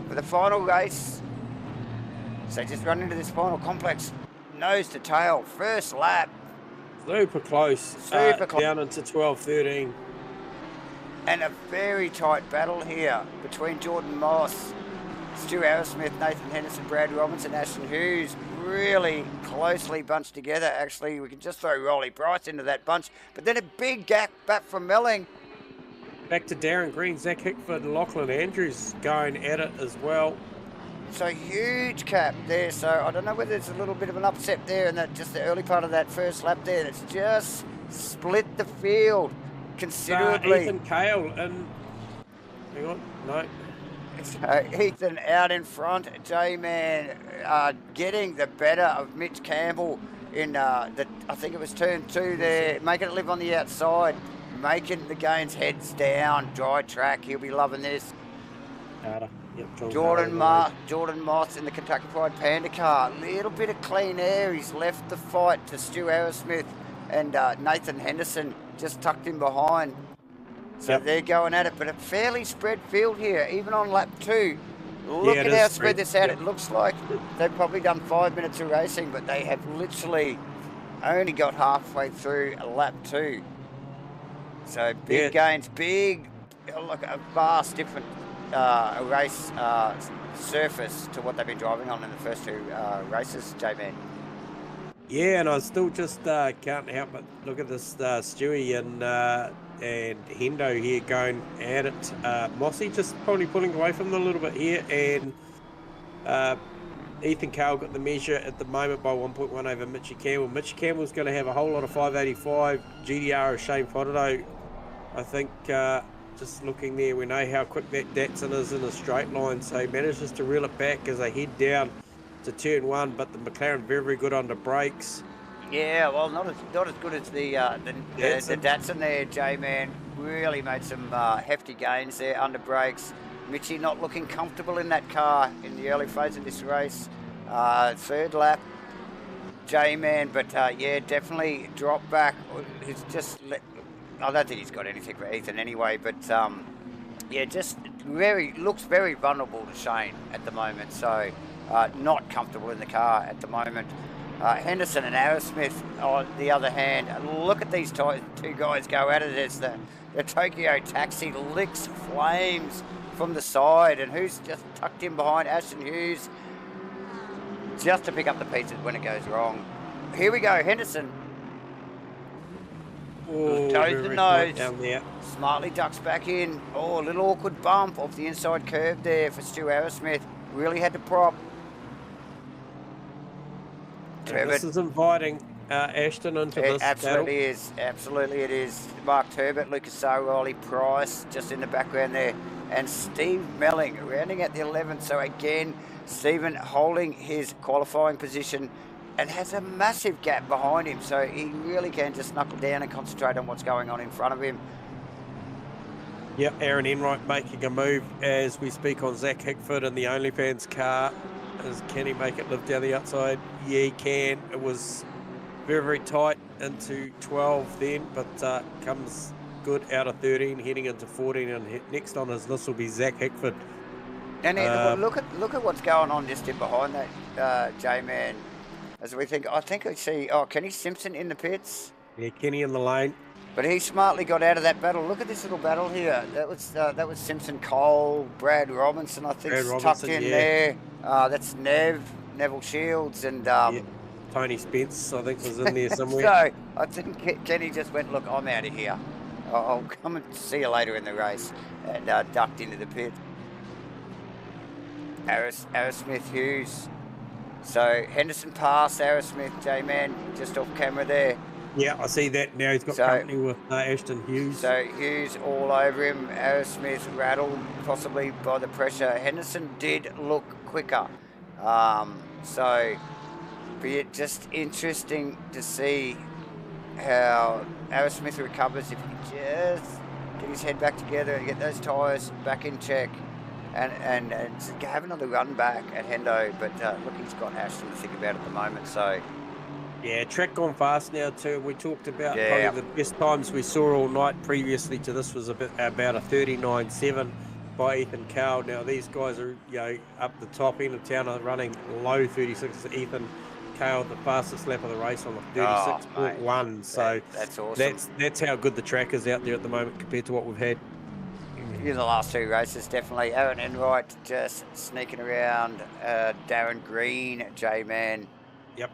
for the final race. So just run into this final complex, nose to tail, first lap. Super close, down into 12-13. And a very tight battle here between Jordan Moss, Stu Arrowsmith, Nathan Henderson, Brad Robinson, Ashton Hughes. Really closely bunched together. Actually, we can just throw Rolly Bryce into that bunch. But then a big gap back from Melling. Back to Darren Green, Zach Hickford, and Lachlan Andrews going at it as well. So huge cap there. So I don't know whether it's a little bit of an upset there in that just the early part of that first lap there. It's just split the field considerably. Ethan Cale and hang on, no. So Ethan out in front. J-Man getting the better of Mitch Campbell in I think it was turn 2 there, making it live on the outside. Making the gains heads down, dry track. He'll be loving this. Jordan Moss in the Kentucky Pride Panda car. Little bit of clean air. He's left the fight to Stu Arrowsmith and Nathan Henderson just tucked in behind. So they're going at it, but a fairly spread field here, even on lap 2. Look at how spread this out. It looks like they've probably done 5 minutes of racing, but they have literally only got halfway through lap 2. So big gains, like a vast different race surface to what they've been driving on in the first 2 races, J-Man. Yeah, and I still just can't help but look at this Stewie and Hendo here going at it. Mossy just probably pulling away from them a little bit here, and Ethan Cale got the measure at the moment by 1.1 over Mitchy Campbell. Mitchy Campbell's going to have a whole lot of 585. GDR of Shane Fotido. I think just looking there, we know how quick that Datsun is in a straight line. So he manages to reel it back as they head down to turn 1. But the McLaren very, very good under brakes. Yeah, well, not as good as the Datsun there, J-Man. Really made some hefty gains there under brakes. Mitchy not looking comfortable in that car in the early phase of this race. Third lap, J-Man, but yeah, definitely drop back. He's just, I don't think he's got anything for Ethan anyway, but yeah, just looks very vulnerable to Shane at the moment. So not comfortable in the car at the moment. Henderson and Asrnz, on the other hand, look at these two guys go at it as the Tokyo Taxi licks flames from the side, and who's just tucked in behind Ashton Hughes just to pick up the pieces when it goes wrong. Here we go, Henderson. Oh, Toes the nose. Down there. Smartly ducks back in. Oh, a little awkward bump off the inside curve there for Stu Asrnz. Really had to prop. This is inviting Ashton into this absolutely battle. is. Absolutely it is. Mark Turbot, Lucas Riley Price just in the background there. And Steve Melling rounding at the 11th. So again, Stephen holding his qualifying position and has a massive gap behind him. So he really can just knuckle down and concentrate on what's going on in front of him. Yep, Aaron Enright making a move as we speak on Zach Hickford in the OnlyFans car. Can he make it live down the outside? Yeah, he can. It was very, very tight into 12 then, but comes good out of 13, heading into 14, and next on his list will be Zach Hickford. And look at what's going on just in behind that J-Man. As we think, I think I see, Kenny Simpson in the pits. Yeah, Kenny in the lane. But he smartly got out of that battle. Look at this little battle here. That was Simpson, Cole, Brad Robinson, I think, tucked in there. That's Neville Shields, and Tony Spence, I think, was in there somewhere. So I think Kenny just went, look, I'm out of here. I'll come and see you later in the race, and ducked into the pit. Asrnz Hughes. So Henderson passed Asrnz, J-Man, just off camera there. Yeah, I see that now. He's got company with Ashton Hughes. So Hughes all over him. Asrnz rattled possibly by the pressure. Henderson did look quicker. So be it just interesting to see how Asrnz recovers if he just get his head back together and get those tyres back in check and have another run back at Hendo. But look, he's got Ashton to think about at the moment. So. Yeah, track gone fast now too. We talked about probably the best times we saw all night previously to this was about a 39.7 by Ethan Cale. Now these guys are up the top end of town are running low 36. Ethan Cale the fastest lap of the race on the 36.1. So that's awesome. That's how good the track is out there at the moment compared to what we've had in the last two races. Definitely Aaron Enright just sneaking around. Darren Green, J-Man. Yep.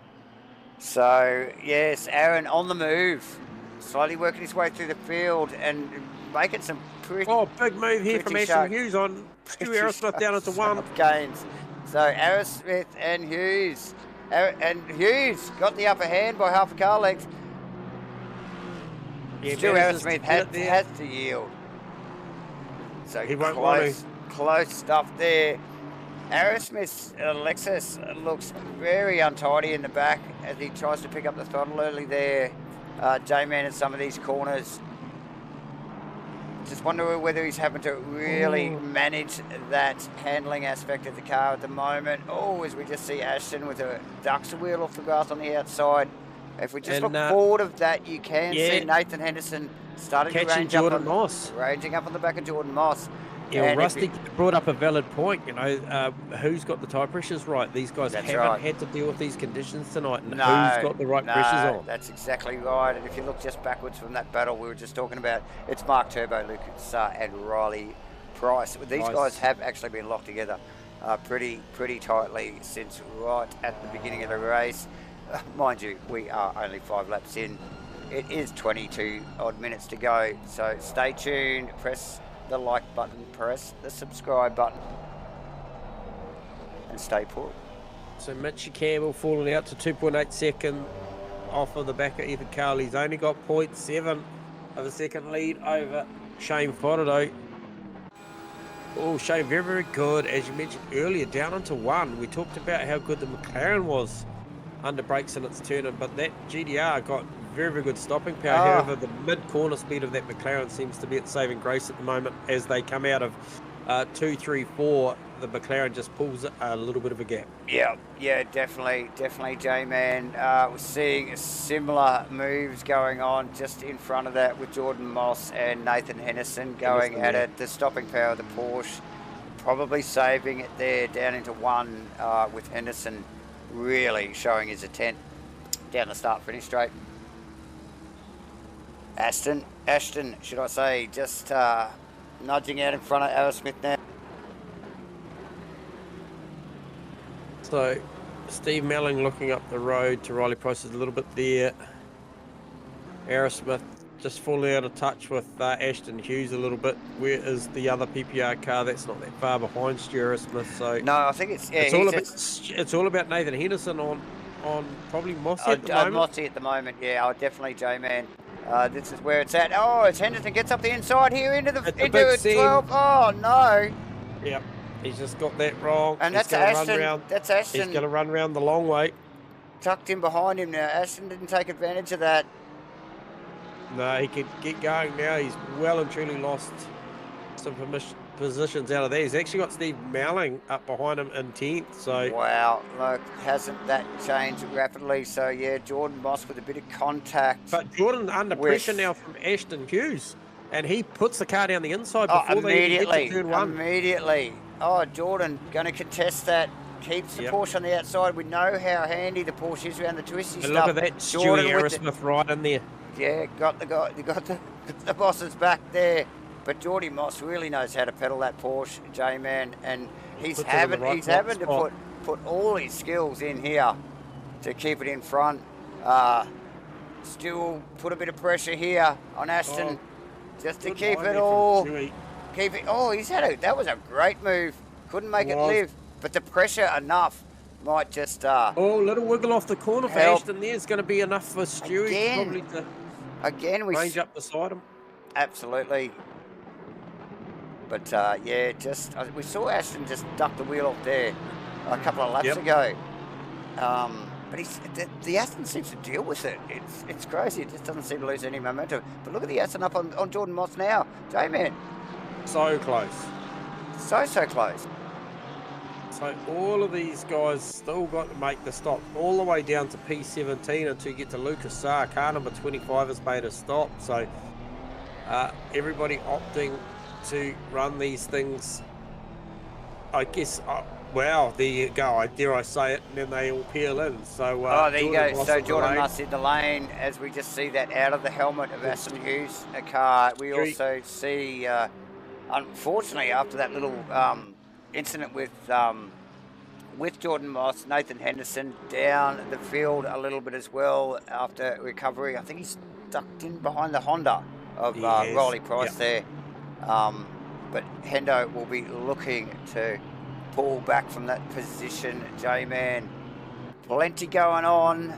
So, yes, Aaron on the move, slowly working his way through the field and making some pretty... Oh, big move here from Ashton Hughes on Stu Asrnz down into 1. Gains. So, Asrnz and Hughes. And Hughes got the upper hand by half a car length. Yeah, Stu Asrnz has to yield. So, he close stuff there. Asrnz Alexis looks very untidy in the back as he tries to pick up the throttle early there. J-Man in some of these corners. Just wonder whether he's having to really manage that handling aspect of the car at the moment. Oh, as we just see Ashton with a ducks wheel off the grass on the outside. If we just look forward of that, you can see Nathan Henderson starting to range ranging up on the back of Jordan Moss. Yeah, Rusty brought up a valid point. Who's got the tyre pressures right? These guys haven't had to deal with these conditions tonight, and who's got the right pressures on? That's exactly right. And if you look just backwards from that battle we were just talking about, it's Mark Turbo, Lucas and Riley Price. These guys have actually been locked together pretty tightly since right at the beginning of the race. Mind you, we are only 5 laps in. It is 22 odd minutes to go, so stay tuned. Press the like button, press the subscribe button, and stay put. So Mitchie Campbell falling out to 2.8 seconds off of the back of Ethan Carl. He's only got 0.7 of a second lead over Shane Fodado. Oh, Shane, very, very good. As you mentioned earlier, down into 1. We talked about how good the McLaren was under brakes in its turn, but that GDR got very, very good stopping power. However, the mid-corner speed of that McLaren seems to be at saving grace at the moment. As they come out of 2, 3, 4, the McLaren just pulls a little bit of a gap. Yeah, definitely, J-Man. We're seeing similar moves going on just in front of that with Jordan Moss and Nathan Henderson going at it. The stopping power of the Porsche probably saving it there down into 1 with Henderson really showing his intent down the start-finish straight. Ashton, should I say, just nudging out in front of Aerosmith now. So, Steve Melling looking up the road to Riley Price is a little bit there. Aerosmith just falling out of touch with Ashton Hughes a little bit. Where is the other PPR car? That's not that far behind Stu Aerosmith. So no, I think it's it's all about Nathan Henderson on probably Mossy at the moment. Mossy at the moment, yeah, definitely J-Man. This is where it's at. Oh, it's Henderson gets up the inside here into 12. Oh no. Yep. He's just got that wrong. And that's Ashton. That's Ashton. He's going to run around the long way. Tucked in behind him now. Ashton didn't take advantage of that. No, he could get going now. He's well and truly lost some positions out of there. He's actually got Steve Melling up behind him in 10th. So wow, look, hasn't that changed rapidly? So yeah, Jordan Moss with a bit of contact. But Jordan under pressure now from Ashton Hughes, and he puts the car down the inside before they even get to turn 1. Immediately. Oh, Jordan going to contest that. Keeps the Porsche on the outside. We know how handy the Porsche is around the twisty stuff. Look at that, Stewie Aerosmith right in there. Yeah, got the guy. You got the boss's back there. But Geordie Moss really knows how to pedal that Porsche, J-Man, and he's having to put all his skills in here to keep it in front. Still put a bit of pressure here on Ashton just to keep it all. Oh, that was a great move. Couldn't make it live, but the pressure enough might just. Little wiggle off the corner for Ashton. There's going to be enough for Stewie probably to range up beside him. Absolutely. But we saw Ashton just duck the wheel off there a couple of laps ago. But the Aston seems to deal with it. It's crazy. It just doesn't seem to lose any momentum. But look at the Aston up on Jordan Moss now, J-Man. So close. So close. So all of these guys still got to make the stop all the way down to P17 until you get to Lucas Saar. Car number 25 has made a stop. So everybody opting to run these things, I guess. Wow, there you go. Dare I say it? And then they all peel in. So there you go. So Jordan Moss in the lane as we just see that out of the helmet of Aston Hughes, a car. We also see, unfortunately, after that little incident with Jordan Moss, Nathan Henderson down the field a little bit as well after recovery. I think he's ducked in behind the Honda of Riley Price there. But Hendo will be looking to pull back from that position. J-Man, plenty going on.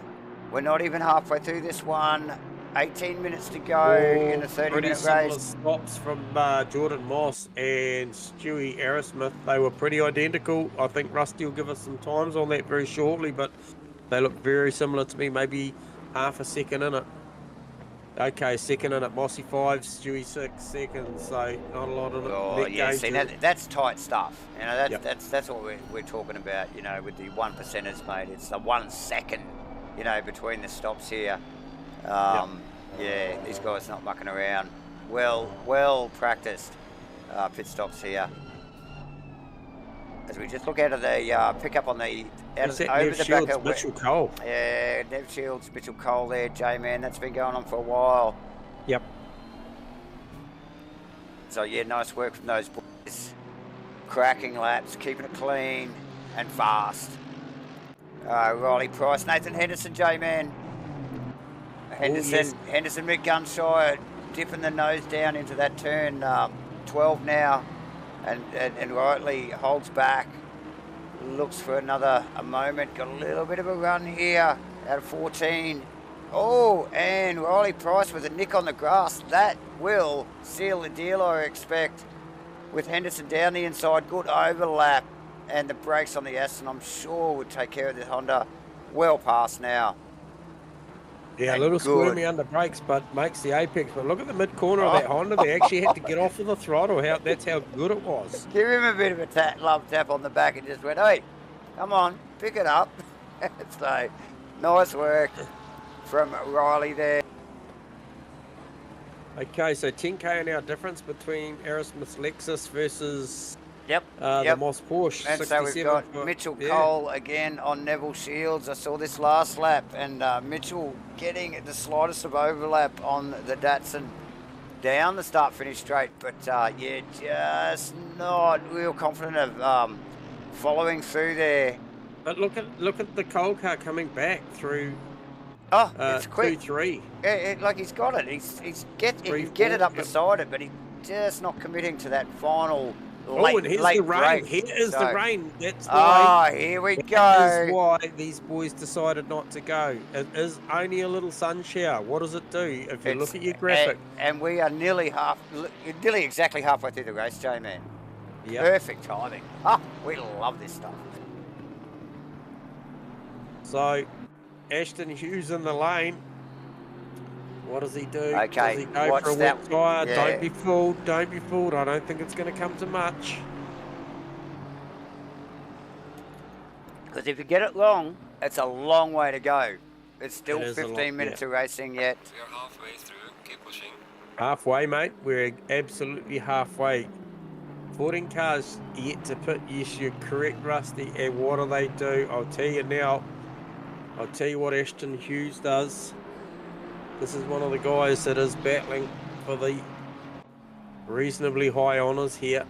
We're not even halfway through this one. 18 minutes to go in the 30-minute race. Stops from Jordan Moss and Stewie Aerosmith. They were pretty identical. I think Rusty will give us some times on that very shortly, but they look very similar to me, maybe half a second in it. Okay, second in it, Mossy 5, Stewie 6 seconds, so not a lot of that's tight stuff. You know, that's what we're talking about, you know, with the 1%ers, mate. It's the 1 second, you know, between the stops here. Yeah, these guys not mucking around. Well practiced pit stops here. As we just look out of the pickup on the over the back of Mitchell Cole. Yeah, Nev Shields, Mitchell Cole there, J-Man. That's been going on for a while. Yep. So yeah, nice work from those boys. Cracking laps, keeping it clean and fast. Riley Price, Nathan Henderson, J-Man. Henderson Mick Gunshire dipping the nose down into that turn 12 now, and rightly holds back. looks for a moment. Got a little bit of a run here out of 14. Oh, and Riley Price with a nick on the grass. That will seal the deal, I expect. With Henderson down the inside, good overlap. And the brakes on the Asrnz, I'm sure, would take care of the Honda. Well past now. Yeah, And a little good. squirmy under brakes, but makes the apex. But look at the mid corner of that Honda. They actually had to get off of the throttle. That's how good it was. Give him a bit of a love tap on the back and just went, hey, come on, pick it up. So, nice work from Riley there. Okay, so 10k an hour difference between Aerosmith's Lexus versus Yep. the Moss Porsche. And so we've got Mitchell Cole again on Neville Shields. I saw this last lap, and Mitchell getting the slightest of overlap on the Datsun down the start-finish straight, but yeah, just not real confident of following through there. But look at the Cole car coming back through. Oh, it's quick. 2-3. Yeah, like he's got it. He can get it up beside it, but he's just not committing to that final. And here's the rain. Break. Here is the rain. That's why. Here we go. That is why these boys decided not to go. It is only a little sun shower. What does it do? If you look at your graphic. And we are nearly exactly halfway through the race, J-Man. Yep. Perfect timing. Oh, we love this stuff. So, Ashton Hughes in the lane. What does he do? Okay, does he go watch for a that. wet tyre? Yeah. Don't be fooled. Don't be fooled. I don't think it's going to come to much. Because if you get it wrong, it's a long way to go. It's still It is 15 minutes of racing yet. We are halfway through. Keep pushing. Halfway, mate. We're absolutely halfway. 14 cars yet to pit. Yes, you're correct, Rusty. And what do they do? I'll tell you now. I'll tell you what Ashton Hughes does. This is one of the guys that is battling for the reasonably high honours here.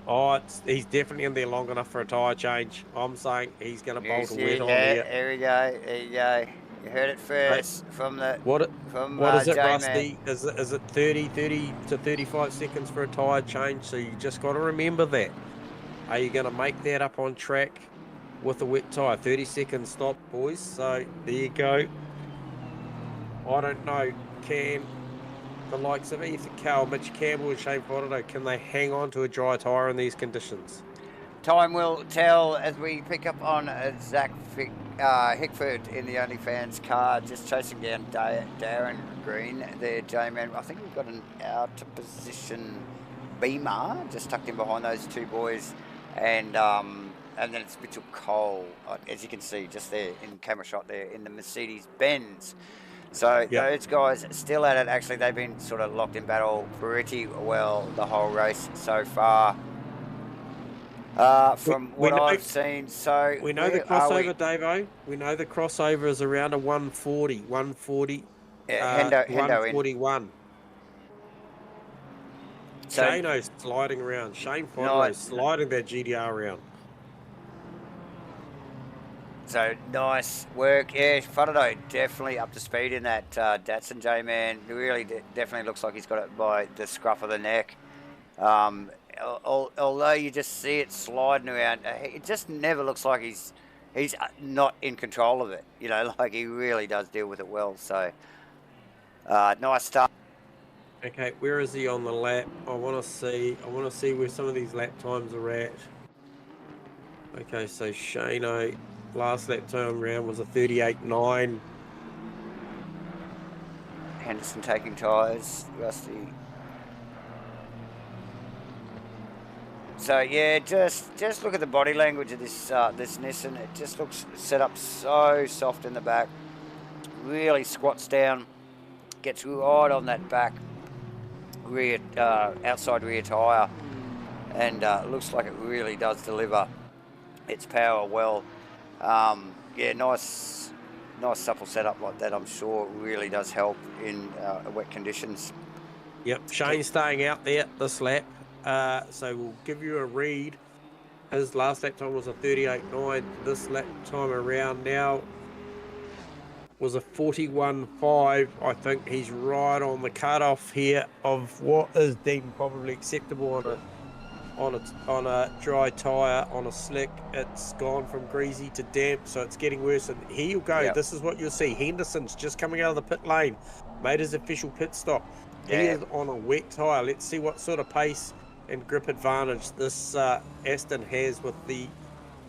Oh, he's definitely in there long enough for a tyre change. I'm saying he's going to bolt a wet on here. There we go. There you go. You heard it first from the what is it, J-Man. Rusty? Is it 30 to 35 seconds for a tyre change? So you just got to remember that. Are you going to make that up on track with a wet tyre? 30 seconds stop, boys. So there you go. I don't know. Can the likes of Ethan Cowell, Mitch Campbell and Shane Fodderdo, can they hang on to a dry tyre in these conditions? Time will tell as we pick up on Zach Hickford in the OnlyFans car, just chasing down Darren Green there, J-Man. I think we've got an out of position Beamer just tucked in behind those two boys, and then it's Mitchell Cole, as you can see just there in camera shot there in the Mercedes-Benz. So those guys still at it. Actually, they've been sort of locked in battle pretty well the whole race so far. From what I've seen, so we know the crossover, Davo. We know the crossover is around a 140. Yeah, Hendo 141. So, Shano's sliding around. Shane Fodder's sliding that GDR around. So nice work. Yeah, Fodderdo definitely up to speed in that Datsun, J-Man. Really definitely looks like he's got it by the scruff of the neck. Although you just see it sliding around, it just never looks like he's not in control of it. You know, like he really does deal with it well. So nice start. Okay, where is he on the lap? I want to see where some of these lap times are at. Okay, so Shano, last lap time round was a 38.9. Henderson taking tyres, Rusty. So yeah, just look at the body language of this this Nissan. It just looks set up so soft in the back. Really squats down, gets right on that back rear outside rear tyre, and looks like it really does deliver its power well. Yeah, nice supple setup like that. I'm sure really does help in wet conditions. Yep, Shane's staying out there this lap. So we'll give you a read. His last lap time was a 38.9. This lap time around now was a 41.5. I think he's right on the cutoff here of what is deemed probably acceptable on a dry tyre, on a slick. It's gone from greasy to damp, so it's getting worse. And here you go. Yep. This is what you'll see. Henderson's just coming out of the pit lane, made his official pit stop. He Yeah. is on a wet tyre. Let's see what sort of pace and grip advantage this Aston has with the,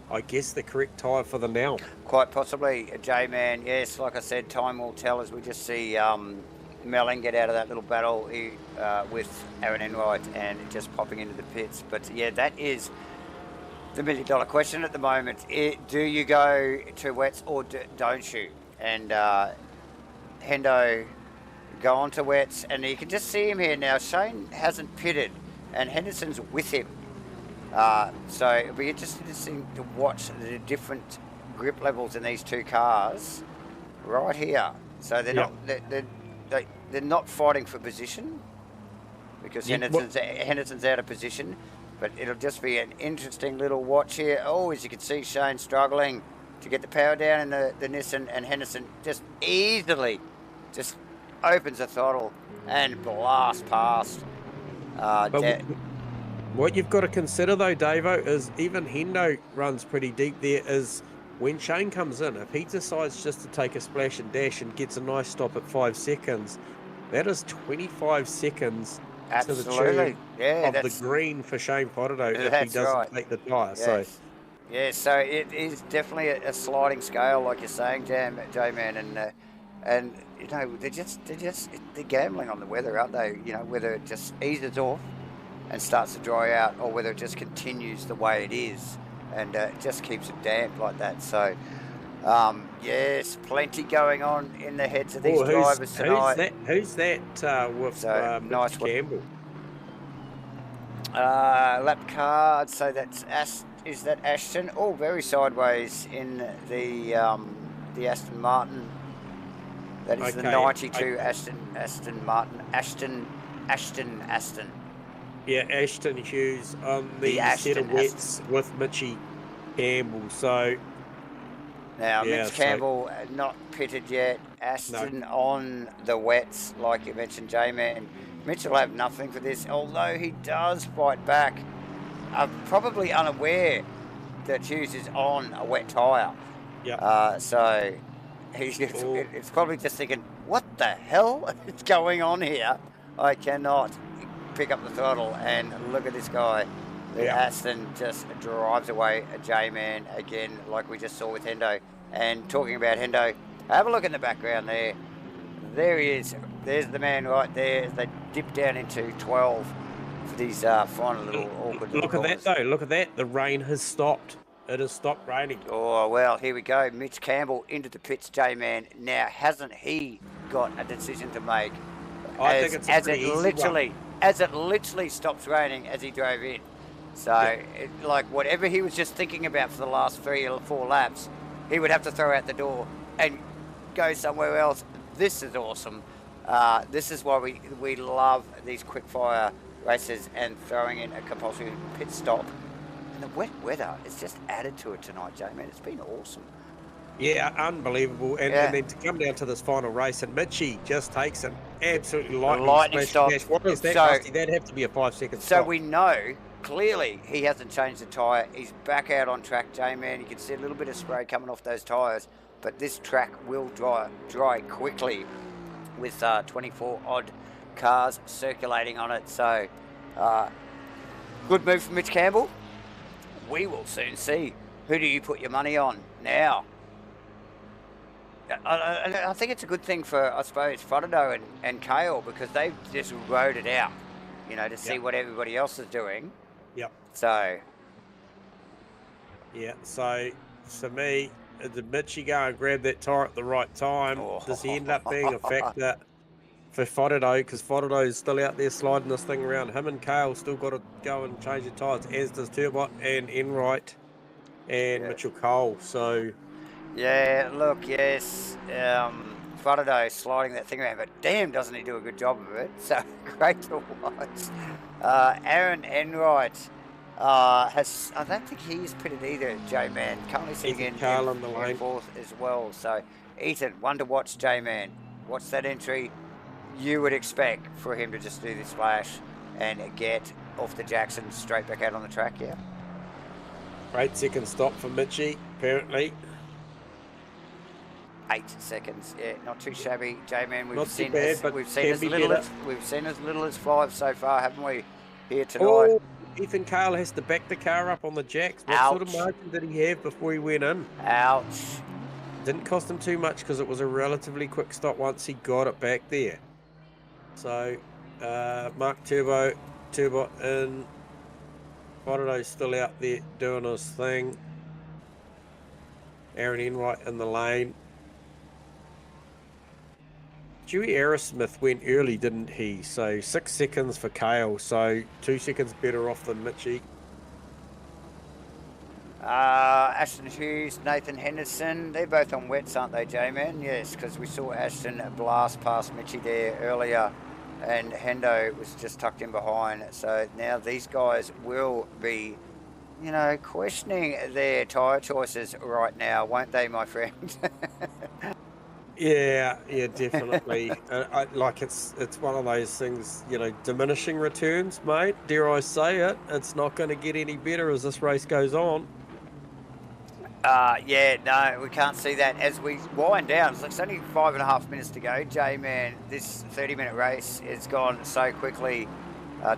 I guess, the correct tyre for the now. Quite possibly, J-Man. Yes, like I said, time will tell as we just see Melling get out of that little battle with Aaron Enright and just popping into the pits. But yeah, that is the million-dollar question at the moment. Do you go to wets or don't you? And Hendo go on to wets, and you can just see him here now. Shane hasn't pitted, and Henderson's with him. So it'll be interesting to watch the different grip levels in these two cars right here. So they're not they're not fighting for position because Henderson's out of position. But it'll just be an interesting little watch here. Oh, as you can see, Shane struggling to get the power down in the Nissan, and Henderson just easily just opens the throttle and blasts past. What you've got to consider though, Davo, is even Hendo runs pretty deep there, is when Shane comes in, if he decides just to take a splash and dash and gets a nice stop at 5 seconds, that is 25 seconds to the tune of the green for Shane Fodderdo if he doesn't take the tyre. Yes. Yeah, so it is definitely a sliding scale, like you're saying, J-Man, and you know they're gambling on the weather, aren't they? You know, whether it just eases off and starts to dry out, or whether it just continues the way it is and just keeps it damp like that. So, yes, plenty going on in the heads of these drivers tonight. Who's that with nice Campbell? Lap car, I'd say is that Ashton? Oh, very sideways in the Aston Martin. That is the 92 Aston Martin. Ashton. Yeah, Ashton Hughes on the set of wets with Mitchie Campbell. So now Mitch Campbell not pitted yet. Aston on the wets, like you mentioned, J-Man. Mitch will have nothing for this, although he does fight back. Probably unaware that Hughes is on a wet tyre. Yeah. So it's probably just thinking, what the hell is going on here? I cannot pick up the throttle, and look at this guy. The Aston just drives away a J-Man again, like we just saw with Hendo. And talking about Hendo, have a look in the background there. There he is. There's the man right there as they dip down into 12 for these final little awkward little Look at that though. Look at that. The rain has stopped. It has stopped raining. Oh, well, here we go. Mitch Campbell into the pits, J-Man. Now, hasn't he got a decision to make? I think it's a pretty easy one. As it literally stops raining as he drove in. So, like, whatever he was just thinking about for the last 3 or 4 laps, he would have to throw out the door and go somewhere else. This is awesome. This is why we love these quick-fire races and throwing in a compulsory pit stop. And the wet weather has just added to it tonight, J-Man. It's been awesome. Yeah, unbelievable. And then to come down to this final race, and Mitchie just takes an absolutely lightning stop. What is that, Rusty? That'd have to be a 5-second stop. So we know, clearly, he hasn't changed the tyre. He's back out on track, J-Man. You can see a little bit of spray coming off those tyres, but this track will dry quickly with 24-odd cars circulating on it. So, good move from Mitch Campbell. We will soon see. Who do you put your money on now? I think it's a good thing for, I suppose, Fodderdo and Kale, because they've just rode it out, you know, to see what everybody else is doing. Yep. So. Yeah, so for me, did Mitchie go and grab that tyre at the right time? Does he end up being a factor for Fodderdo? Because Fodderdo is still out there sliding this thing around. Him and Kale still got to go and change the tyres, as does Turbot and Enright and Mitchell Cole. So. Yeah, look, yes, Fodderdo sliding that thing around, but damn, doesn't he do a good job of it? So great to watch. Aaron Enright I don't think he's pitted either, J-Man. Currently sitting in fourth as well. So, Ethan, one to watch, J-Man. What's that entry you would expect for him to just do this splash? and get off the Jackson straight back out on the track. Yeah. Great second stop for Mitchie, apparently. 8 seconds. Yeah, not too shabby, J-Man. Not too bad, but we've seen can as be little better. as we've seen as little as 5 so far, haven't we? Here tonight. Oh, Ethan Cale has to back the car up on the jacks. What sort of Ouch. margin did he have before he went in? Ouch. Didn't cost him too much because it was a relatively quick stop once he got it back there. So, Mark Turbo in. Farado's still out there doing his thing. Aaron Enright in the lane. Dewey Aerosmith went early, didn't he? So 6 seconds for Cale, so 2 seconds better off than Mitchie. Ashton Hughes, Nathan Henderson, they're both on wets, aren't they, J-Man? Yes, because we saw Ashton blast past Mitchie there earlier, and Hendo was just tucked in behind. So now these guys will be, you know, questioning their tyre choices right now, won't they, my friend? Yeah, definitely. Like it's one of those things, you know, diminishing returns, mate. Dare I say it? It's not going to get any better as this race goes on. Yeah, no, we can't see that as we wind down. It's only 5.5 minutes to go, J-Man. This 30-minute race has gone so quickly.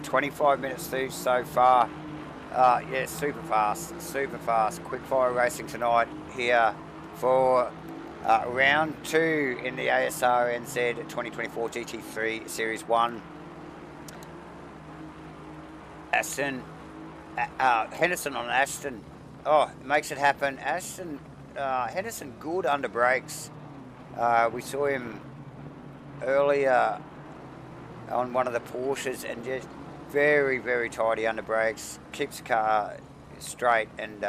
25 minutes through so far. Yeah, super fast. Quickfire racing tonight here for round 2 in the Asrnz 2024 GT3 Series 1. Henderson on Ashton. Oh, it makes it happen. Ashton, Henderson good under brakes. We saw him earlier on one of the Porsches and just very, very tidy under brakes. Keeps the car straight and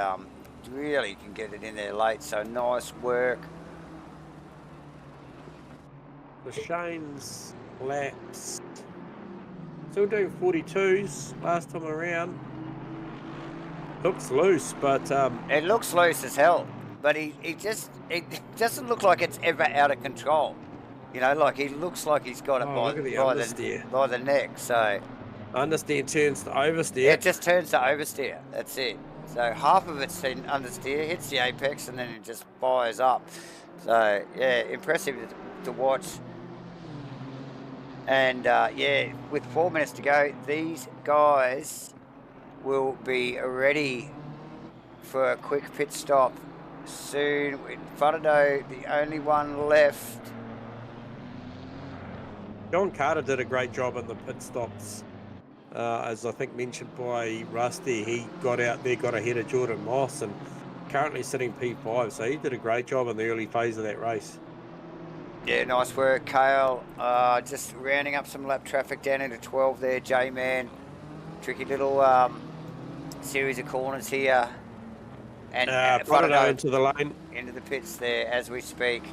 really can get it in there late. So nice work. The Shane's laps. Still doing 42s last time around. Looks loose, but it looks loose as hell. But it doesn't look like it's ever out of control. You know, like he looks like he's got it by the neck. So understeer turns to oversteer. It just turns to oversteer. That's it. So half of it's in understeer, hits the apex, and then it just fires up. So yeah, impressive to watch. And yeah, with 4 minutes to go, these guys will be ready for a quick pit stop soon. With Faraday, the only one left. John Carter did a great job in the pit stops. As I think mentioned by Rusty, he got out there, got ahead of Jordan Moss, and currently sitting P5, so he did a great job in the early phase of that race. Yeah, nice work, Cale. Just rounding up some lap traffic down into 12 there, J-Man. Tricky little series of corners here. And Faraday into the lane. Into the pits there as we speak.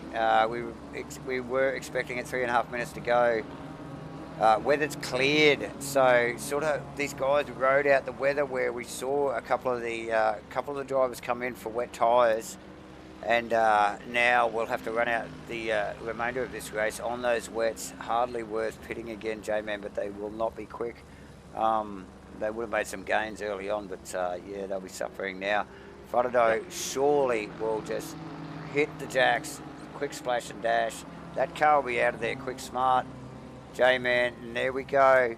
We were expecting it 3.5 minutes to go. Weather's cleared, so sort of these guys rode out the weather where we saw a couple of the drivers come in for wet tyres. And now we'll have to run out the remainder of this race on those wets. Hardly worth pitting again, J-Man, but they will not be quick. They would have made some gains early on, but yeah, they'll be suffering now. Faraday surely will just hit the jacks, quick splash and dash. That car will be out of there quick smart. J-Man, and there we go.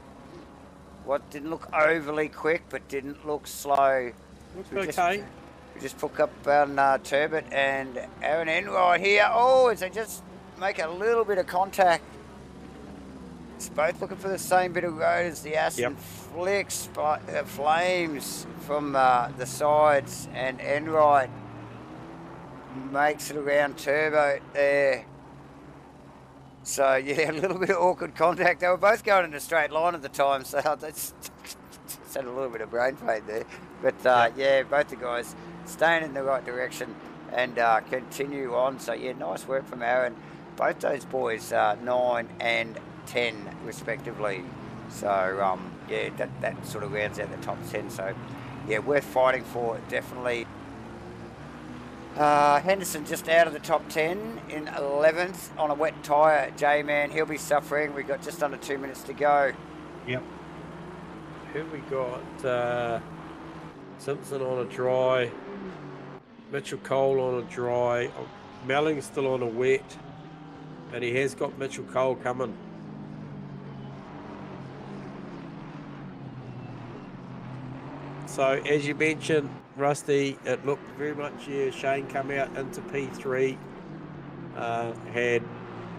What didn't look overly quick, but didn't look slow. Looks okay. We just put up on Turbot and Aaron Enright here. Oh, as they just make a little bit of contact. It's both looking for the same bit of road as the Aston. Flicks flames from the sides, and Enright makes it around Turbo there. So yeah, a little bit of awkward contact. They were both going in a straight line at the time, so that's had a little bit of brain fade there. But yeah, both the guys staying in the right direction and continue on. So yeah, nice work from Aaron. Both those boys 9 and 10 respectively. So yeah, that sort of rounds out the top 10. So yeah, worth fighting for, definitely. Henderson just out of the top 10 in 11th on a wet tyre. J-Man, he'll be suffering. We've got just under 2 minutes to go. Yep. who we got? Simpson on a dry. Mitchell Cole on a dry. Melling's still on a wet. And he has got Mitchell Cole coming. So, as you mentioned, Rusty, it looked very much, Shane come out into P3. Had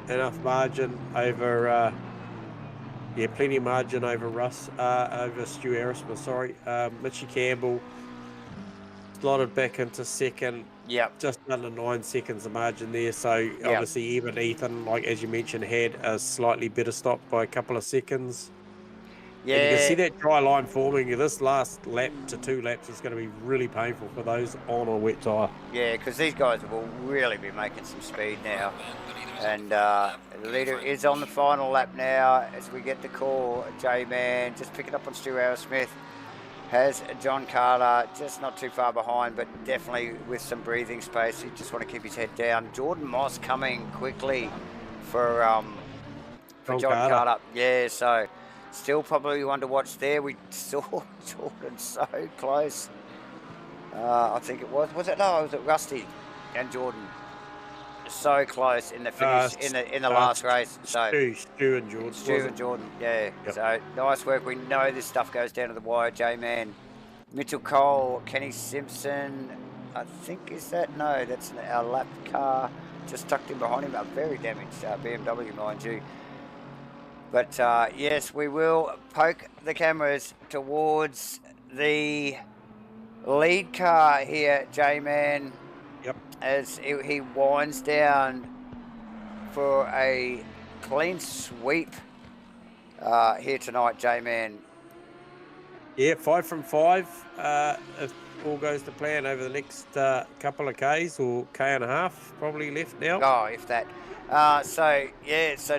enough margin over, plenty of margin over over Stu Aerosmith, sorry. Mitchie Campbell slotted back into second. Yep. Just under 9 seconds of margin there. So obviously even Ethan, like as you mentioned, had a slightly better stop by a couple of seconds. Yeah. And you can see that dry line forming. This last lap to 2 laps is going to be really painful for those on a wet tyre. Yeah, because these guys will really be making some speed now. And the leader is on the final lap now as we get the call. J-Man just picking up on Stu Aerosmith. Has John Carter just not too far behind, but definitely with some breathing space. You just want to keep his head down. Jordan Moss coming quickly for John Carter. Yeah, so still probably one to watch there. We saw Jordan so close. I think it was it? No, was it Rusty and Jordan? So close in the finish in the last race. So Stu and Jordan. Stu and Jordan, yeah. Yep. So nice work. We know this stuff goes down to the wire. J-Man, Mitchell Cole, Kenny Simpson. I think is that that's our lap car just tucked in behind him. A very damaged BMW, mind you. But yes, we will poke the cameras towards the lead car here, J-Man. Yep. As he winds down for a clean sweep here tonight, J-Man. Yeah, 5 from 5. If all goes to plan over the next couple of Ks or K and a half, probably left now. Oh, if that. So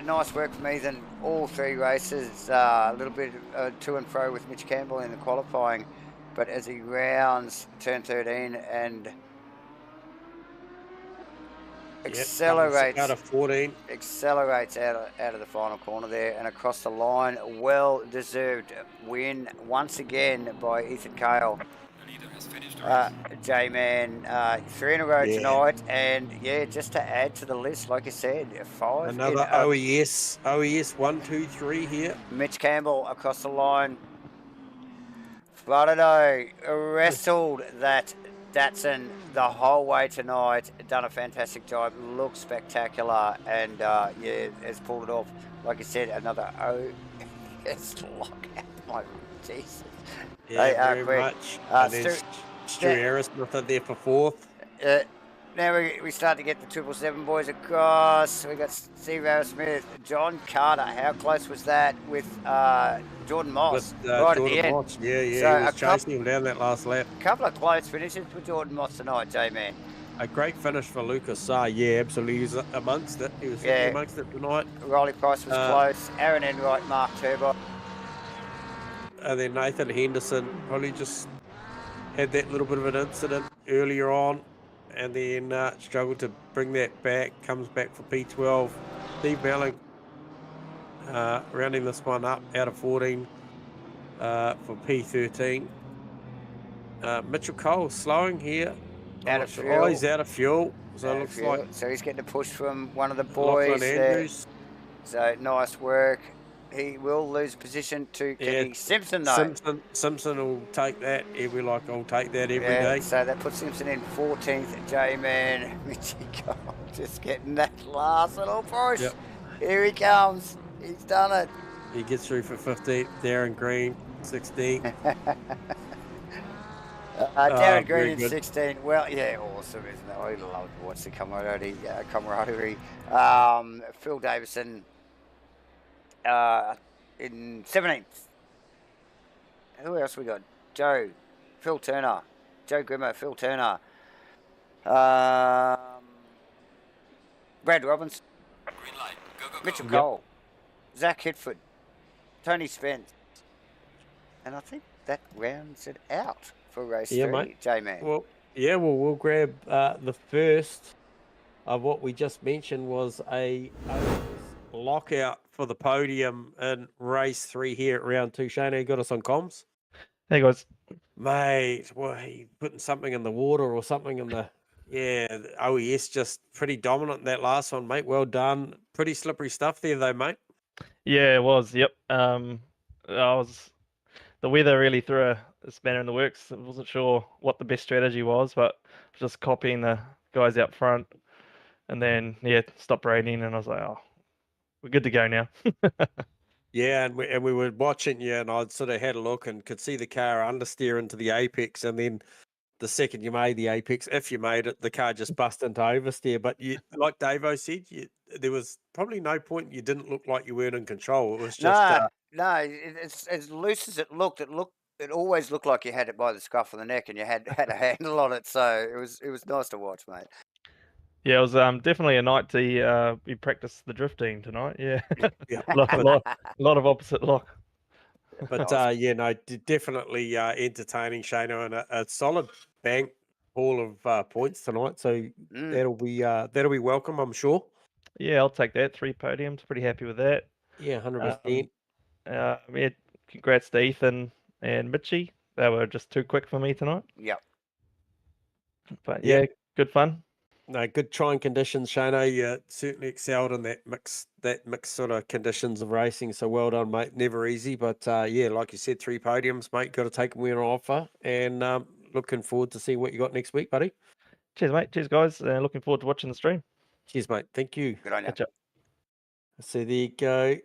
nice work from Ethan. All 3 races, a little bit to and fro with Mitch Campbell in the qualifying, but as he rounds turn 13 and accelerates out of 14. Accelerates out of the final corner there and across the line. Well deserved win once again by Ethan Cale. J-Man, 3 in a row tonight, and just to add to the list, like you said, 5. Another OES 1, 2, 3 here. Mitch Campbell across the line. Florido wrestled that Datsun the whole way tonight. Done a fantastic job. Looks spectacular, and has pulled it off. Like I said, another OES lockout. Like Jesus. Yeah, they are very quick. Much. Stu Aerosmith there for 4th. Now we start to get the 777 boys across. We got Steve Aerosmith, John Carter. How close was that with Jordan Moss? Right Jordan at the end. Moss. Yeah, So he was chasing him down that last lap. A couple of close finishes for Jordan Moss tonight, J-Man. A great finish for Lucas Saar. Yeah, absolutely. He was amongst it. He was amongst it tonight. Riley Price was close. Aaron Enright, Mark Turbo. And then Nathan Henderson probably just had that little bit of an incident earlier on, and then struggled to bring that back. Comes back for P12. Steve Melling rounding this one up out of 14 for P13. Mitchell Cole slowing here. Out of fuel. He's out of fuel. So it looks like. So he's getting a push from one of the boys there. So nice work. He will lose position to Kenny Simpson, though. Simpson will take that. He'll be like, I'll take that every day. So that puts Simpson in 14th. J-Man, Mitchie Cole just getting that last little push. Yep. Here he comes. He's done it. He gets through for 15th. Darren Green, 16th. Darren Green in 16. Well, yeah, awesome, isn't it? I love to watch the camaraderie. Phil Davison in 17th. Who else we got? Joe Grimmer, Phil Turner. Brad Robbins. Green light. Go. Mitchell Cole. Zach Hitford. Tony Spence. And I think that rounds it out for race 3, mate. J-Man. Well, we'll grab the first of what we just mentioned was a lockout for the podium in race 3 here at round 2. Shane, you got us on comms? Hey guys. Mate, well, he putting something in the water or something in the... Yeah, the OES just pretty dominant in that last one, mate. Well done. Pretty slippery stuff there, though, mate. Yeah, it was. Yep. The weather really threw a spanner in the works. I wasn't sure what the best strategy was, but just copying the guys out front, and then it stopped raining, and I was like, oh, we're good to go now. Yeah, and we were watching you, and I'd sort of had a look and could see the car understeer into the apex, and then the second you made the apex, if you made it, the car just bust into oversteer. But you, like Davo said, there was probably no point you didn't look like you weren't in control. It was just no, it's as loose as it looked. It always looked like you had it by the scruff of the neck, and you had a handle on it. So it was nice to watch, mate. Yeah, it was definitely a night to we practiced the drifting tonight. Yeah, yeah. a lot of opposite lock. But yeah, no, definitely entertaining, Shano, and a solid bank haul of points tonight. So that'll be welcome, I'm sure. Yeah, I'll take that. 3 podiums. Pretty happy with that. Yeah, 100%. Yeah, congrats to Ethan and Mitchie. They were just too quick for me tonight. Yep. But yeah, good fun. No, good trying conditions, Shano. You certainly excelled in that mixed sort of conditions of racing. So well done, mate. Never easy, but yeah, like you said, 3 podiums, mate. Got to take them when on offer, and looking forward to see what you got next week, buddy. Cheers, mate. Cheers, guys. Looking forward to watching the stream. Cheers, mate. Thank you. Good on you. Catch up. So there you go.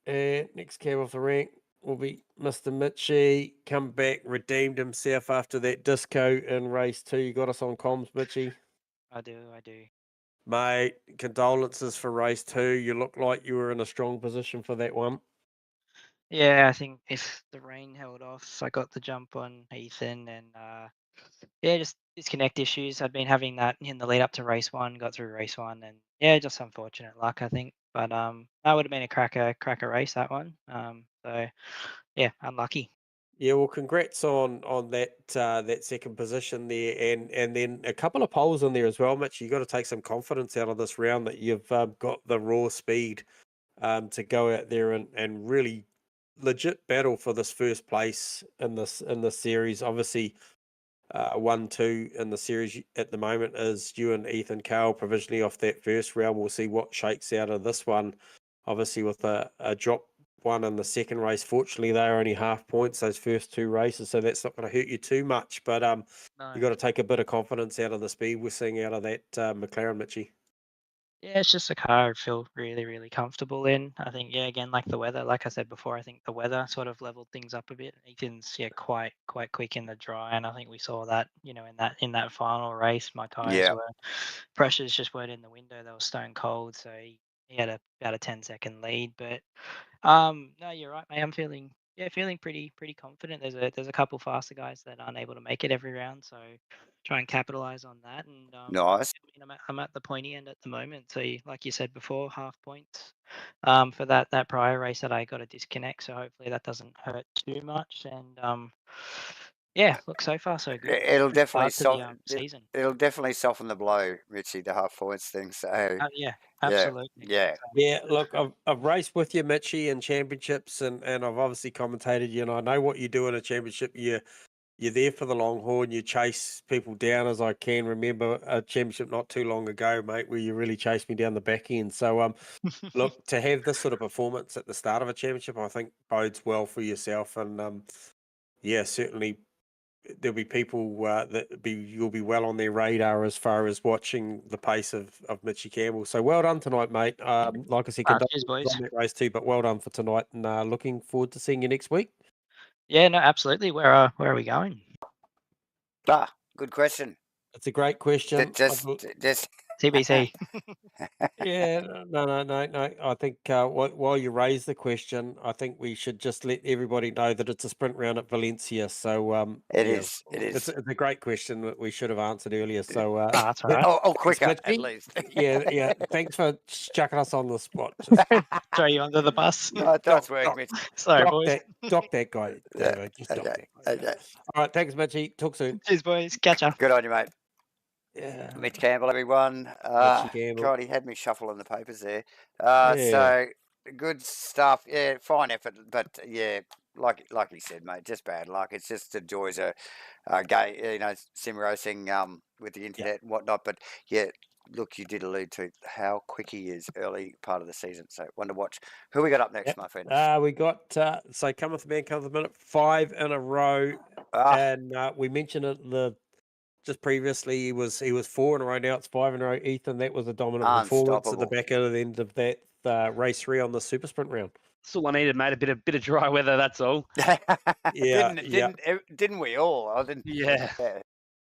And next cab off the rank will be Mr. Mitchie. Come back, redeemed himself after that disco in race 2. You got us on comms, Mitchie. I do. Mate, condolences for race 2. You look like you were in a strong position for that one. Yeah, I think if the rain held off, I got the jump on Ethan, and yeah, just disconnect issues. I'd been having that in the lead up to race 1, got through race 1, and yeah, just unfortunate luck, I think. But that would have been a cracker race, that one. So yeah, unlucky. Yeah, well, congrats on that that second position there, and then a couple of poles in there as well, Mitch. You got to take some confidence out of this round that you've got the raw speed to go out there and really legit battle for this first place in this series. Obviously, 1-2 in the series at the moment is you and Ethan Cale provisionally off that first round. We'll see what shakes out of this one. Obviously, with a drop one in the second race. Fortunately, they're only half points those first 2 races, so that's not going to hurt you too much. But No. you got to take a bit of confidence out of the speed we're seeing out of that McLaren, Mitchie. Yeah, it's just a car I feel really, really comfortable in. I think, yeah, again, like the weather, like I said before, I think the weather sort of leveled things up a bit. Ethan's quite quick in the dry, and I think we saw that, in that final race, my tires pressures just weren't in the window; they were stone cold. So he had about a 10-second lead. But no, you're right, mate. I'm feeling pretty confident. There's a couple faster guys that aren't able to make it every round, so try and capitalize on that. And Nice. I'm at the pointy end at the moment. So like you said before, half points for that prior race that I got to disconnect. So hopefully that doesn't hurt too much. And yeah, look, so far so good. It'll definitely season. It'll definitely soften the blow, Richie, the half points thing. So yeah, absolutely. Yeah. Look, I've raced with you, Mitchie, in championships, and I've obviously commentated you, and I know what you do in a championship. You're there for the long haul, and you chase people down. As I can remember a championship not too long ago, mate, where you really chased me down the back end. So look, to have this sort of performance at the start of a championship, I think bodes well for yourself, and yeah, certainly. There'll be people you'll be well on their radar as far as watching the pace of Mitchie Campbell. So well done tonight, mate. Like I said, Cheers, boys. on that race too, but well done for tonight, and looking forward to seeing you next week. Yeah, no, absolutely. Where are we going? Good question. It's a great question. Just TBC. Yeah, no. I think while you raise the question, I think we should just let everybody know that it's a sprint round at Valencia. So It is. It's a great question that we should have answered earlier. So that's all right. Oh, quicker at least. Yeah. Thanks for chucking us on the spot. Throw you under the bus. No, it does work, Mitch. Sorry, boys. Dock that guy. Yeah. Just dock that guy. Okay. All right, thanks, Mitchie. Talk soon. Cheers, boys. Catch up. Good on you, mate. Yeah. Mitch Campbell, everyone. Mitchie Campbell. God, he had me shuffling the papers there. Yeah. So good stuff. Yeah, fine effort, but yeah, like you said, mate, just bad luck. It's just the joys of sim racing with the internet and whatnot. But yeah, look, you did allude to how quick he is early part of the season. So one to watch. Who we got up next, my friend? We got so cometh the man, cometh the minute, 5 in a row, and we mentioned it just previously. He was 4 in a row. Now it's 5 in a row. Ethan, that was a dominant performance at the back end of that race 3 on the super sprint round. That's all I needed, mate. A bit of dry weather. That's all. Didn't we all? I didn't. Yeah.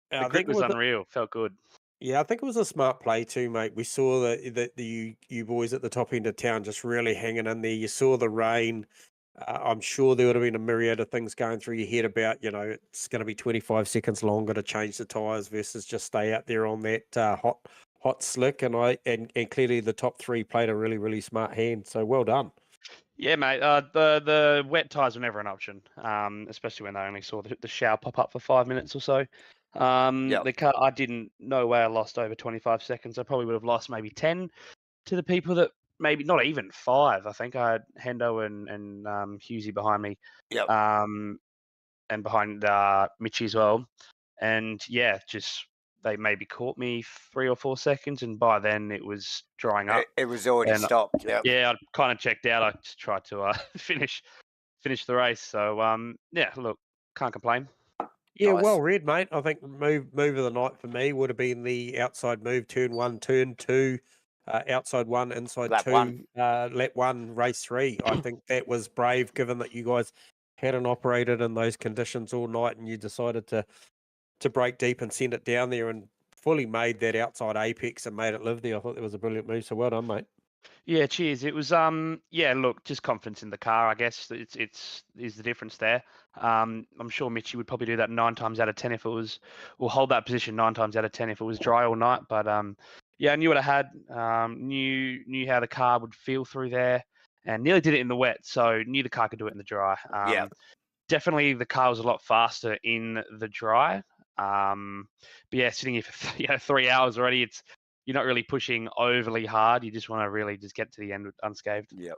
The grip was unreal. Felt good. Yeah, I think it was a smart play too, mate. We saw that you boys at the top end of town just really hanging in there. You saw the rain. I'm sure there would have been a myriad of things going through your head about, it's going to be 25 seconds longer to change the tyres versus just stay out there on that hot slick. And clearly the top 3 played a really, really smart hand. So well done. Yeah, mate. The wet tyres were never an option, especially when they only saw the shower pop up for 5 minutes or so. The car, I didn't know where I lost over 25 seconds. I probably would have lost maybe 10 to the people that maybe not even 5. I think I had Hendo and Husey behind me. Yep. And behind Mitchie as well. And yeah, just they maybe caught me 3 or 4 seconds, and by then it was drying up. It was already stopped. Yep. Yeah, I kind of checked out. I just tried to finish the race. So yeah, look, can't complain. Yeah, nice. Well read, mate. I think move of the night for me would have been the outside move, turn 1, turn 2, outside 1, inside lap 2, lap 1, race 3. I think that was brave, given that you guys hadn't operated in those conditions all night, and you decided to break deep and send it down there and fully made that outside apex and made it live there. I thought that was a brilliant move. So well done, mate. Yeah, cheers. It was look, just confidence in the car, I guess. It's the difference there. I'm sure Mitchie would probably do that 9 times out of 10 if it was, or hold that position 9 times out of 10 if it was dry all night. But yeah, I knew what I had. Knew how the car would feel through there, and nearly did it in the wet. So knew the car could do it in the dry. Definitely the car was a lot faster in the dry. But yeah, sitting here for 3 hours already, you're not really pushing overly hard. You just want to really just get to the end unscathed. Yep.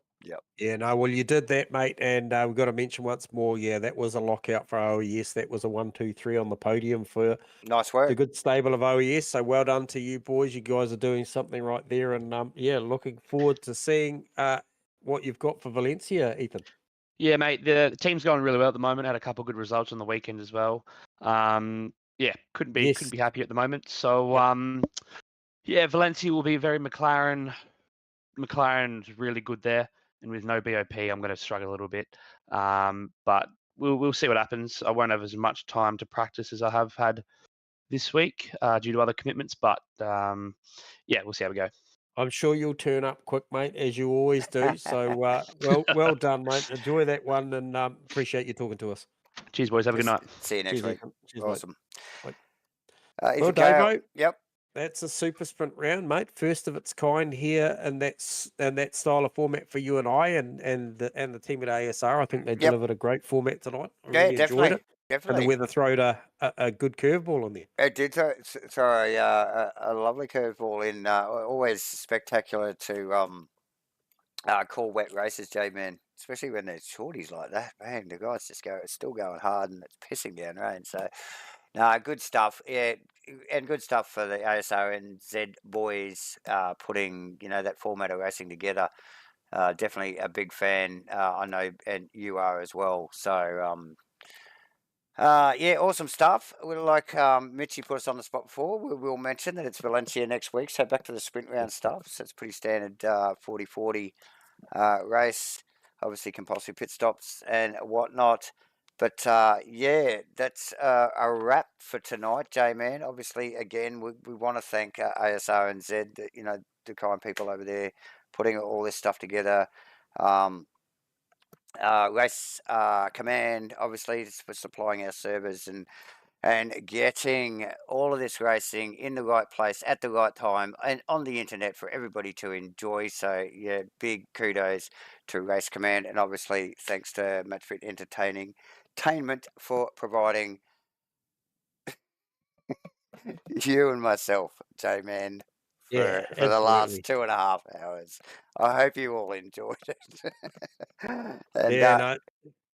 Yeah, no, well, you did that, mate. And we've got to mention once more, that was a lockout for OES. That was a 1, 2, 3 on the podium for nice work. The good stable of OES. So well done to you boys. You guys are doing something right there. And looking forward to seeing what you've got for Valencia, Ethan. Yeah, mate, the team's going really well at the moment. Had a couple of good results on the weekend as well. Couldn't be happy at the moment. So Valencia will be very McLaren. McLaren's really good there, and with no BOP, I'm going to struggle a little bit. But we'll see what happens. I won't have as much time to practice as I have had this week due to other commitments. But we'll see how we go. I'm sure you'll turn up quick, mate, as you always do. So well done, mate. Enjoy that one, and appreciate you talking to us. Cheers, boys. Have a good night. See you next week. Cheers, awesome. Well, Davo, yep. That's a super sprint round, mate. First of its kind here, and that style of format for you and I, and the team at ASR. I think they delivered a great format tonight. I really enjoyed it. Definitely. And the weather throwed a good curveball in there. It did throw a lovely curveball in. Always spectacular to call wet races, J-Man, especially when there's shorties like that. Man, the guys still going hard, and it's pissing down rain. So, good stuff. Yeah, and good stuff for the Asrnz boys putting that format of racing together. Definitely a big fan. I know, and you are as well. So. Awesome stuff. Like Mitchie put us on the spot before, we'll mention that it's Valencia next week. So back to the sprint round stuff. So it's pretty standard 40-40 race. Obviously compulsory pit stops and whatnot. But that's a wrap for tonight, J-Man. Obviously, again, we want to thank Asrnz, the kind people over there putting all this stuff together. Race Command, obviously, for supplying our servers and getting all of this racing in the right place at the right time and on the internet for everybody to enjoy. So, big kudos to Race Command, and obviously thanks to Matchfit Entertainment for providing you and myself, J-Man, for the absolutely. last 2.5 hours. I hope you all enjoyed it. And Yeah, no,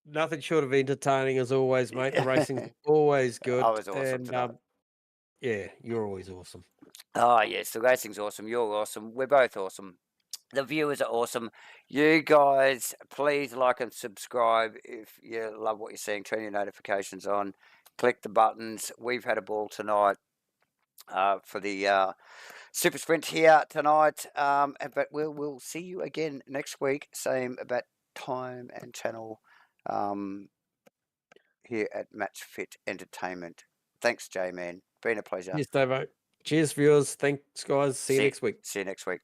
nothing short of entertaining as always, mate. The racing's always good. I was awesome And tonight. yeah, you're always awesome. Oh, yes, the racing's awesome. You're awesome. We're both awesome. The viewers are awesome. You guys, please like and subscribe if you love what you're seeing. Turn your notifications on. Click the buttons. We've had a ball tonight for the Super Sprint here tonight. But we'll see you again next week. Same about time and channel here at Match Fit Entertainment. Thanks, J-Man. Been a pleasure. Cheers, Davo. Cheers, viewers. Thanks, guys. See you next week. See you next week.